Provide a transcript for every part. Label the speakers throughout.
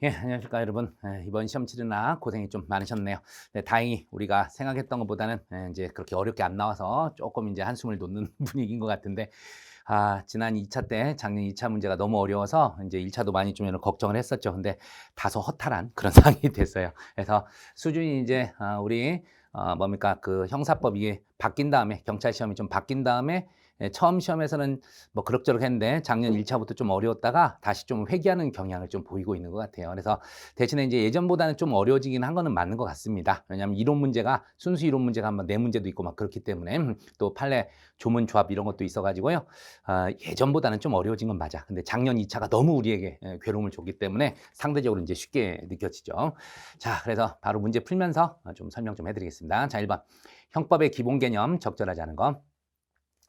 Speaker 1: 예, 안녕하십니까 여러분. 이번 시험 치르느라 고생이 좀 많으셨네요. 네, 다행히 우리가 생각했던 것보다는 이제 그렇게 어렵게 안 나와서 조금 이제 한숨을 놓는 분위기인 것 같은데, 지난 2차 때 작년 2차 문제가 너무 어려워서 이제 1차도 많이 좀 걱정을 했었죠. 근데 다소 허탈한 그런 상황이 됐어요. 그래서 수준이 이제 우리 뭡니까 그 형사법 이게 바뀐 다음에 경찰 시험이 좀 바뀐 다음에 처음 시험에서는 뭐 그럭저럭 했는데 작년 1차부터 좀 어려웠다가 다시 좀 회귀하는 경향을 좀 보이고 있는 것 같아요. 그래서 대신에 이제 예전보다는 좀 어려워지긴 한 거는 맞는 것 같습니다. 왜냐하면 이론 문제가 순수 이론 문제가 한번 네 문제도 있고 막 그렇기 때문에 또 판례 조문 조합 이런 것도 있어가지고요. 예전보다는 좀 어려워진 건 맞아. 근데 작년 2차가 너무 우리에게 괴로움을 줬기 때문에 상대적으로 이제 쉽게 느껴지죠. 자, 그래서 바로 문제 풀면서 좀 설명 좀 해드리겠습니다. 자, 1번 형법의 기본 개념 적절하지 않은 거.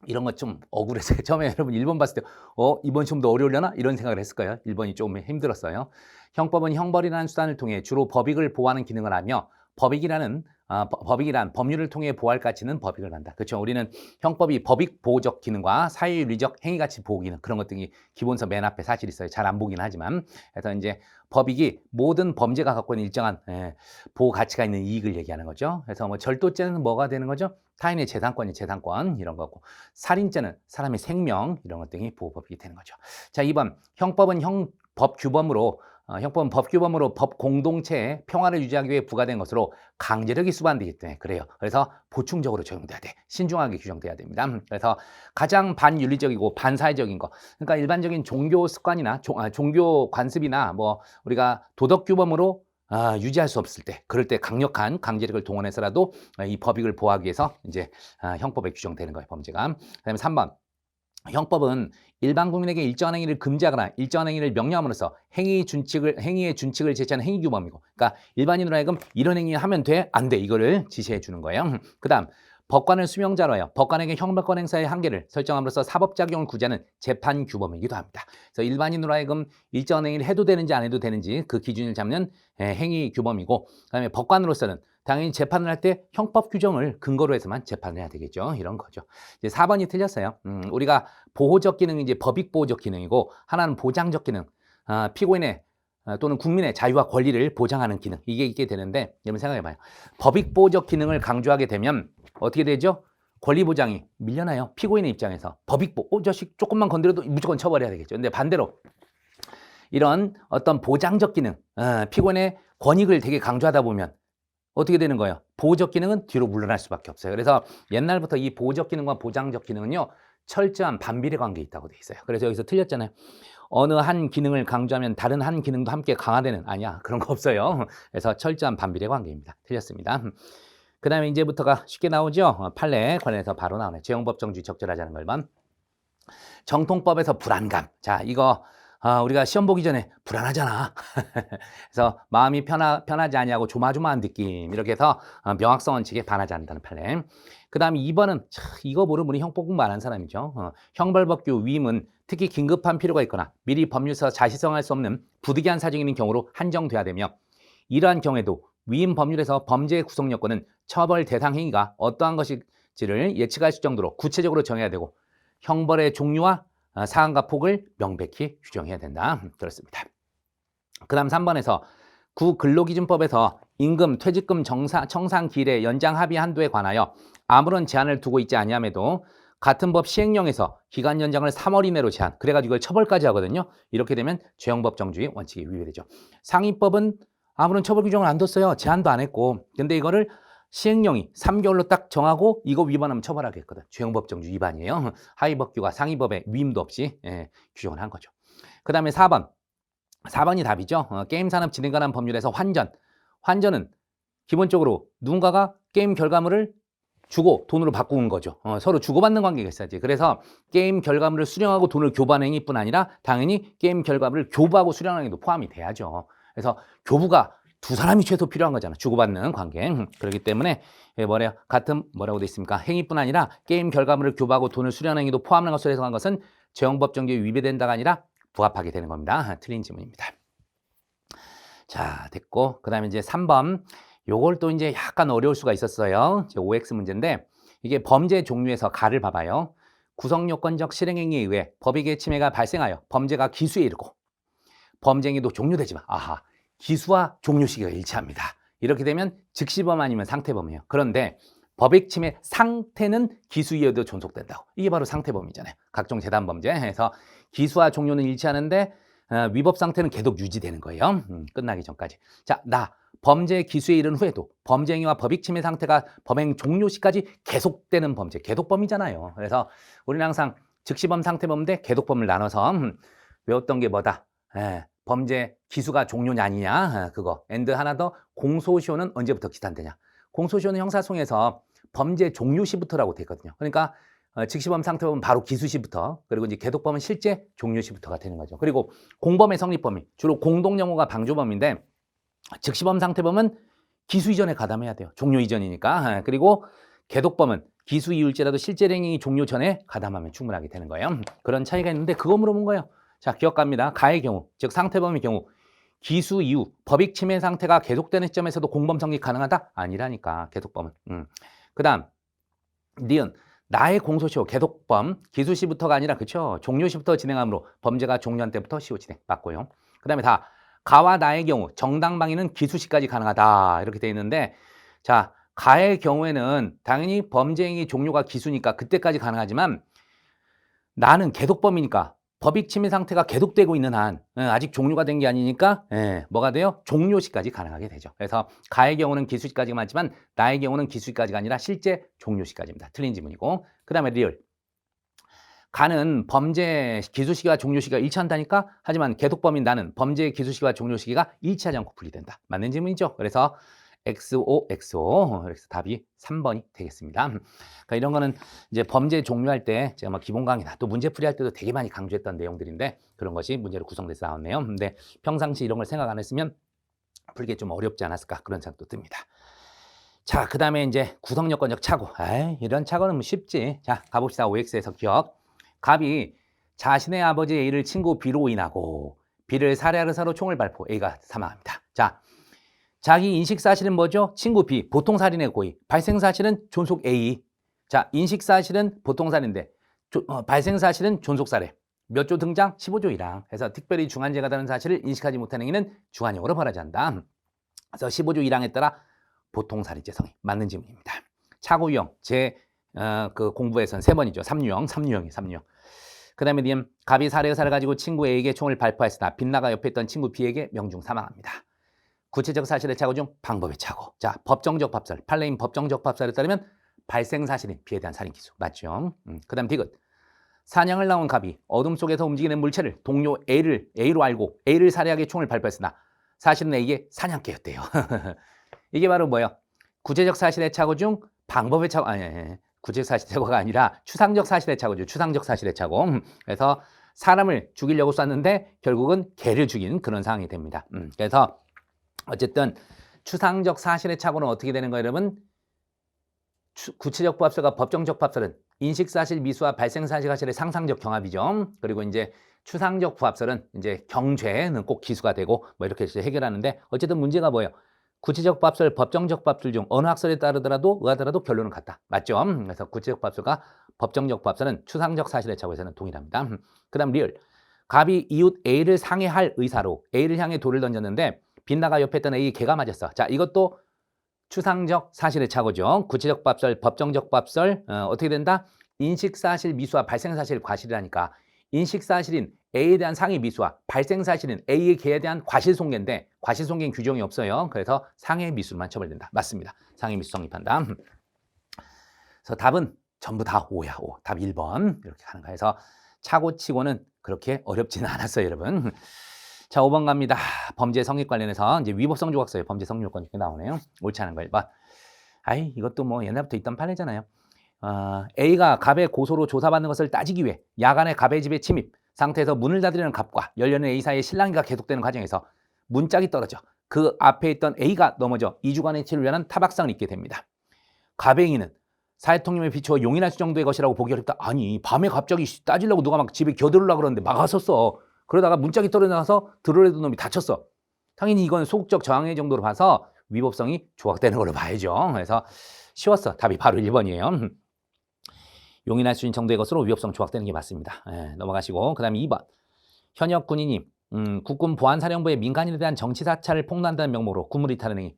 Speaker 1: 이런 것 좀 억울해서 처음에 여러분 1번 봤을 때 이번 시험도 어려우려나? 이런 생각을 했을 거예요. 1번이 조금 힘들었어요. 형법은 형벌이라는 수단을 통해 주로 법익을 보호하는 기능을 하며 법익이란 법률을 통해 보호할 가치는 법익을 한다. 그렇죠. 우리는 형법이 법익 보호적 기능과 사회윤리적 행위가치 보호 기능 그런 것들이 기본서 맨 앞에 사실 있어요. 잘 안 보긴 하지만 그래서 이제 법익이 모든 범죄가 갖고 있는 일정한 보호 가치가 있는 이익을 얘기하는 거죠. 그래서 뭐 절도죄는 뭐가 되는 거죠? 타인의 재산권이 재산권 이런 거고 살인죄는 사람의 생명 이런 것 등이 보호법이 되는 거죠. 자, 2번 형법은 형법은 법규범으로 법 공동체의 평화를 유지하기 위해 부과된 것으로 강제력이 수반되기 때문에 그래요. 그래서 보충적으로 적용돼야 돼. 신중하게 규정돼야 됩니다. 그래서 가장 반윤리적이고 반사회적인 거. 그러니까 일반적인 종교 습관이나 종교 관습이나 뭐 우리가 도덕 규범으로 유지할 수 없을 때, 그럴 때 강력한 강제력을 동원해서라도 이 법익을 보호하기 위해서 이제 형법에 규정되는 거예요, 범죄가. 그다음에 3번. 형법은 일반 국민에게 일정한 행위를 금지하거나 일정한 행위를 명령함으로써 행위의 준칙을 제시하는 행위규범이고, 그러니까 일반인으로 하여금 이런 행위 하면 돼, 안 돼, 이거를 지시해 주는 거예요. 그다음 법관을 수명자로 하여 법관에게 형벌권 행사의 한계를 설정함으로써 사법작용을 구제하는 재판규범이기도 합니다. 그래서 일반인으로 하여금 일정한 행위를 해도 되는지 안 해도 되는지 그 기준을 잡는 행위규범이고, 그다음에 법관으로서는 당연히 재판을 할 때 형법 규정을 근거로 해서만 재판을 해야 되겠죠. 이런 거죠. 이제 4번이 틀렸어요. 우리가 보호적 기능이 이제 법익 보호적 기능이고 하나는 보장적 기능. 피고인의 또는 국민의 자유와 권리를 보장하는 기능. 이게 있게 되는데 여러분 생각해 봐요. 법익 보호적 기능을 강조하게 되면 어떻게 되죠? 권리 보장이 밀려나요. 피고인의 입장에서 법익 보호, 자식 조금만 건드려도 무조건 처벌해야 되겠죠. 근데 반대로 이런 어떤 보장적 기능, 피고인의 권익을 되게 강조하다 보면 어떻게 되는 거예요? 보호적 기능은 뒤로 물러날 수밖에 없어요. 그래서 옛날부터 이 보호적 기능과 보장적 기능은요, 철저한 반비례 관계에 있다고 돼 있어요. 그래서 여기서 틀렸잖아요. 어느 한 기능을 강조하면 다른 한 기능도 함께 강화되는, 아니야. 그런 거 없어요. 그래서 철저한 반비례 관계입니다. 틀렸습니다. 그 다음에 이제부터가 쉽게 나오죠. 판례 관련해서 바로 나오네. 재형법 정지 적절하지 않은 걸 번. 정통법에서 불안감. 자, 이거 우리가 시험 보기 전에 불안하잖아. 그래서 마음이 편하지 아니하고 조마조마한 느낌 이렇게 해서 명확성 원칙에 반하지 않는다는 판례. 그 다음에 2번은 이거 모르면 우리 형법 공부 안 한 사람이죠. 형벌법규 위임은 특히 긴급한 필요가 있거나 미리 법률서 자시성할 수 없는 부득이한 사정이 있는 경우로 한정돼야 되며 이러한 경우에도 위임 법률에서 범죄의 구성 요건은 처벌 대상 행위가 어떠한 것일지를 예측할 수 정도로 구체적으로 정해야 되고 형벌의 종류와 사안과 폭을 명백히 규정해야 된다. 그렇습니다. 그 다음 3번에서 구근로기준법에서 임금, 퇴직금 청산 기일의 연장 합의 한도에 관하여 아무런 제한을 두고 있지 아니함에도 같은 법 시행령에서 기간 연장을 3월 이내로 제한, 그래가지고 이걸 처벌까지 하거든요. 이렇게 되면 죄형법 정주의 원칙이 위배되죠. 상위법은 아무런 처벌 규정을 안 뒀어요. 제한도 안 했고. 근데 이거를 시행령이 3개월로 딱 정하고 이거 위반하면 처벌하겠거든. 죄형법 정주 위반이에요. 하위법규가 상위법에 위임도 없이 규정을 한 거죠. 그 다음에 4번이 답이죠. 게임산업 진흥관한 법률에서 환전은 기본적으로 누군가가 게임 결과물을 주고 돈으로 바꾸는 거죠. 서로 주고받는 관계가 있어야지. 그래서 게임 결과물을 수령하고 돈을 교부하는 행위뿐 아니라 당연히 게임 결과물을 교부하고 수령하는 행위도 포함이 돼야죠. 그래서 교부가 두 사람이 최소 필요한 거잖아. 주고받는 관계. 그렇기 때문에 뭐라고 돼 있습니까? 행위뿐 아니라 게임 결과물을 교부하고 돈을 수령하는 행위도 포함하는 것으로 해석한 것은 재형법 정규에 위배된다가 아니라 부합하게 되는 겁니다. 틀린 지문입니다. 자, 됐고 그 다음에 이제 3번 요걸 또 이제 약간 어려울 수가 있었어요. OX 문제인데 이게 범죄 종류에서 가를 봐봐요. 구성요건적 실행행위에 의해 법익의 침해가 발생하여 범죄가 기수에 이르고 범죄 행위도 종료되지만 기수와 종료 시기가 일치합니다. 이렇게 되면 즉시범 아니면 상태범이에요. 그런데 법익 침해 상태는 기수 이후에도 존속된다고. 이게 바로 상태범이잖아요. 각종 재단 범죄에서 기수와 종료는 일치하는데 위법 상태는 계속 유지되는 거예요. 끝나기 전까지. 자, 범죄 기수에 이른 후에도 범죄 행위와 법익 침해 상태가 범행 종료 시까지 계속되는 범죄, 계속범이잖아요. 그래서 우리는 항상 즉시범, 상태범 대 계속범을 나눠서 외웠던 게 뭐다? 범죄 기수가 종료냐 아니냐 그거. 앤드 하나 더, 공소시효는 언제부터 기산되냐. 공소시효는 형사소송에서 범죄 종료 시부터라고 돼 있거든요. 그러니까 즉시범, 상태범은 바로 기수 시부터, 그리고 이제 계속범은 실제 종료 시부터가 되는 거죠. 그리고 공범의 성립 범위, 주로 공동영호가 방조범인데 즉시범, 상태범은 기수 이전에 가담해야 돼요. 종료 이전이니까. 그리고 계속범은 기수 이후일지라도 실제 행위 종료 전에 가담하면 충분하게 되는 거예요. 그런 차이가 있는데 그거 물어본 거예요. 자, 기억합니다. 가의 경우, 즉 상태범의 경우 기수 이후 법익 침해 상태가 계속되는 시점에서도 공범 성립 가능하다? 아니라니까, 계속범은. 그 다음 니은, 나의 공소시효, 계속범, 기수 시부터가 아니라, 그쵸? 종료 시부터 진행하므로 범죄가 종료한 때부터 시효 진행 맞고요. 그 다음에 다, 가와 나의 경우 정당방위는 기수 시까지 가능하다 이렇게 돼 있는데, 자, 가의 경우에는 당연히 범죄 행위 종료가 기수니까 그때까지 가능하지만, 나는 계속범이니까 법익 침해 상태가 계속되고 있는 한 아직 종료가 된 게 아니니까 뭐가 돼요? 종료 시까지 가능하게 되죠. 그래서 가의 경우는 기수 시까지가 맞지만 나의 경우는 기수 시까지가 아니라 실제 종료 시까지입니다. 틀린 지문이고. 그 다음에 리얼. 가는 범죄 기수 시기와 종료 시기가 일치한다니까? 하지만 계속범인 나는 범죄 기수 시기와 종료 시기가 일치하지 않고 분리된다. 맞는 질문이죠. 그래서 XO, XO. 그래서 답이 3번이 되겠습니다. 그러니까 이런 거는 이제 범죄 종료할 때 제가 막 기본 강의나 또 문제풀이 할 때도 되게 많이 강조했던 내용들인데 그런 것이 문제로 구성돼서 나왔네요. 근데 평상시 이런 걸 생각 안 했으면 풀기 좀 어렵지 않았을까 그런 생각도 듭니다. 자, 그 다음에 이제 구성요건적 착오. 이런 착오는 뭐 쉽지. 자, 가봅시다. OX에서 기억. 갑이 자신의 아버지 A를 친구 B로 인하고 B를 살해하는 사로 총을 발포. A가 사망합니다. 자, 자기 인식사실은 뭐죠? 친구 B, 보통살인의 고의. 발생사실은 존속 A. 자, 인식사실은 보통살인데 발생사실은 존속살해. 몇 조 등장? 15조 1항. 그래서 특별히 중한죄가 다른 사실을 인식하지 못한 행위는 중한형으로 벌하지 않는다. 그래서 15조 1항에 따라 보통살인죄 성이 맞는 질문입니다. 착오 유형, 그 공부에서는 3번이죠. 3유형이에요. 3유형. 그 다음에 니은, 갑이 살해 의사를 가지고 친구 A에게 총을 발포했으나 빗나가 옆에 있던 친구 B에게 명중 사망합니다. 구체적 사실의 착오 중 방법의 착오. 자, 법정적 밥살. 판례인 법정적 밥살에 따르면 발생 사실인 B에 대한 살인 기수. 맞죠? 그 다음 디귿. 사냥을 나온 갑이 어둠 속에서 움직이는 물체를 동료 A로 알고 A를 살해하게 총을 발포했으나 사실은 A의 사냥개였대요. 이게 바로 뭐예요? 구체적 사실의 착오 중 방법의 착오. 구체적 사실의 착오가 아니라 추상적 사실의 착오죠. 추상적 사실의 착오. 그래서 사람을 죽이려고 쐈는데 결국은 개를 죽인 그런 상황이 됩니다. 그래서 어쨌든 추상적 사실의 착오는 어떻게 되는 거예요, 여러분? 구체적 부합설과 법정적 부합설은 인식사실 미수와 발생사실의 상상적 경합이죠. 그리고 이제 추상적 부합설은 이제 경죄는 꼭 기수가 되고 뭐 이렇게 해결하는데 어쨌든 문제가 뭐예요? 구체적 부합설, 법정적 부합설 중 어느 학설에 따르더라도 의하더라도 결론은 같다. 맞죠? 그래서 구체적 부합설과 법정적 부합설은 추상적 사실의 착오에서는 동일합니다. 그 다음 리얼. 갑이 이웃 A를 상해할 의사로 A를 향해 돌을 던졌는데 빗나가 옆에 있던 A 개가 맞았어. 자, 이것도 추상적 사실의 착오죠. 구체적 부합설, 법정적 부합설 어떻게 된다? 인식사실 미수와 발생사실 과실이라니까 인식사실인 A에 대한 상해 미수와 발생사실인 A의 개에 대한 과실손괴인데 과실손괴는 규정이 없어요. 그래서 상해 미수만 처벌된다. 맞습니다. 상해 미수 성립한다. 그래서 답은 전부 다 5야. 5. 답 1번 이렇게 하는 거야. 그래서 착오치고는 그렇게 어렵지는 않았어요, 여러분. 자, 5번 갑니다. 범죄 성립 관련해서 이제 위법성 조각서에 범죄 성립 요건 이렇게 나오네요. 옳지 않은 거 1번. 이것도 뭐 옛날부터 있던 판례잖아요. A가 갑의 고소로 조사받는 것을 따지기 위해 야간에 갑의 집에 침입 상태에서 문을 닫으려는 갑과 열려는 A 사이의 실랑이가 계속되는 과정에서 문짝이 떨어져 그 앞에 있던 A가 넘어져 2주간의 치료를 위한 타박상을 입게 됩니다. 갑의 행위는 사회통념에 비추어 용인할 수 정도의 것이라고 보기 어렵다. 아니, 밤에 갑자기 따지려고 누가 막 집에 겨들으려고 그러는데 막았었어. 그러다가 문짝이 떨어져서 들어오려던 놈이 다쳤어. 당연히 이건 소극적 저항의 정도로 봐서 위법성이 조각되는 걸로 봐야죠. 그래서 쉬웠어. 답이 바로 1번이에요. 용인할 수 있는 정도의 것으로 위법성 조각되는 게 맞습니다. 넘어가시고 그 다음에 2번. 현역 군인이 국군 보안사령부의 민간인에 대한 정치 사찰을 폭로한다는 명목으로 군물 이탈한 행위.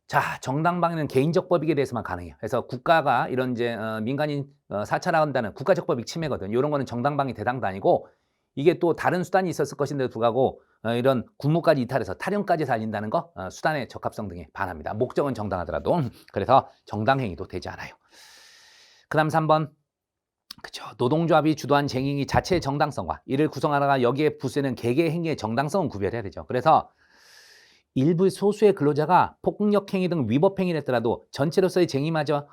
Speaker 1: 자, 정당방위는 개인적 법익에 대해서만 가능해요. 그래서 국가가 이런 이제 민간인 사찰한다는 국가적 법익 침해거든. 이런 거는 정당방위 대상도 아니고 이게 또 다른 수단이 있었을 것인데도 불구하고 이런 군무까지 이탈해서 탈영까지 살린다는 거 수단의 적합성 등에 반합니다. 목적은 정당하더라도. 그래서 정당행위도 되지 않아요. 그 다음 3번. 그쵸. 노동조합이 주도한 쟁행위 자체의 정당성과 이를 구성하다가 여기에 부수되는 개개의 행위의 정당성은 구별해야 되죠. 그래서 일부 소수의 근로자가 폭력 행위 등 위법 행위를 했더라도 전체로서의 쟁행위마저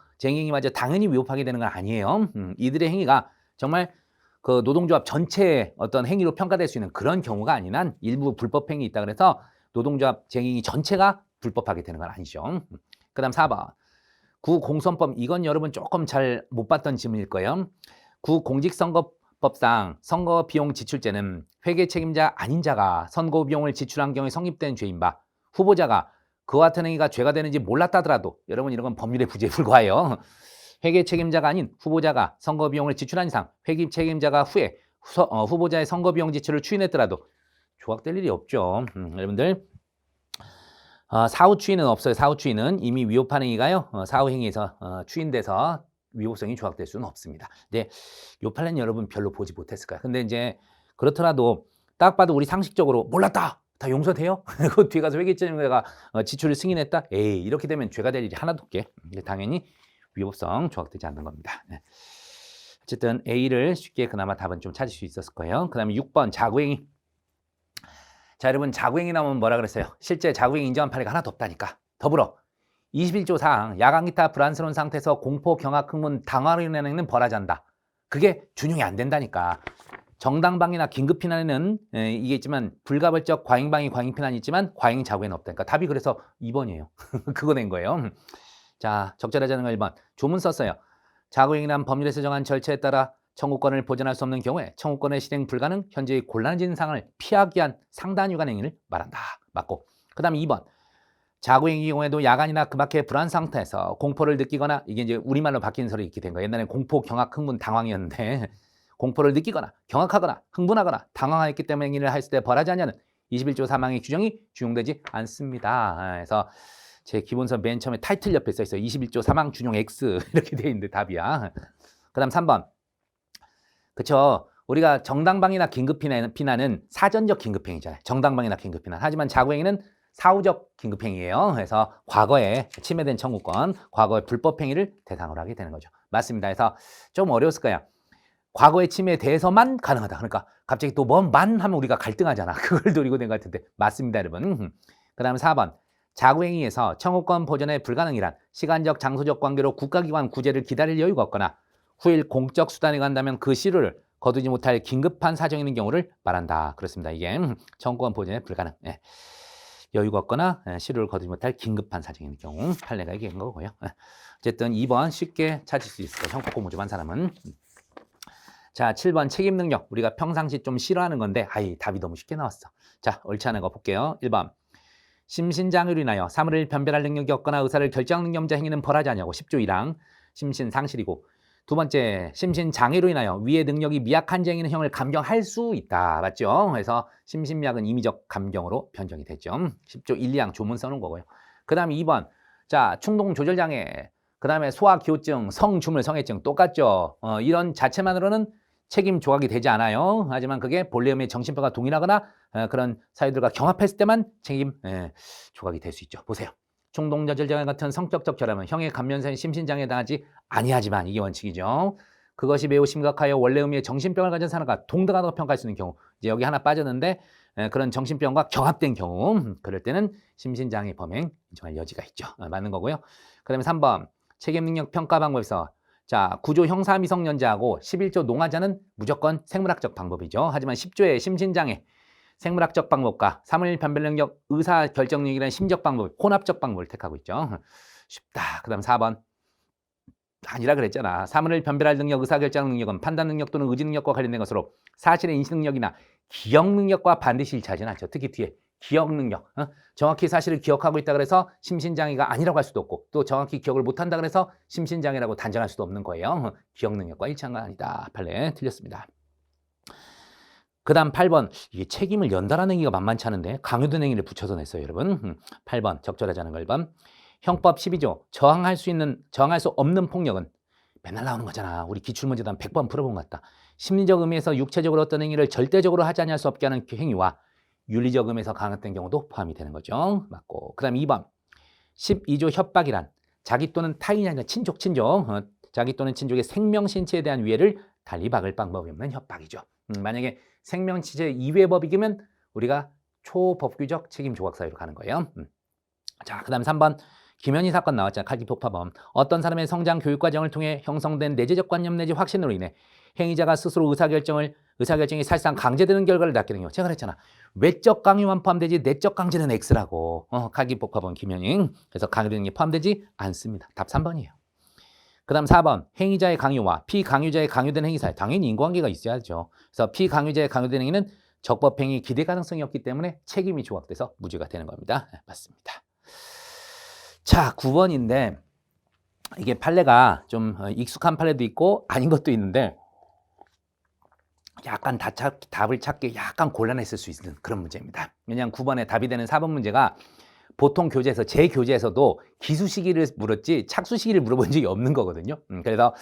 Speaker 1: 당연히 위법하게 되는 건 아니에요. 이들의 행위가 정말 그 노동조합 전체의 어떤 행위로 평가될 수 있는 그런 경우가 아닌 한 일부 불법 행위 있다 그래서 노동조합 쟁행위 전체가 불법하게 되는 건 아니죠. 그 다음 4번. 구공선법, 이건 여러분 조금 잘 못 봤던 질문일 거예요. 구공직선거법상 선거비용 지출죄는 회계 책임자 아닌 자가 선거비용을 지출한 경우에 성립된 죄인 바 후보자가 그와 같은 행위가 죄가 되는지 몰랐다더라도 여러분 이런 건 법률의 부재에 불과해요. 회계 책임자가 아닌 후보자가 선거비용을 지출한 이상 회계 책임자가 후에 후보자의 선거비용 지출을 추인했더라도 조각될 일이 없죠. 여러분들 사후 추인은 없어요. 사후 추인은 이미 위법한 행위가요. 사후 행위에서 추인돼서 위법성이 조각될 수는 없습니다. 근데 요 판례는 여러분 별로 보지 못했을 거예요. 근데 이제 그렇더라도 딱 봐도 우리 상식적으로 몰랐다. 다 용서돼요? 그 뒤에 가서 회계처리가 지출을 승인했다? 에이, 이렇게 되면 죄가 될 일이 하나도 없게. 당연히 위법성 조각되지 않는 겁니다. 네. 어쨌든 A를 쉽게 그나마 답은 좀 찾을 수 있었을 거예요. 그 다음에 6번 자구행위. 자, 여러분 자구행위 나오면 뭐라 그랬어요? 실제 자구행위 인정한 판례가 하나도 없다니까. 더불어 21조 4항 야간 기타 불안스러운 상태에서 공포, 경악, 흥분, 당화로 인한 행위는 벌하지 않는다. 그게 준용이 안 된다니까. 정당방위나 긴급피난에는 이게 있지만 불가벌적 과잉방위, 과잉피난이 있지만 과잉 자구에는 없다니까. 답이 그래서 2번이에요. 그거 낸 거예요. 자, 적절하지 않은 거 1번. 조문 썼어요. 자구행위란 법률에서 정한 절차에 따라 청구권을 보전할 수 없는 경우에 청구권의 실행 불가능, 현재의 곤란해진 상황을 피하기 위한 상단 유관 행위를 말한다. 맞고. 그 다음 2번. 자구행위 경우에도 야간이나 그 밖의 불안 상태에서 공포를 느끼거나 이게 이제 우리말로 바뀐 소리 이렇게 된 거예요. 옛날에 공포, 경악, 흥분, 당황이었는데 공포를 느끼거나 경악하거나 흥분하거나 당황했기 때문에 행위를 했을 때 벌하지 않냐는 21조 3항의 규정이 준용되지 않습니다. 그래서 제 기본서 맨 처음에 타이틀 옆에 써 있어요. 21조 3항 준용 X 이렇게 돼 있는데 답이야. 그 다음 3번. 그쵸. 우리가 정당방위나 긴급피난은 사전적 긴급행위잖아요. 정당방위나 긴급피난. 하지만 자구행위는 사후적 긴급행위예요. 그래서 과거에 침해된 청구권, 과거의 불법행위를 대상으로 하게 되는 거죠. 맞습니다. 그래서 좀 어려웠을 거야. 과거의 침해에 대해서만 가능하다. 그러니까 갑자기 또 뭔만 하면 우리가 갈등하잖아. 그걸 노리고 된 것 같은데 맞습니다, 여러분. 그 다음 4번. 자구행위에서 청구권 보전에 불가능이란 시간적, 장소적 관계로 국가기관 구제를 기다릴 여유가 없거나 후일 공적 수단에 간다면 그 시효를 거두지 못할 긴급한 사정이 있는 경우를 말한다. 그렇습니다. 이게 청구권 보전에 불가능. 예. 여유가 없거나 시효를 거두지 못할 긴급한 사정이 있는 경우 판례가 얘기한 거고요. 어쨌든 2번 쉽게 찾을 수 있을 거예요. 형법 공부 좀 한 사람은. 자, 7번 책임 능력. 우리가 평상시 좀 싫어하는 건데 아이 답이 너무 쉽게 나왔어. 자, 옳지 않은 거 볼게요. 1번. 심신장애로 인하여 사물을 변별할 능력이 없거나 의사를 결정하는 능력 없는 행위는 벌하지 않냐고 10조 1항 심신상실이고 두 번째, 심신장애로 인하여 위의 능력이 미약한 행위는 형을 감경할 수 있다. 맞죠? 그래서 심신미약은 임의적 감경으로 변경이 됐죠. 10조 1, 2항 조문 써놓은 거고요. 그 다음에 2번. 자, 충동조절장애. 그 다음에 소아기호증, 성주물, 성애증 똑같죠. 이런 자체만으로는 책임 조각이 되지 않아요. 하지만 그게 본래 의미의 정신병과 동일하거나 그런 사유들과 경합했을 때만 책임 조각이 될 수 있죠. 보세요. 충동조절장애 같은 성격적 결함은 형의 감면성인 심신장애에 당하지 아니하지만 이게 원칙이죠. 그것이 매우 심각하여 원래 의미의 정신병을 가진 사람과 동등하다고 평가할 수 있는 경우 이제 여기 하나 빠졌는데 그런 정신병과 경합된 경우 그럴 때는 심신장애 범행 인정할 여지가 있죠. 맞는 거고요. 그 다음에 3번 책임능력 평가 방법에서 자, 9조 형사미성년자하고 11조 농아자는 무조건 생물학적 방법이죠. 하지만 10조의 심신장애 생물학적 방법과 사물 변별 능력, 의사 결정 능력이라는 심적 방법, 혼합적 방법을 택하고 있죠. 쉽다. 그 다음 4번. 아니라 그랬잖아. 사물을 변별할 능력, 의사 결정 능력은 판단 능력 또는 의지 능력과 관련된 것으로 사실의 인식 능력이나 기억 능력과 반드시 일치하지 않죠. 특히 뒤에 기억 능력. 정확히 사실을 기억하고 있다 그래서 심신장애가 아니라고 할 수도 없고 또 정확히 기억을 못한다 그래서 심신장애라고 단정할 수도 없는 거예요. 기억 능력과 일치한 건 아니다. 판례 틀렸습니다. 그 다음 8번. 이게 책임을 연달아는 행위가 만만치 않은데 강요된 행위를 붙여서 냈어요, 여러분. 8번. 적절하지 않은 거 1번. 형법 12조. 저항할 수 없는 폭력은 맨날 나오는 거잖아. 우리 기출문제도 한 100번 풀어본 것 같다. 심리적 의미에서 육체적으로 어떤 행위를 절대적으로 하지 않을 수 없게 하는 그 행위와 윤리적 의미에서 강압된 경우도 포함이 되는 거죠. 맞고. 그 다음 2번. 12조 협박이란 자기 또는 타인이 아니라 친족. 자기 또는 친족의 생명, 신체에 대한 위해를 달리 막을 방법이 없는 협박이죠. 만약에 생명, 신체 이외의 법이기면 우리가 초법규적 책임 조각 사유로 가는 거예요. 자, 그 다음 3번. 김현희 사건 나왔잖아. 칼기 폭파범. 어떤 사람의 성장 교육 과정을 통해 형성된 내재적 관념 내지 확신으로 인해 행위자가 스스로 의사결정이 사실상 강제되는 결과를 낳게 된 경우. 제가 그랬잖아. 외적 강요만 포함되지 내적 강제는 X라고. 칼기 폭파범 김현희. 그래서 강요되는 게 포함되지 않습니다. 답 3번이에요. 그 다음 4번. 행위자의 강요와 피강요자의 강요된 행위 사이. 당연히 인과관계가 있어야죠. 그래서 피강요자의 강요된 행위는 적법행위 기대 가능성이 없기 때문에 책임이 조각돼서 무죄가 되는 겁니다. 네, 맞습니다. 자, 9번인데 이게 판례가 좀 익숙한 판례도 있고 아닌 것도 있는데 약간 답을 찾기 약간 곤란했을 수 있는 그런 문제입니다. 왜냐하면 9번에 답이 되는 4번 문제가 보통 교재에서 제 교재에서도 기수 시기를 물었지 착수 시기를 물어본 적이 없는 거거든요. 그래서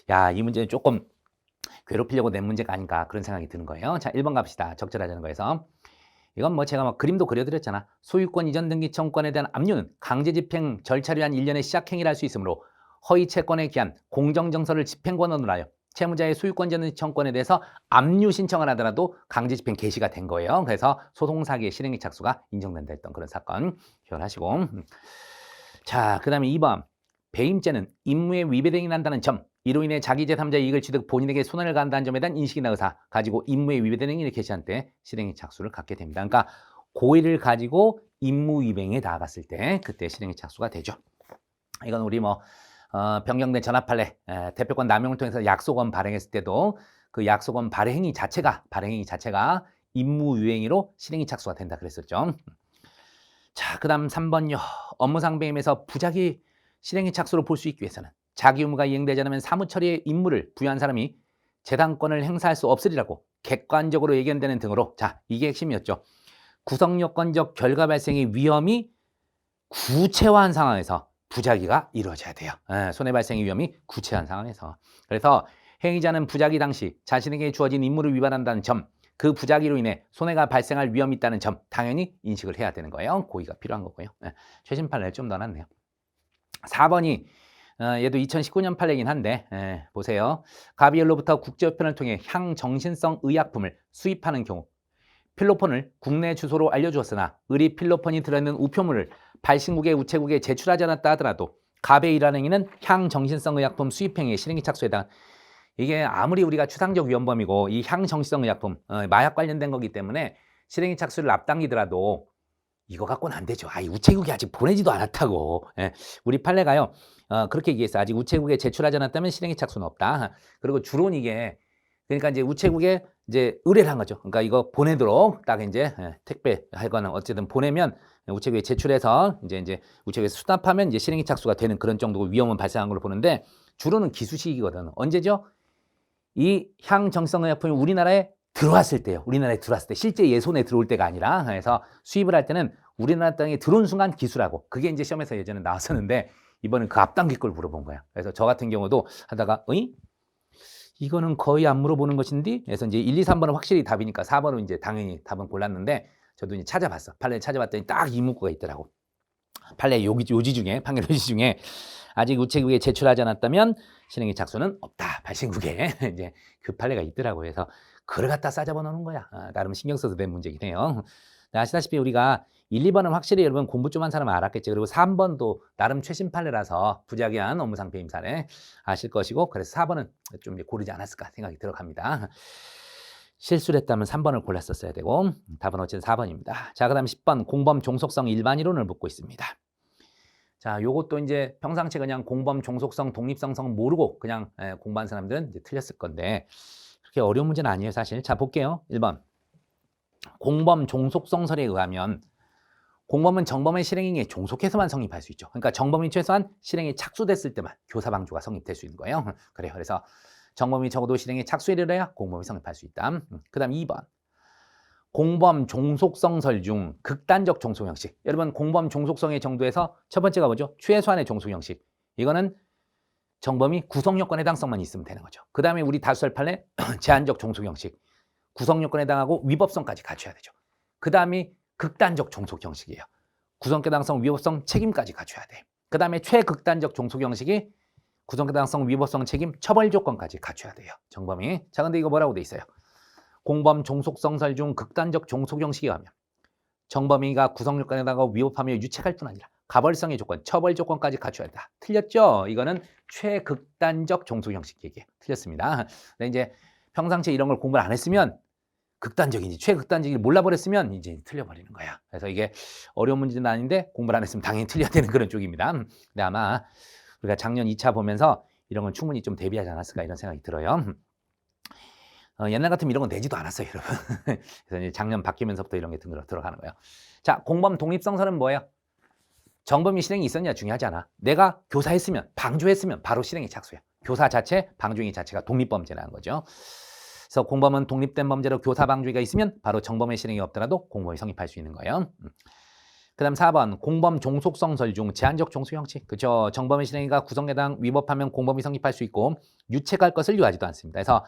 Speaker 1: 야, 이 문제는 조금 괴롭히려고 낸 문제가 아닌가 그런 생각이 드는 거예요. 자, 1번 갑시다. 적절하자는 거에서. 이건 뭐 제가 그림도 그려드렸잖아. 소유권 이전 등기 청구권에 대한 압류는 강제 집행 절차를 위한 일련의 시작행위를 할 수 있으므로 허위 채권에 기한 공정정서를 집행권으로 하여 채무자의 소유권 이전 등기 청구권에 대해서 압류 신청을 하더라도 강제 집행 개시가 된 거예요. 그래서 소송사기의 실행의 착수가 인정된다 했던 그런 사건 기억하시고. 자, 그 다음에 2번. 배임죄는 임무에 위배되긴 한다는 점, 이로 인해 자기 제3자 이익을 취득 본인에게 손해를 가한다는 점에 대한 인식이나 의사 가지고 임무에 위배되는 행위를 개시한 때 실행의 착수를 갖게 됩니다. 그러니까 고의를 가지고 임무 위반에 나아갔을 때 그때 실행의 착수가 되죠. 이건 우리 변경된 전압판례 대표권 남용을 통해서 약속원 발행했을 때도 그 약속원 발행행위 자체가 임무 위행위로 실행의 착수가 된다 그랬었죠. 자, 그 다음 3번요. 업무상 배임에서 부작위 실행의 착수로 볼 수 있기 위해서는 자기 의무가 이행되지 않으면 사무처리의 임무를 부여한 사람이 재단권을 행사할 수 없으리라고 객관적으로 예견되는 등으로, 자, 이게 핵심이었죠. 구성요건적 결과 발생의 위험이 구체화한 상황에서 부작위가 이루어져야 돼요. 손해 발생의 위험이 구체화한 상황에서. 그래서 행위자는 부작위 당시 자신에게 주어진 임무를 위반한다는 점, 그 부작위로 인해 손해가 발생할 위험이 있다는 점 당연히 인식을 해야 되는 거예요. 고의가 필요한 거고요. 최신 판례를 좀 넣어놨네요. 4번이 얘도 2019년 판례긴 한데 보세요. 가비엘로부터 국제우편을 통해 향정신성 의약품을 수입하는 경우 필로폰을 국내 주소로 알려주었으나 의리 필로폰이 들어있는 우표물을 발신국의 우체국에 제출하지 않았다 하더라도 가베이라는 행위는 향정신성 의약품 수입행위의 실행의 착수에 해당. 이게 아무리 우리가 추상적 위헌범이고 이 향정신성 의약품 마약 관련된 거기 때문에 실행의 착수를 앞당기더라도 이거 갖고는 안 되죠. 이 우체국이 아직 보내지도 않았다고. 우리 판례가요. 그렇게 얘기했어. 아직 우체국에 제출하지 않았다면 실행의 착수는 없다. 그리고 주로는 이게 그러니까 이제 우체국에 이제 의뢰를 한 거죠. 그러니까 이거 보내도록 딱 이제 택배 하거나 어쨌든 보내면 우체국에 제출해서 이제 우체국에서 수납하면 이제 실행의 착수가 되는 그런 정도로 위험은 발생한 걸로 보는데 주로는 기수식이거든. 언제죠? 이 향정성 의약품이 우리나라에 들어왔을 때요. 우리나라에 들어왔을 때 실제 얘 손에 들어올 때가 아니라 그래서 수입을 할 때는 우리나라 땅에 들어온 순간 기수라고 그게 이제 시험에서 예전에 나왔었는데 이번엔 그 앞당길 걸 물어본 거야. 그래서 저 같은 경우도 하다가 이거는 거의 안 물어보는 것인데 그래서 이제 1, 2, 3번은 확실히 답이니까 4번은 이제 당연히 답은 골랐는데 저도 이제 찾아봤어. 판례 찾아봤더니 딱 이 문구가 있더라고. 판례 요지 중에 판결 요지 중에 아직 우체국에 제출하지 않았다면 실행의 착수는 없다. 발신국에 이제 그 판례가 있더라고요. 그래서 그걸 갖다 싸잡아 놓는 거야. 나름 신경 써서 낸 문제긴 해요. 아시다시피 우리가 1, 2번은 확실히 여러분 공부 좀 한 사람은 알았겠죠. 그리고 3번도 나름 최신 판례라서 부작위한 업무상 배임 사례 아실 것이고 그래서 4번은 좀 고르지 않았을까 생각이 들어갑니다. 실수를 했다면 3번을 골랐었어야 되고 답은 어쨌든 4번입니다. 자, 그 다음 10번 공범 종속성 일반 이론을 묻고 있습니다. 자, 요것도 이제 평상시에 그냥 공범 종속성 독립성성 모르고 그냥 공부한 사람들은 이제 틀렸을 건데 그렇게 어려운 문제는 아니에요, 사실. 자, 볼게요. 1번. 공범 종속성설에 의하면 공범은 정범의 실행행위에 종속해서만 성립할 수 있죠. 그러니까 정범이 최소한 실행에 착수됐을 때만 교사방조가 성립될 수 있는 거예요. 그래요. 그래서 정범이 적어도 실행에 착수를 해야 공범이 성립할 수 있다. 그 다음 2번. 공범 종속성설 중 극단적 종속 형식. 여러분 공범 종속성의 정도에서 첫 번째가 뭐죠? 최소한의 종속 형식. 이거는 정범이 구성 요건에 해당성만 있으면 되는 거죠. 그 다음에 우리 다수설 판례 제한적 종속 형식. 구성 요건에 해당하고 위법성까지 갖춰야 되죠. 그 다음이 극단적 종속 형식이에요. 구성격 해당성, 위법성, 책임까지 갖춰야 돼. 그 다음에 최극단적 종속 형식이 구성격 해당성, 위법성, 책임, 처벌 조건까지 갖춰야 돼요. 정범이. 자, 근데 이거 뭐라고 돼 있어요? 공범 종속성설 중 극단적 종속 형식에 하면 정범이가 구성 요건에다가 위법하며 유책할 뿐 아니라 가벌성의 조건, 처벌 조건까지 갖춰야 된다. 틀렸죠? 이거는 최극단적 종속 형식 얘기예요. 틀렸습니다. 근데 이제 평상시에 이런 걸 공부를 안 했으면 극단적인지 최극단적인지 몰라버렸으면 이제 틀려버리는 거야. 그래서 이게 어려운 문제는 아닌데 공부를 안 했으면 당연히 틀려야 되는 그런 쪽입니다. 근데 아마 우리가 작년 2차 보면서 이런 건 충분히 좀 대비하지 않았을까 이런 생각이 들어요. 옛날 같으면 이런 건 되지도 않았어요, 여러분. 그래서 이제 작년 바뀌면서부터 이런 게 들어가는 거예요. 자, 공범 독립성설은 뭐예요? 정범이 실행이 있었냐 중요하지 않아. 내가 교사했으면, 방조했으면 바로 실행이 착수해요. 교사 자체, 방조행위 자체가 독립범죄라는 거죠. 그래서 공범은 독립된 범죄로 교사 방조가 있으면 바로 정범의 실행이 없더라도 공범이 성립할 수 있는 거예요. 그 다음 4번 공범 종속성설 중 제한적 종속 형식. 그죠? 정범의 실행위가 구성해당 위법하면 공범이 성립할 수 있고 유책할 것을 요하지도 않습니다. 그래서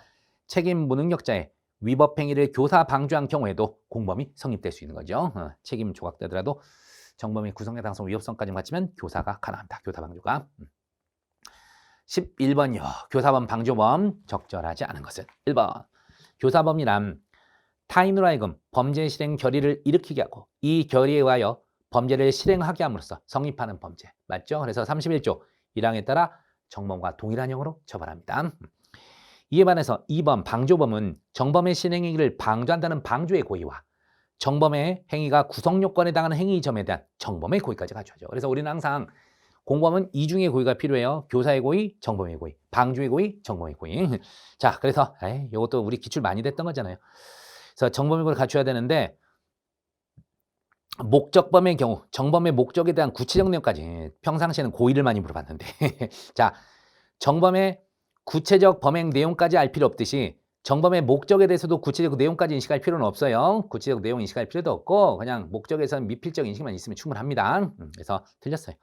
Speaker 1: 책임 무능력자의 위법 행위를 교사 방조한 경우에도 공범이 성립될 수 있는 거죠. 책임 조각되더라도 정범이 구성해당성 위법성까지 맞추면 교사가 가능합니다. 교사 방조가. 11번요. 교사범 방조범 적절하지 않은 것은 1번. 교사범이란 타인으로 하여금 범죄 실행 결의를 일으키게 하고 이 결의에 의하여 범죄를 실행하게 함으로써 성립하는 범죄. 맞죠? 그래서 31조 1항에 따라 정범과 동일한 형으로 처벌합니다. 이에 반해서 2번 방조범은 정범의 실행행위를 방조한다는 방조의 고의와 정범의 행위가 구성요건에 해당하는 행위 점에 대한 정범의 고의까지 갖춰야죠. 그래서 우리는 항상 공범은 이중의 고의가 필요해요. 교사의 고의, 정범의 고의, 방조의 고의, 정범의 고의. 자, 그래서 이것도 우리 기출 많이 됐던 거잖아요. 그래서 정범의 고의를 갖춰야 되는데 목적범의 경우 정범의 목적에 대한 구체적 내용까지 평상시에는 고의를 많이 물어봤는데 자, 정범의 구체적 범행 내용까지 알 필요 없듯이 정범의 목적에 대해서도 구체적 내용까지 인식할 필요는 없어요. 구체적 내용 인식할 필요도 없고 그냥 목적에서는 미필적 인식만 있으면 충분합니다. 그래서 틀렸어요.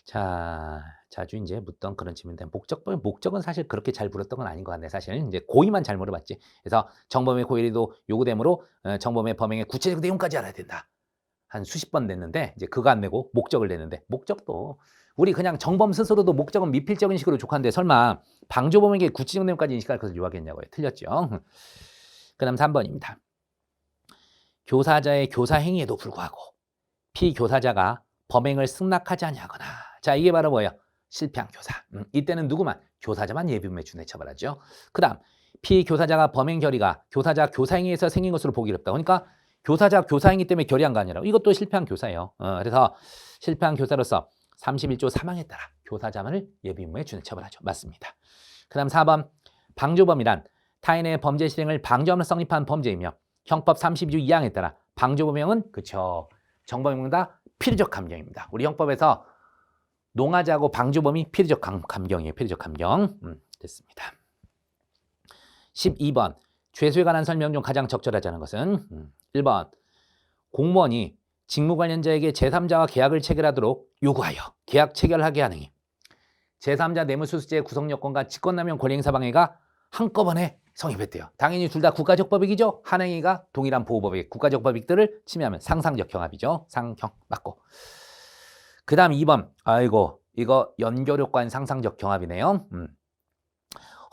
Speaker 1: 자, 자주 이제 묻던 그런 질문인데 목적은 사실 그렇게 잘 물었던 건 아닌 것 같네. 사실 이제 고의만 잘 물어봤지. 그래서 정범의 고의도 요구되므로 정범의 범행의 구체적 내용까지 알아야 된다. 한 수십 번 냈는데 이제 그거 안 내고 목적을 냈는데 목적도 우리 그냥 정범 스스로도 목적은 미필적인 식으로 족하는데 설마 방조범에게 구체적 내용까지 인식할 것을 요하겠냐고요. 틀렸죠. 그 다음 3번입니다. 교사자의 교사 행위에도 불구하고 피교사자가 범행을 승낙하지 아니하거나 자 이게 바로 뭐예요? 실패한 교사. 이때는 누구만? 교사자만 예비범에 준해 처벌하죠. 그 다음 피교사자가 범행 결의가 교사자 교사 행위에서 생긴 것으로 보기 어렵다. 그러니까 교사자 교사 행위 때문에 결의한 거 아니라 이것도 실패한 교사예요. 그래서 실패한 교사로서 31조 3항에 따라 교사자만을 예비범에 준해 처벌하죠. 맞습니다. 그 다음 4번 방조범이란 타인의 범죄 실행을 방조함으로 성립한 범죄이며 형법 32조 2항에 따라 방조범행은 그쵸 정범행보다 필요적 감경입니다. 우리 형법에서 농하자고 방조범이 필요적 감경이에요. 필요적 감경. 됐습니다. 12번 죄수에 관한 설명 중 가장 적절하지 않은 것은 1번 공무원이 직무 관련자에게 제3자와 계약을 체결하도록 요구하여 계약 체결하게 하는 행위. 제3자 뇌물수수죄의 구성요건과 직권남용 권리행사 방해가 한꺼번에 성립했대요. 당연히 둘 다 국가적 법익이죠. 한 행위가 동일한 보호법익, 국가적 법익들을 침해하면 상상적 경합이죠. 상경 맞고. 그 다음 2번. 아이고 이거 연결효과인 상상적 경합이네요.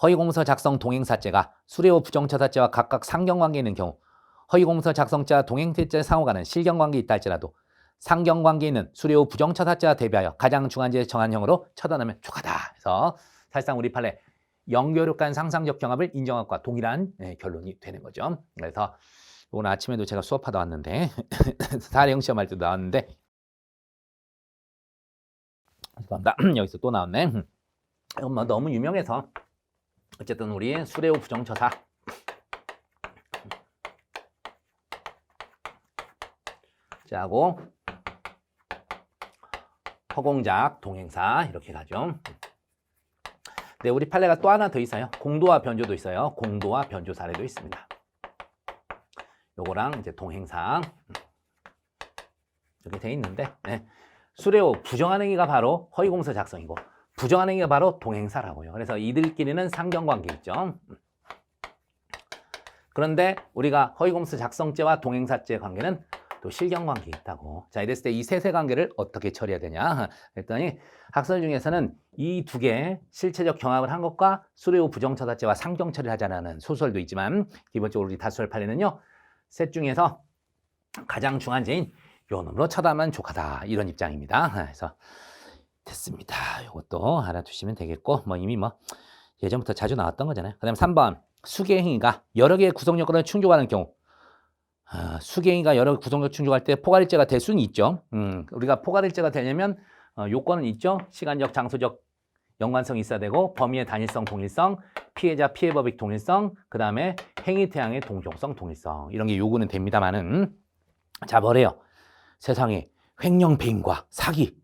Speaker 1: 허위공문서 작성 동행사죄가 수뢰호 부정처사죄와 각각 상경관계에 있는 경우 허위공문서 작성자 동행사죄 상호간은 실경관계에 있다 할지라도 상경관계에 있는 수뢰호 부정처사죄와 대비하여 가장 중한죄 정한형으로 처단하면 족하다. 그래서 사실상 우리 판례 연결효과인 상상적 경합을 인정한 것과 동일한 결론이 되는 거죠. 그래서 오늘 아침에도 제가 수업하다 왔는데 사례형 시험할 때도 나왔는데 여기서 또 나왔네. 이건 뭐 너무 유명해서 어쨌든 우리 수뢰호 부정처사 자고 허공작 동행사 이렇게 가죠. 네, 우리 판례가 또 하나 더 있어요. 공도와 변조도 있어요. 공도와 변조 사례도 있습니다. 요거랑 이제 동행사 이렇게 돼 있는데 수레호 부정한 행위가 바로 허위공서 작성이고 부정한 행위가 바로 동행사라고요. 그래서 이들끼리는 상경관계 있죠. 그런데 우리가 허위공서 작성죄와 동행사죄 관계는 또 실경관계 있다고. 자, 이랬을 때 이 세세 관계를 어떻게 처리해야 되냐 그랬더니 학설 중에서는 이 두 개 실체적 경합을 한 것과 수레호 부정처사죄와 상경 처리를 하자는 소설도 있지만 기본적으로 우리 다수설 판례는요. 셋 중에서 가장 중한 죄인 요 놈으로 처단하면 족하다 이런 입장입니다. 그래서 됐습니다. 이것도 알아두시면 되겠고 뭐 이미 뭐 예전부터 자주 나왔던 거잖아요. 그 다음에 3번 수개행위가 여러 개의 구성 요건을 충족하는 경우 수개행위가 여러 개 구성 요건을 충족할 때 포괄일죄가 될 수는 있죠. 우리가 포괄일죄가 되려면 요건은 있죠. 시간적, 장소적 연관성이 있어야 되고 범위의 단일성, 동일성, 피해자, 피해법익 동일성, 그 다음에 행위 태양의 동종성, 동일성 이런 게 요구는 됩니다만은 자 뭐래요? 세상에 횡령 배임과 사기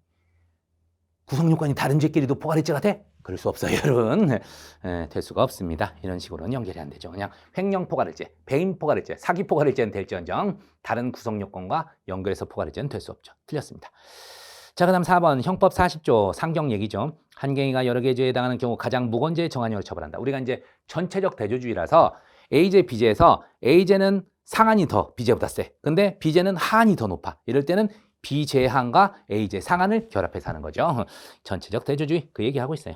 Speaker 1: 구성 요건이 다른 죄끼리도 포괄일죄가 돼? 그럴 수 없어요, 여러분. 될 수가 없습니다. 이런 식으로는 연결이 안 되죠. 그냥 횡령 포괄일죄, 배임 포괄일죄, 사기 포괄일죄는 될지언정 다른 구성 요건과 연결해서 포괄일죄는 될 수 없죠. 틀렸습니다. 자, 그 다음 4번 형법 40조 상경 얘기죠. 한 행위가 여러 개의 죄에 해당하는 경우 가장 무건죄의 정한형을 처벌한다. 우리가 이제 전체적 대조주의라서 A죄, B죄에서 A죄는 상한이 더 B죄보다 세. 근데 B죄는 하한이 더 높아. 이럴 때는 B죄의 하한과 A죄 상한을 결합해서 하는 거죠. 전체적 대조주의 그 얘기하고 있어요.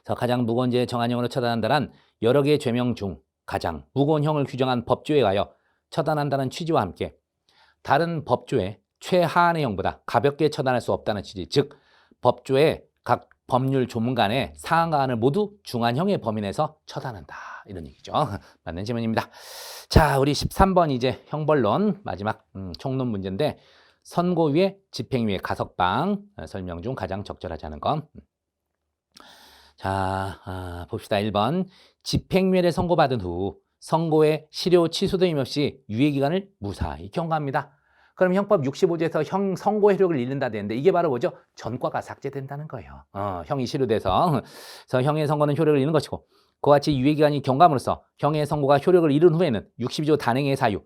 Speaker 1: 그래서 가장 무건죄의 정한형으로 처단한다란 여러 개의 죄명 중 가장 무건형을 규정한 법조에 가여 처단한다는 취지와 함께 다른 법조의 최하한의 형보다 가볍게 처단할 수 없다는 취지, 즉 법조의 각 법률 조문 간의 상한과 하한을 모두 중한형의 범위 내에서 처단한다. 이런 얘기죠. 맞는 질문입니다. 자, 우리 13번 이제 형벌론 마지막 총론 문제인데 선고 위에 집행 위에 가석방 설명 중 가장 적절하지 않은 건 자, 봅시다. 1번 집행유예를 선고받은 후 선고의 실효 취소됨 없이 유예기간을 무사히 경과합니다. 그럼 형법 65조에서 형 선고 효력을 잃는다 되는데 이게 바로 뭐죠? 전과가 삭제된다는 거예요. 형이 실효돼서 그래서 형의 선고는 효력을 잃는 것이고 그와 같이 유예기간이 경과함으로써 형의 선고가 효력을 잃은 후에는 62조 단행의 사유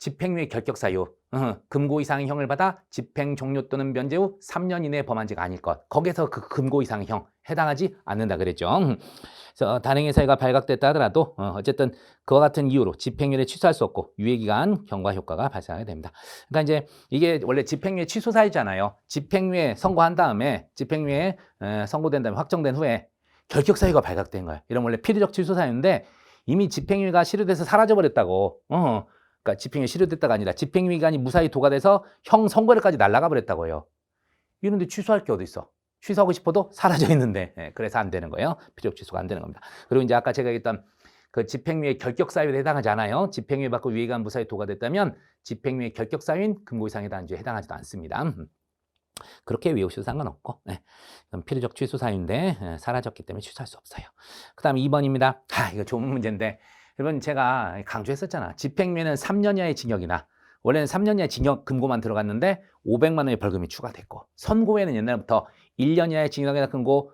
Speaker 1: 집행유예 결격 사유 금고 이상의 형을 받아 집행 종료 또는 면제 후 3년 이내에 범한 죄가 아닐 것. 거기서 그 금고 이상의 형 해당하지 않는다 그랬죠. 그래서 단행의 사유가 발각됐다 하더라도 어쨌든 그와 같은 이유로 집행유예를 취소할 수 없고 유예기간 경과 효과가 발생하게 됩니다. 그러니까 이제 이게 원래 집행유예 취소 사유잖아요. 집행유예 선고한 다음에 집행유예 선고된 다음에 확정된 후에 결격 사유가 발각된 거예요. 이런 원래 필요적 취소 사유인데 이미 집행유예가 실효돼서 사라져버렸다고. 그러니까 집행유예 실효됐다가 아니라 집행유예기간이 무사히 도과돼서 형 선고일까지 날아가 버렸다고요. 이런데 취소할 게 어디 있어? 취소하고 싶어도 사라져 있는데 그래서 안 되는 거예요. 필요적 취소가 안 되는 겁니다. 그리고 이제 아까 제가 얘기했던 그 집행유예 결격 사유에 해당하지 않아요. 집행유예 받고 유예기간 무사히 도과됐다면 집행유예 결격 사유인 금고 이상에 해당한 죄에 해당하지도 않습니다. 그렇게 외우셔도 상관없고 필요적 취소 사유인데 사라졌기 때문에 취소할 수 없어요. 그 다음 2번입니다. 이거 좋은 문제인데 여러분 제가 강조했었잖아. 집행유예는 3년 이하의 징역이나 원래는 3년 이하의 징역 금고만 들어갔는데 500만 원의 벌금이 추가됐고 선고에는 옛날부터 1년 이하의 징역이나 금고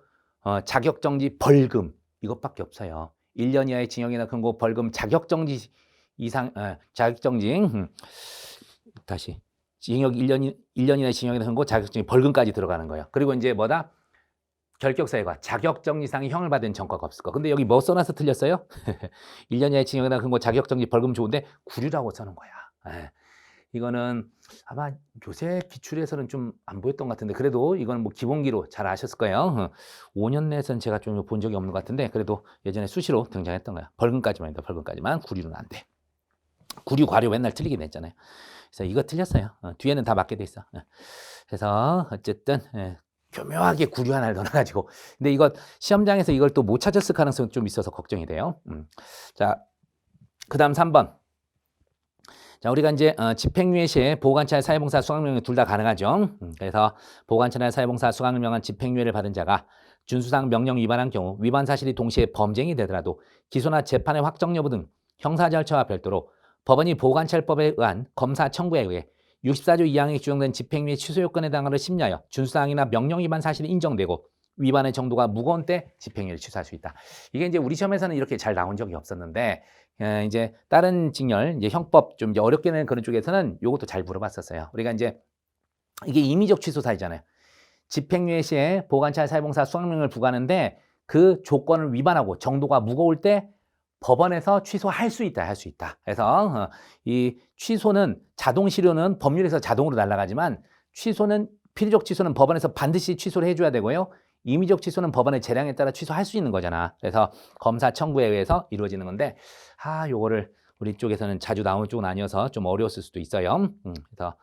Speaker 1: 자격정지 벌금 이것밖에 없어요. 1년 이하의 징역이나 금고 벌금 자격정지 이상 자격정지 다시 징역 1년 이하의 징역이나 금고 자격정지 벌금까지 들어가는 거예요. 그리고 이제 뭐다? 결격사유가 자격정지 이상의 형을 받은 전과가 없을 거. 근데 여기 뭐 써놔서 틀렸어요? 1년 이하의 징역이나 금고 자격정지 벌금 좋은데 구류라고 써놓은 거야. 이거는 아마 요새 기출에서는 좀 안 보였던 것 같은데 그래도 이건 뭐 기본기로 잘 아셨을 거예요. 5년 내에서는 제가 좀 본 적이 없는 것 같은데 그래도 예전에 수시로 등장했던 거야. 벌금까지만이다. 벌금까지만 구류는 안 돼. 구류 과료 맨날 틀리게 냈잖아요. 그래서 이거 틀렸어요. 뒤에는 다 맞게 돼 있어. 그래서 어쨌든 교묘하게 구류 하나를 넣어가지고 근데 이거 시험장에서 이걸 또 못 찾았을 가능성이 좀 있어서 걱정이 돼요. 자, 그 다음 3번. 자, 우리가 이제 집행유예 시에 보호관찰 사회봉사 수강명령 둘 다 가능하죠. 그래서 보호관찰 사회봉사 수강명령한 집행유예를 받은 자가 준수상 명령 위반한 경우 위반 사실이 동시에 범죄행위 되더라도 기소나 재판의 확정 여부 등 형사 절차와 별도로 법원이 보호관찰법에 의한 검사 청구에 의해 64조 2항에 규정된 집행유예 취소 요건에 해당하는 심리하여 준수사항이나 명령 위반 사실이 인정되고 위반의 정도가 무거운 때 집행유예를 취소할 수 있다. 이게 이제 우리 시험에서는 이렇게 잘 나온 적이 없었는데 이제 다른 직렬, 이제 형법 좀 이제 어렵게 낸 그런 쪽에서는 이것도 잘 물어봤었어요. 우리가 이제 이게 임의적 취소 사유잖아요. 집행유예 시에 보관차 사회봉사 수강령을 부과하는데 그 조건을 위반하고 정도가 무거울 때 법원에서 취소할 수 있다, 할 수 있다. 그래서 이 취소는 자동 실효는 법률에서 자동으로 날아가지만 취소는 필요적 취소는 법원에서 반드시 취소를 해줘야 되고요. 임의적 취소는 법원의 재량에 따라 취소할 수 있는 거잖아. 그래서 검사 청구에 의해서 이루어지는 건데 요거를 우리 쪽에서는 자주 나오는 쪽은 아니어서 좀 어려웠을 수도 있어요. 그래서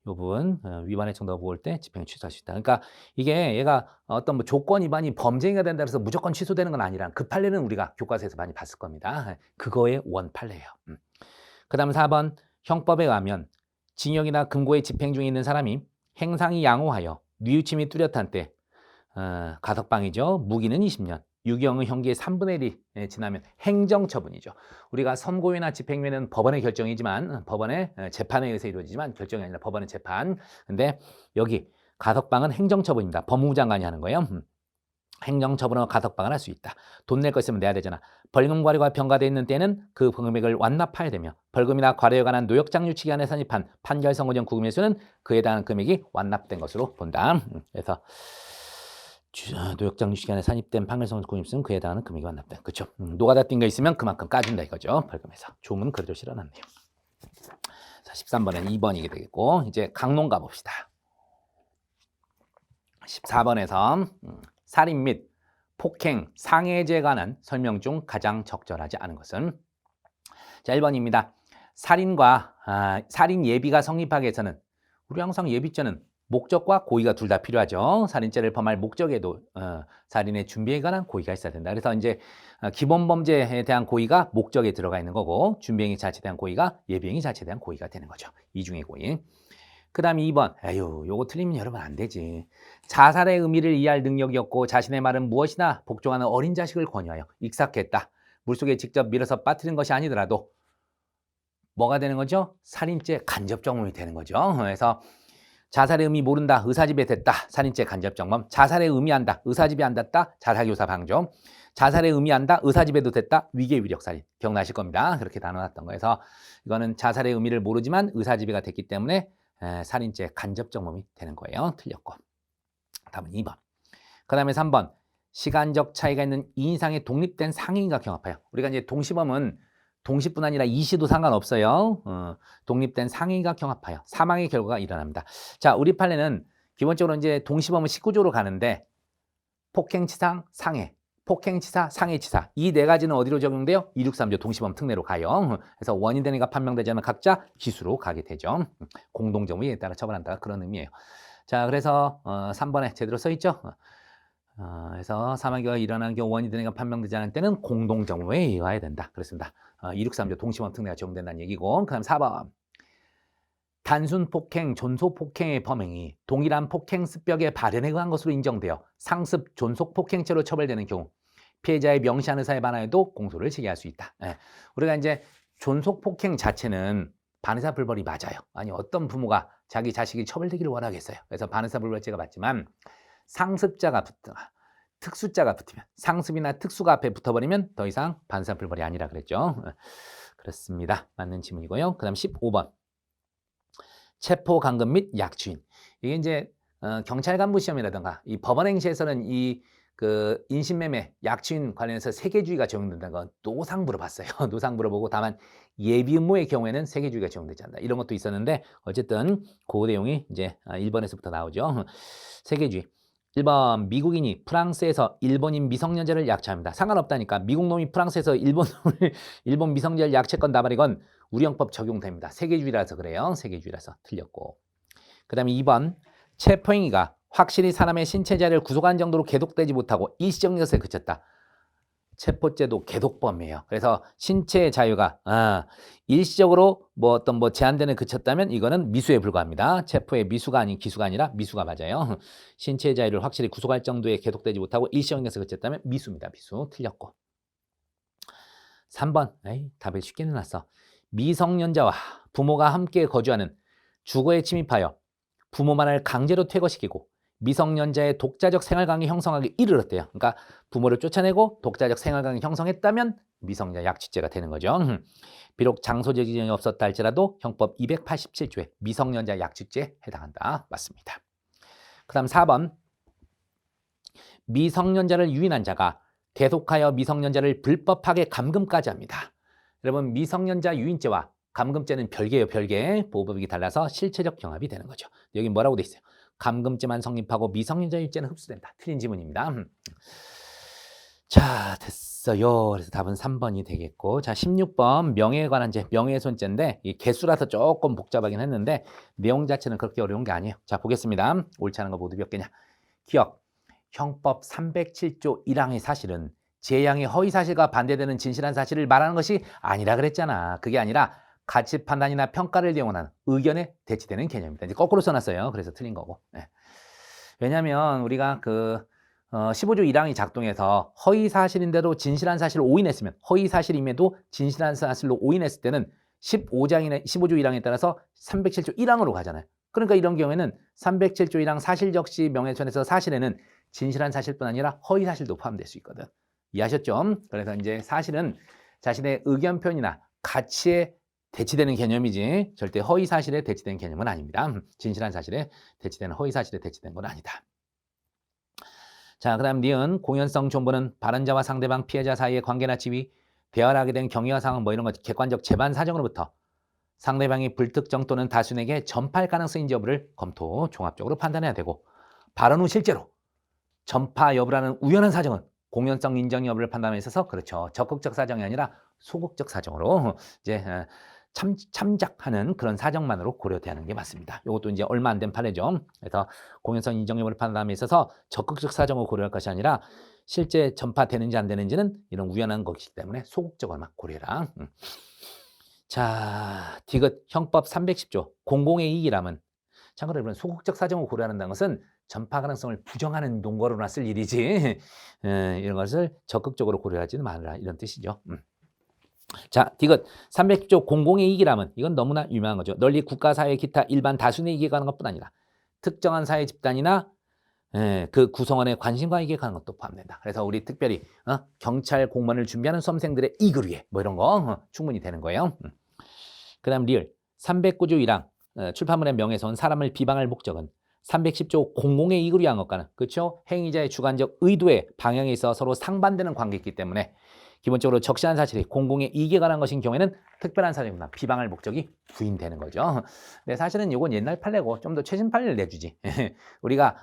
Speaker 1: 이 부분 위반의 정도가 무거울 때 집행을 취소할 수 있다. 그러니까 이게 얘가 어떤 뭐 조건 위반이 범죄가 된다 해서 무조건 취소되는 건 아니라 그 판례는 우리가 교과서에서 많이 봤을 겁니다. 그거의 원 판례예요. 그 다음 4번 형법에 의하면 징역이나 금고의 집행 중에 있는 사람이 행상이 양호하여 뉘우침이 뚜렷한 때 가석방이죠. 무기는 20년. 유경의 형기의 3분의 1이 지나면 행정처분이죠. 우리가 선고유예나 집행유예는 법원의 결정이지만 법원의 재판에 의해서 이루어지지만 결정이 아니라 법원의 재판. 근데 여기 가석방은 행정처분입니다. 법무부 장관이 하는 거예요. 행정처분으로 가석방을 할 수 있다. 돈 낼 거 있으면 내야 되잖아. 벌금 과료가 병가되어 있는 때는 그 금액을 완납해야 되며 벌금이나 과료에 관한 노역장류 기간에 선입한 판결 선고 전 구금의 수는 그에 해당하는 금액이 완납된 것으로 본다. 그래서 노역장류 시간에 산입된 판결성 구입수는 그에 해당하는 금액이 완납된. 그렇죠? 노가다 띈 거 있으면 그만큼 까준다 이거죠. 벌금에서. 조문 그대로 실어놨네요. 자, 13번엔 2번이게 되겠고 이제 강론 가봅시다. 14번에서 살인 및 폭행, 상해죄에 관한 설명 중 가장 적절하지 않은 것은 자, 1번입니다. 살인 예비가 성립하기 위해서는 우리 항상 예비죄는 목적과 고의가 둘 다 필요하죠. 살인죄를 범할 목적에도 살인의 준비에 관한 고의가 있어야 된다. 그래서 이제 기본 범죄에 대한 고의가 목적에 들어가 있는 거고 준비행위 자체에 대한 고의가 예비행위 자체에 대한 고의가 되는 거죠. 이중의 고의. 그 다음에 2번. 요거 틀리면 여러분 안 되지. 자살의 의미를 이해할 능력이 없고 자신의 말은 무엇이나 복종하는 어린 자식을 권유하여 익삭했다. 물속에 직접 밀어서 빠뜨린 것이 아니더라도 뭐가 되는 거죠? 살인죄 간접정범이 되는 거죠. 그래서 자살의 의미 모른다. 의사지배됐다. 살인죄 간접정범. 자살의 의미한다. 의사지배 안 됐다. 자살교사 방조. 자살의 의미한다. 의사지배도 됐다. 위계위력살인. 기억나실 겁니다. 그렇게 나눠놨던 거에서 이거는 자살의 의미를 모르지만 의사지배가 됐기 때문에 살인죄 간접정범이 되는 거예요. 틀렸고. 다음은 2번. 그 다음에 3번. 시간적 차이가 있는 2인상의 독립된 상해인과 경합하여. 우리가 이제 동시범은 동시뿐 아니라 이시도 상관없어요. 독립된 상해인과 경합하여 사망의 결과가 일어납니다. 자, 우리 판례는 기본적으로 이제 동시범은 19조로 가는데 폭행치상, 상해, 폭행치사, 상해치사 이 네 가지는 어디로 적용돼요? 263조 동시범 특례로 가요. 그래서 원인 되는 이가 판명되지 않으면 각자 기수로 가게 되죠. 공동정의에 따라 처벌한다 그런 의미예요. 자, 그래서 3번에 제대로 써 있죠. 그래서 사망 결과가 일어나는 경우 원인 되는 이가 판명되지 않을 때는 공동정의에 의해야 된다. 그렇습니다. 263조 동시범 특례가 적용된다는 얘기고. 그 다음 4번. 단순 폭행, 존속 폭행의 범행이 동일한 폭행 습벽의 발현에 의한 것으로 인정되어 상습, 존속 폭행죄로 처벌되는 경우 피해자의 명시한 의사에 반하여도 공소를 제기할 수 있다. 우리가 이제 존속 폭행 자체는 반의사 불벌이 맞아요. 아니 어떤 부모가 자기 자식이 처벌되기를 원하겠어요. 그래서 반의사 불벌죄가 맞지만 상습자가 특수자가 붙으면 상습이나 특수가 앞에 붙어버리면 더 이상 반의사 불벌이 아니라 그랬죠. 그렇습니다. 맞는 질문이고요. 그 다음 15번. 체포 감금 및 약취인. 이게 이제 경찰 간부 시험이라든가 이 법원 행시에서는 이 그 인신매매, 약취인 관련해서 세계주의가 적용된다는 건 노상 물어봤어요. 노상 물어보고 다만 예비 음모의 경우에는 세계주의가 적용되지 않는다. 이런 것도 있었는데 어쨌든 그 내용이 이제 1번에서부터 나오죠. 세계주의. 1번 미국인이 프랑스에서 일본인 미성년자를 약취합니다. 상관없다니까. 미국 놈이 프랑스에서 일본 미성년자를 약취했건 나발이건 우리 형법 적용됩니다. 세계주의라서 그래요. 세계주의라서 틀렸고. 그 다음에 2번 체포행위가 확실히 사람의 신체 자유를 구속한 정도로 계속되지 못하고 일시적 것에 그쳤다. 체포죄도 계속범이에요. 그래서 신체의 자유가 일시적으로 어떤 제한되는 그쳤다면 이거는 미수에 불과합니다. 체포의 미수가 아닌 기수가 아니라 미수가 맞아요. 신체의 자유를 확실히 구속할 정도에 계속되지 못하고 일시적 것에 그쳤다면 미수입니다. 미수 틀렸고. 3번 답을 쉽게 내놨어. 미성년자와 부모가 함께 거주하는 주거에 침입하여 부모만을 강제로 퇴거시키고 미성년자의 독자적 생활관계 형성하기 이르렀대요. 그러니까 부모를 쫓아내고 독자적 생활관계 형성했다면 미성년자 약취죄가 되는 거죠. 비록 장소적 지정이 없었다 할지라도 형법 287조에 미성년자 약취죄에 해당한다. 맞습니다. 그 다음 4번. 미성년자를 유인한 자가 계속하여 미성년자를 불법하게 감금까지 합니다. 여러분, 미성년자 유인죄와 감금죄는 별개예요. 별개. 보호법이 달라서 실체적 경합이 되는 거죠. 여기 뭐라고 돼 있어요? 감금죄만 성립하고 미성년자 유인죄는 흡수된다. 틀린 지문입니다. 자, 됐어요. 그래서 답은 3번이 되겠고, 자, 16번 명예에 관한 죄, 명예훼손죄인데 이 개수라서 조금 복잡하긴 했는데 내용 자체는 그렇게 어려운 게 아니에요. 자, 보겠습니다. 옳지 않은 거 모두 몇 개냐? 기억, 형법 307조 1항의 사실은 재량의 허위 사실과 반대되는 진실한 사실을 말하는 것이 아니라 그랬잖아. 그게 아니라 가치 판단이나 평가를 이용한 의견에 대치되는 개념입니다. 이제 거꾸로 써놨어요. 그래서 틀린 거고. 네. 왜냐하면 우리가 15조 1항이 작동해서 허위 사실인데도 진실한 사실을 오인했으면, 허위 사실임에도 진실한 사실로 오인했을 때는 15조 1항에 따라서 307조 1항으로 가잖아요. 그러니까 이런 경우에는 307조 1항 사실적시 명예훼손에서 사실에는 진실한 사실뿐 아니라 허위 사실도 포함될 수 있거든. 이해하셨죠? 그래서 이제 사실은 자신의 의견 표현이나 가치에 대치되는 개념이지 절대 허위 사실에 대치되는 개념은 아닙니다. 진실한 사실에 대치되는 허위 사실에 대치된 건 아니다. 자, 그 다음 니은 공연성 존보는 발언자와 상대방 피해자 사이의 관계나 지위, 대화를 하게 된 경위와 상황 뭐 이런 것 객관적 재반 사정으로부터 상대방이 불특정 또는 다수에게 전파할 가능성인지 여부를 검토 종합적으로 판단해야 되고, 발언 후 실제로 전파 여부라는 우연한 사정은 공연성 인정 여부를 판단에 있어서 그렇죠. 적극적 사정이 아니라 소극적 사정으로 이제 참작하는 그런 사정만으로 고려되는 게 맞습니다. 이것도 이제 얼마 안 된 판례죠. 그래서 공연성 인정 여부를 판단함에 있어서 적극적 사정을 고려할 것이 아니라 실제 전파되는지 안 되는지는 이런 우연한 것이기 때문에 소극적으로만 고려해라. 자, 디귿 형법 310조 공공의 이익이라면, 참고로 여러분 소극적 사정을 고려한다는 것은 전파 가능성을 부정하는 논거로나 쓸 일이지 이런 것을 적극적으로 고려하지는 말라 이런 뜻이죠. 자, 디귿 310조 공공의 이익이라면 이건 너무나 유명한 거죠. 널리 국가, 사회, 기타 일반 다수의 이익에 관한 것뿐 아니라 특정한 사회 집단이나 그 구성원의 관심과 이익에 관한 것도 포함된다. 그래서 우리 특별히 경찰 공무원을 준비하는 수험생들의 이익을 위해 뭐 이런 거 충분히 되는 거예요. 그 다음 리을 309조 1항 출판물의 명예훼손 사람을 비방할 목적은 310조 공공의 이익을 위한 것과는 그렇죠? 행위자의 주관적 의도의 방향에 있어 서로 상반되는 관계이기 때문에 기본적으로 적시한 사실이 공공의 이익에 관한 것인 경우에는 특별한 사정이나 비방할 목적이 부인되는 거죠. 근데 사실은 이건 옛날 판례고 좀 더 최신 판례를 내주지. 우리가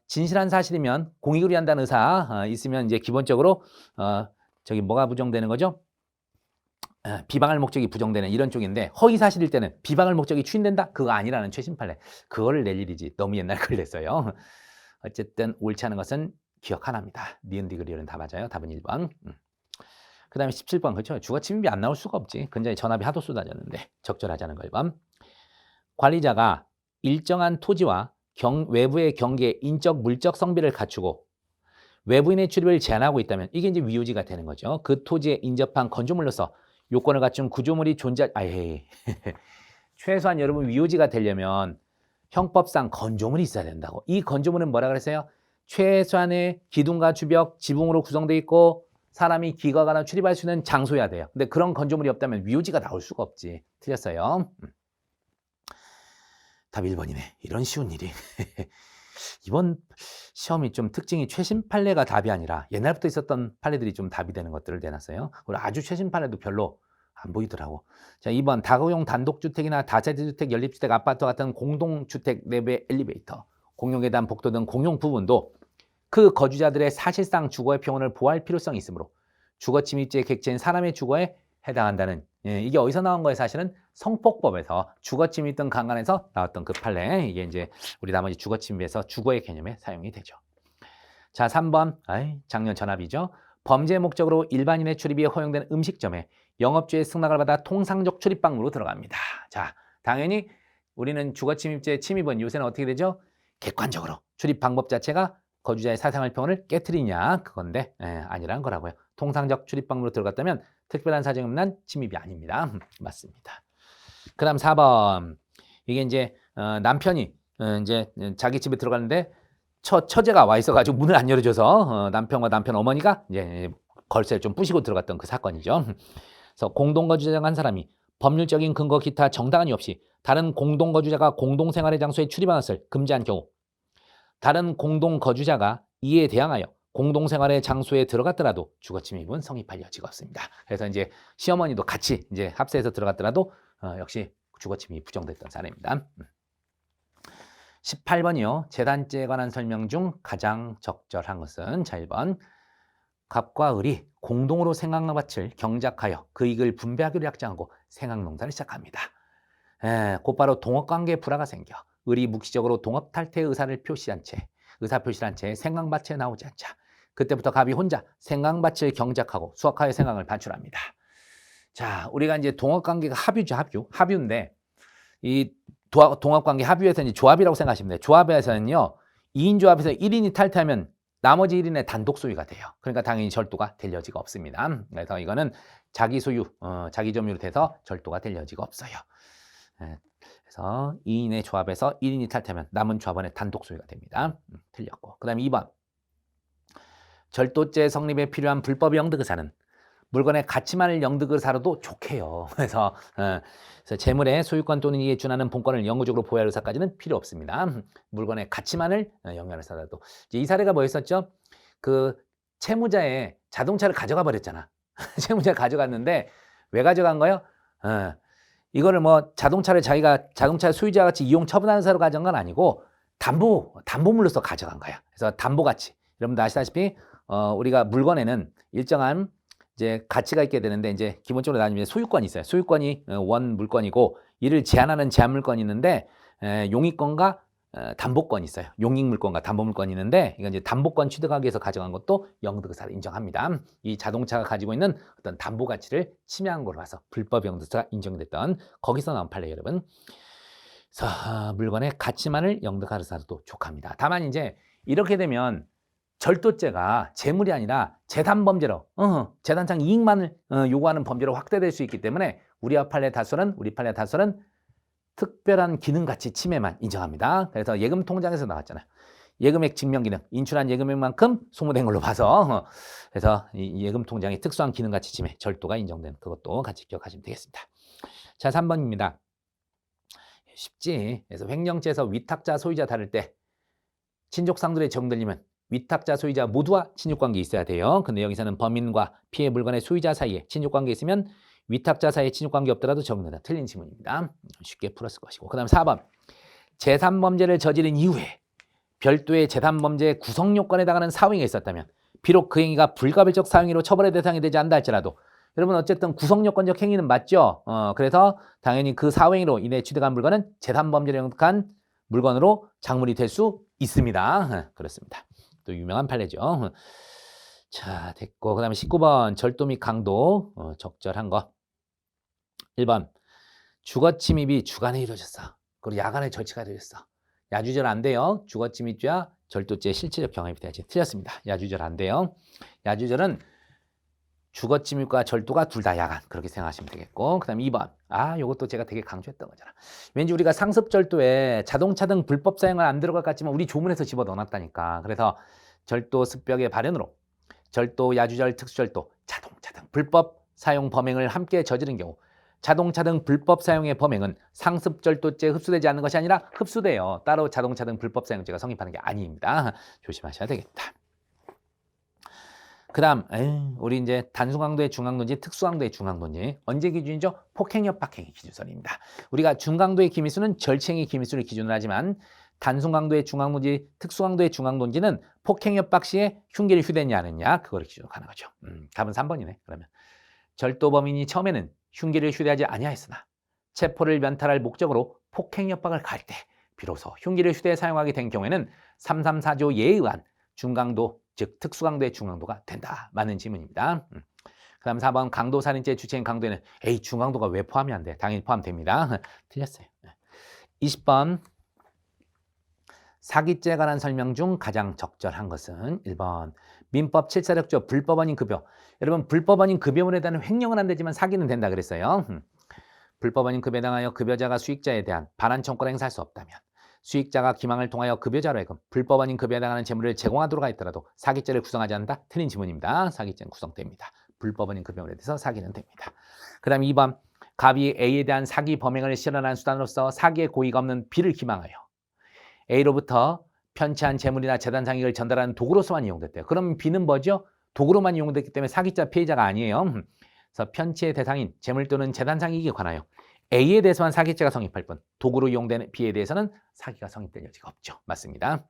Speaker 1: 진실한 사실이면 공익을 위한다는 의사 있으면 이제 기본적으로 저기 뭐가 부정되는 거죠? 비방할 목적이 부정되는 이런 쪽인데, 허위 사실일 때는 비방할 목적이 추인된다? 그거 아니라는 최신 판례. 그거를 낼 일이지. 너무 옛날 걸 냈어요. 어쨌든 옳지 않은 것은 기억 하나입니다. 니은 디귿 리을은 다 맞아요. 답은 1번. 그 다음에 17번. 그렇죠. 주거 침입이 안 나올 수가 없지. 근자에 전압이 하도 쏟아졌는데 적절하지 않은 거 1번. 관리자가 일정한 토지와 외부의 경계에 인적 물적 성비를 갖추고 외부인의 출입을 제한하고 있다면 이게 이제 위요지가 되는 거죠. 그 토지에 인접한 건조물로서 요건을 갖춘 구조물이 최소한 여러분 위요지가 되려면 형법상 건조물이 있어야 된다고. 이 건조물은 뭐라 그랬어요? 최소한의 기둥과 주벽, 지붕으로 구성되어 있고 사람이 기거하거나 출입할 수 있는 장소여야 돼요. 근데 그런 건조물이 없다면 위요지가 나올 수가 없지. 틀렸어요. 답 1번이네. 이런 쉬운 일이. 이번 시험이 좀 특징이 최신 판례가 답이 아니라 옛날부터 있었던 판례들이 좀 답이 되는 것들을 내놨어요. 그리고 아주 최신 판례도 별로 안 보이더라고. 자, 2번 다가구용 단독주택이나 다세대주택, 연립주택, 아파트 같은 공동주택 내부의 엘리베이터, 공용계단, 복도 등 공용 부분도 그 거주자들의 사실상 주거의 평온을 보호할 필요성이 있으므로 주거 침입죄의 객체인 사람의 주거에 해당한다는, 이게 어디서 나온 거예요? 사실은 성폭법에서 주거 침입 등 강간에서 나왔던 그 판례. 이게 이제 우리 나머지 주거 침입에서 주거의 개념에 사용이 되죠. 자, 3번 작년 전압이죠. 범죄 목적으로 일반인의 출입이 허용된 음식점에 영업주의 승낙을 받아 통상적 출입방문으로 들어갑니다. 자, 당연히 우리는 주거 침입죄의 침입은 요새는 어떻게 되죠? 객관적으로 출입 방법 자체가 거주자의 사생활 평온을 깨트리냐 그건데 아니란 거라고요. 통상적 출입방문으로 들어갔다면 특별한 사정이 없는 침입이 아닙니다. 맞습니다. 그 다음 4번. 이게 이제 남편이 이제 자기 집에 들어가는데 처제가 와 있어가지고 문을 안 열어줘서 남편과 남편 어머니가 이제 걸쇠를 좀 부시고 들어갔던 그 사건이죠. 그래서 공동거주자 한 사람이 법률적인 근거 기타 정당한 이유 없이 다른 공동거주자가 공동생활의 장소에 출입하는 것을 금지한 경우, 다른 공동거주자가 이에 대항하여 공동생활의 장소에 들어갔더라도 주거침입은 성립할 여지가 없습니다. 그래서 이제 시어머니도 같이 이제 합세해서 들어갔더라도 역시 주거침입이 부정됐던 사례입니다. 18번이요. 재단죄에 관한 설명 중 가장 적절한 것은 자 1번 갑과 을이 공동으로 생강밭을 경작하여 그 이익을 분배하기로 약정하고 생강농사를 시작합니다. 곧바로 동업관계에 불화가 생겨 을이 묵시적으로 동업 탈퇴의 의사를 표시한 채 의사 표시를 한 채 생강밭에 나오지 않자 그때부터 갑이 혼자 생강밭을 경작하고 수확하여 생강을 반출합니다. 자, 우리가 이제 동업관계가 합유죠, 합유인데 이 동업관계 합유에서 이제 조합이라고 생각하시면 돼요. 조합에서는요, 2인 조합에서 1인이 탈퇴하면 나머지 1인의 단독 소유가 돼요. 그러니까 당연히 절도가 될 여지가 없습니다. 그래서 이거는 자기 소유, 자기 점유로 돼서 절도가 될 여지가 없어요. 그래서 2인의 조합에서 1인이 탈퇴하면 남은 조합원의 단독 소유가 됩니다. 틀렸고. 그 다음에 2번. 절도죄 성립에 필요한 불법 영득의사는 물건의 가치만을 영득의사로도 좋게요. 그래서 재물의 소유권 또는 이에 준하는 본권을 영구적으로 보유할 의사까지는 필요 없습니다. 물건의 가치만을 영위할 의사라도. 이 사례가 뭐였었죠? 그 채무자의 자동차를 가져가 버렸잖아. 채무자가 가져갔는데 왜 가져간 거예요? 이거를 뭐 자동차를 자기가 자동차 소유자 같이 이용 처분하는 사로 가져간 건 아니고 담보물로서 가져간 거야. 그래서 담보가치. 여러분들 아시다시피 우리가 물건에는 일정한 이제 가치가 있게 되는데 이제 기본적으로 나누면 소유권이 있어요. 소유권이 원 물건이고 이를 제한하는 제한 물건이 있는데 용익권과 담보권이 있어요. 용익물권과 담보물권이 있는데 이건 이제 담보권 취득하기 위해서 가져간 것도 영득의사를 인정합니다. 이 자동차가 가지고 있는 어떤 담보 가치를 침해한 걸로 봐서 불법 영득의사가 인정됐던 거기서 나온 판례 여러분. 그래서 물건의 가치만을 영득할 의사도 족합니다. 다만 이제 이렇게 되면 절도죄가 재물이 아니라 재산범죄로 재산상 이익만을 요구하는 범죄로 확대될 수 있기 때문에 우리 판례 다수는 특별한 기능가치 침해만 인정합니다. 그래서 예금 통장에서 나왔잖아요. 예금액 증명 기능, 인출한 예금액만큼 소모된 걸로 봐서 그래서 이 예금 통장의 특수한 기능가치 침해, 절도가 인정된 그것도 같이 기억하시면 되겠습니다. 자, 3번입니다. 쉽지. 그래서 횡령죄에서 위탁자, 소유자 다를 때 친족상들의 적용되려면 위탁자, 소유자 모두와 친족관계 있어야 돼요. 근데 여기서는 범인과 피해 물건의 소유자 사이에 친족관계 있으면 위탁자 사이에 친족관계 없더라도 적용된다. 틀린 지문입니다. 쉽게 풀었을 것이고. 그 다음 4번. 재산범죄를 저지른 이후에 별도의 재산범죄의 구성요건에 해당하는 사행위가 있었다면 비록 그 행위가 불가별적 사행위로 처벌의 대상이 되지 않는다 할지라도 여러분 어쨌든 구성요건적 행위는 맞죠? 그래서 당연히 그 사행위로 인해 취득한 물건은 재산범죄를 영득한 물건으로 작물이 될 수 있습니다. 그렇습니다. 또 유명한 판례죠. 자, 됐고. 그 다음에 19번. 절도 및 강도. 적절한 거. 1번. 주거침입이 주간에 이루어졌어. 그리고 야간에 절취가 이루어졌어. 야주절 안 돼요. 주거침입죄와 절도죄 실체적 경합이 돼야지. 틀렸습니다. 야주절 안 돼요. 야주절은 주거침입과 절도가 둘 다 야간. 그렇게 생각하시면 되겠고. 그 다음에 2번. 요것도 제가 되게 강조했던 거잖아. 왠지 우리가 상습절도에 자동차 등 불법 사용은 안 들어갈 것 같지만 우리 조문에서 집어넣어놨다니까. 그래서 절도 습벽의 발현으로 절도, 야주절, 특수절도, 자동차 등 불법 사용 범행을 함께 저지른 경우 자동차 등 불법 사용의 범행은 상습절도죄에 흡수되지 않는 것이 아니라 흡수돼요. 따로 자동차 등 불법 사용죄가 성립하는 게 아닙니다. 조심하셔야 되겠다. 그 다음 우리 이제 단순강도의 중강도인지 특수강도의 중강도인지 언제 기준이죠? 폭행협박행위 기준설입니다. 우리가 중강도의 기미수는 절취행위 기미수를 기준으로 하지만 단순강도의 중강도인지 특수강도의 중강도인지는 폭행협박 시에 흉기를 휴대했냐 안 했냐 그거를 기준으로 가는 거죠. 답은 3번이네. 그러면 절도범인이 처음에는 흉기를 휴대하지 아니하였으나 체포를 면탈할 목적으로 폭행협박을 가할 때 비로소 흉기를 휴대해 사용하게 된 경우에는 334조 예에 의한 중강도 즉 특수강도의 중강도가 된다. 맞는 지문입니다. 그 다음 4번 강도살인죄 주체인 강도에는 중강도가 왜 포함이 안 돼? 당연히 포함됩니다. 틀렸어요. 20번 사기죄에 관한 설명 중 가장 적절한 것은 1번 민법 746조 불법원인 급여. 여러분 불법원인 급여물에 대한 횡령은 안 되지만 사기는 된다 그랬어요. 불법원인 급여에 해당하여 급여자가 수익자에 대한 반환 청구를 행사할 수 없다면 수익자가 기망을 통하여 급여자로 하여금 불법 아닌 급여에 해당하는 재물을 제공하도록 하였더라도 사기죄를 구성하지 않는다? 틀린 지문입니다. 사기죄는 구성됩니다. 불법 아닌 급여에 대해서 사기는 됩니다. 그 다음 2번 갑이 A에 대한 사기 범행을 실현하는 수단으로서 사기의 고의가 없는 B를 기망하여 A로부터 편취한 재물이나 재단 상익을 전달하는 도구로서만 이용됐대요. 그럼 B는 뭐죠? 도구로만 이용됐기 때문에 사기자 피해자가 아니에요. 그래서 편취의 대상인 재물 또는 재단 상익에 관하여 A에 대해서만 사기죄가 성립할 뿐 도구로 이용되는 B에 대해서는 사기가 성립될 여지가 없죠. 맞습니다.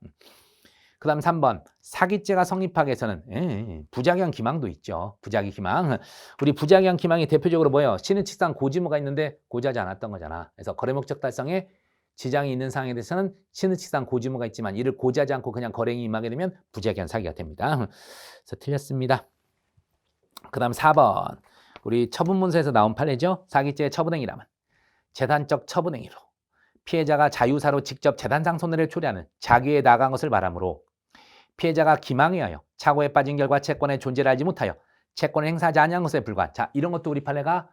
Speaker 1: 그 다음 3번 사기죄가 성립하기 위해서는 부작용 기망도 있죠. 부작위 기망. 우리 부작용 기망이 대표적으로 뭐예요? 신의칙상 고지무가 있는데 고지하지 않았던 거잖아. 그래서 거래 목적 달성에 지장이 있는 사항에 대해서는 신의칙상 고지무가 있지만 이를 고지하지 않고 그냥 거래행위 임하게 되면 부작용 사기가 됩니다. 그래서 틀렸습니다. 그 다음 4번 우리 처분문서에서 나온 판례죠. 사기죄의 처분행위라면 재단적 처분행위로 피해자가 자유사로 직접 재단상 손해를 초래하는 자기에 나간 것을 말하므로 피해자가 기망에 하여 착오에 빠진 결과 채권의 존재를 알지 못하여 채권을 행사하지 아니한 것에 불과한 자 이런 것도 우리 판례가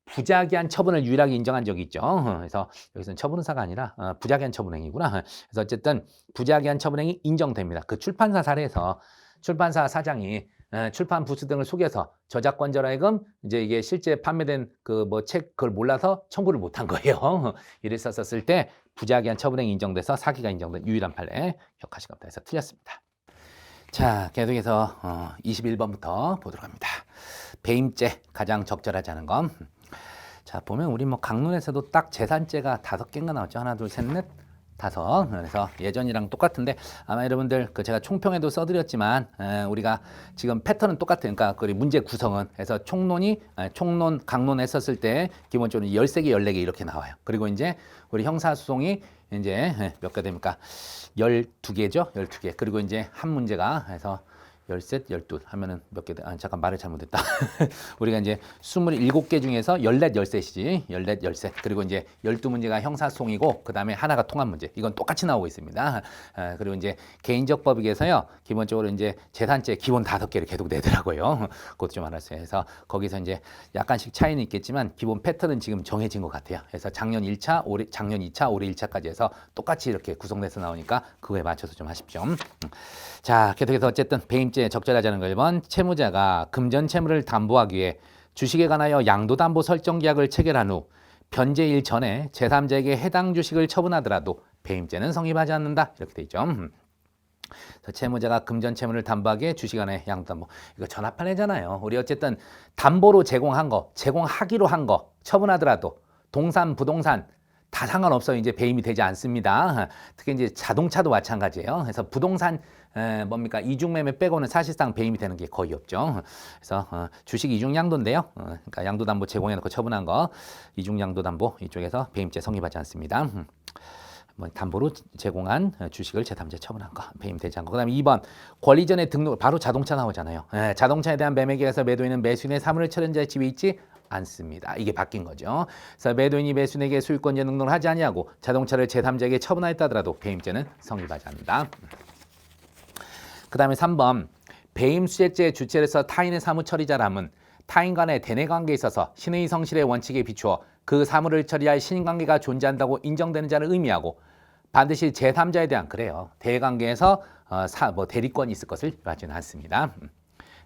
Speaker 1: 부작위한 처분을 유일하게 인정한 적이 있죠. 그래서 여기서는 처분사가 아니라 부작위한 처분행위구나. 그래서 어쨌든 부작위한 처분행위 인정됩니다. 그 출판사 사례에서 출판사 사장이 출판 부수 등을 속여서 저작권자로 하여금 이제 이게 실제 판매된 그 뭐 책 그걸 몰라서 청구를 못한 거예요. 이랬었을 때 부작위한 처분행위 인정돼서 사기가 인정된 유일한 판례 기억하시기 바랍니다. 해서 틀렸습니다. 자, 계속해서 21번부터 보도록 합니다. 배임죄 가장 적절하지 않은 건. 자, 보면 우리 뭐 강론에서도 딱 재산죄가 5개인가 나왔죠. 하나, 둘, 셋, 넷, 5. 그래서 예전이랑 똑같은데 아마 여러분들 그 제가 총평에도 써드렸지만 우리가 지금 패턴은 똑같아요. 그러니까 그 문제 구성은 해서 총론, 강론 했었을 때 기본적으로 13개, 14개 이렇게 나와요. 그리고 이제 우리 형사소송이 이제 몇 개 됩니까? 12개죠. 12개. 그리고 이제 한 문제가 해서 13, 12 하면은 몇 개, 잠깐 말을 잘못했다. 우리가 이제 27개 중에서 14, 13이지. 14, 13. 그리고 이제 12문제가 형사소송이고, 그 다음에 하나가 통합 문제. 이건 똑같이 나오고 있습니다. 그리고 이제 개인적 법익에서요, 기본적으로 이제 재산죄 기본 5개를 계속 내더라고요. 그것도 좀 알았어요. 그래서 거기서 이제 약간씩 차이는 있겠지만, 기본 패턴은 지금 정해진 것 같아요. 그래서 작년 1차, 작년 2차, 올해 1차까지 해서 똑같이 이렇게 구성돼서 나오니까 그거에 맞춰서 좀 하십시오. 자, 계속해서 어쨌든 배임죄 적절하지 않은 거 1번 채무자가 금전 채무를 담보하기 위해 주식에 관하여 양도담보 설정 계약을 체결한 후 변제일 전에 제3자에게 해당 주식을 처분하더라도 배임죄는 성립하지 않는다. 이렇게 돼 있죠. 채무자가 금전 채무를 담보하기 위해 주식 안에 양도담보. 이거 전화판례잖아요. 우리 어쨌든 담보로 제공한 거, 제공하기로 한 거 처분하더라도 동산, 부동산 다 상관없어요. 이제 배임이 되지 않습니다. 특히 이제 자동차도 마찬가지예요. 그래서 부동산 뭡니까 이중매매 빼고는 사실상 배임이 되는 게 거의 없죠. 그래서 주식 이중양도인데요. 그러니까 양도담보 제공해놓고 처분한 거 이중양도담보 이쪽에서 배임죄 성립하지 않습니다. 뭐 담보로 제공한 주식을 제3자 처분한 거 배임되지 않고 그다음에 2번 권리 전에 등록 바로 자동차 나오잖아요. 자동차에 대한 매매계약에서 매도인은 매수인의 사물을 처리한 자의 지위에 있지 않습니다. 이게 바뀐 거죠. 그래서 매도인이 매수인에게 소유권자 등록을 하지 아니하고 자동차를 제3자에게 처분하였다 하더라도 배임죄는 성립하지 않는다. 그 다음에 3번 배임 수재죄의 주체로서 타인의 사무 처리자람은 타인 간의 대내관계에 있어서 신의 성실의 원칙에 비추어 그 사무를 처리할 신인관계가 존재한다고 인정되는 자를 의미하고 반드시 제3자에 대한 그래요. 대관계에서 대리권이 있을 것을 말하지는 않습니다.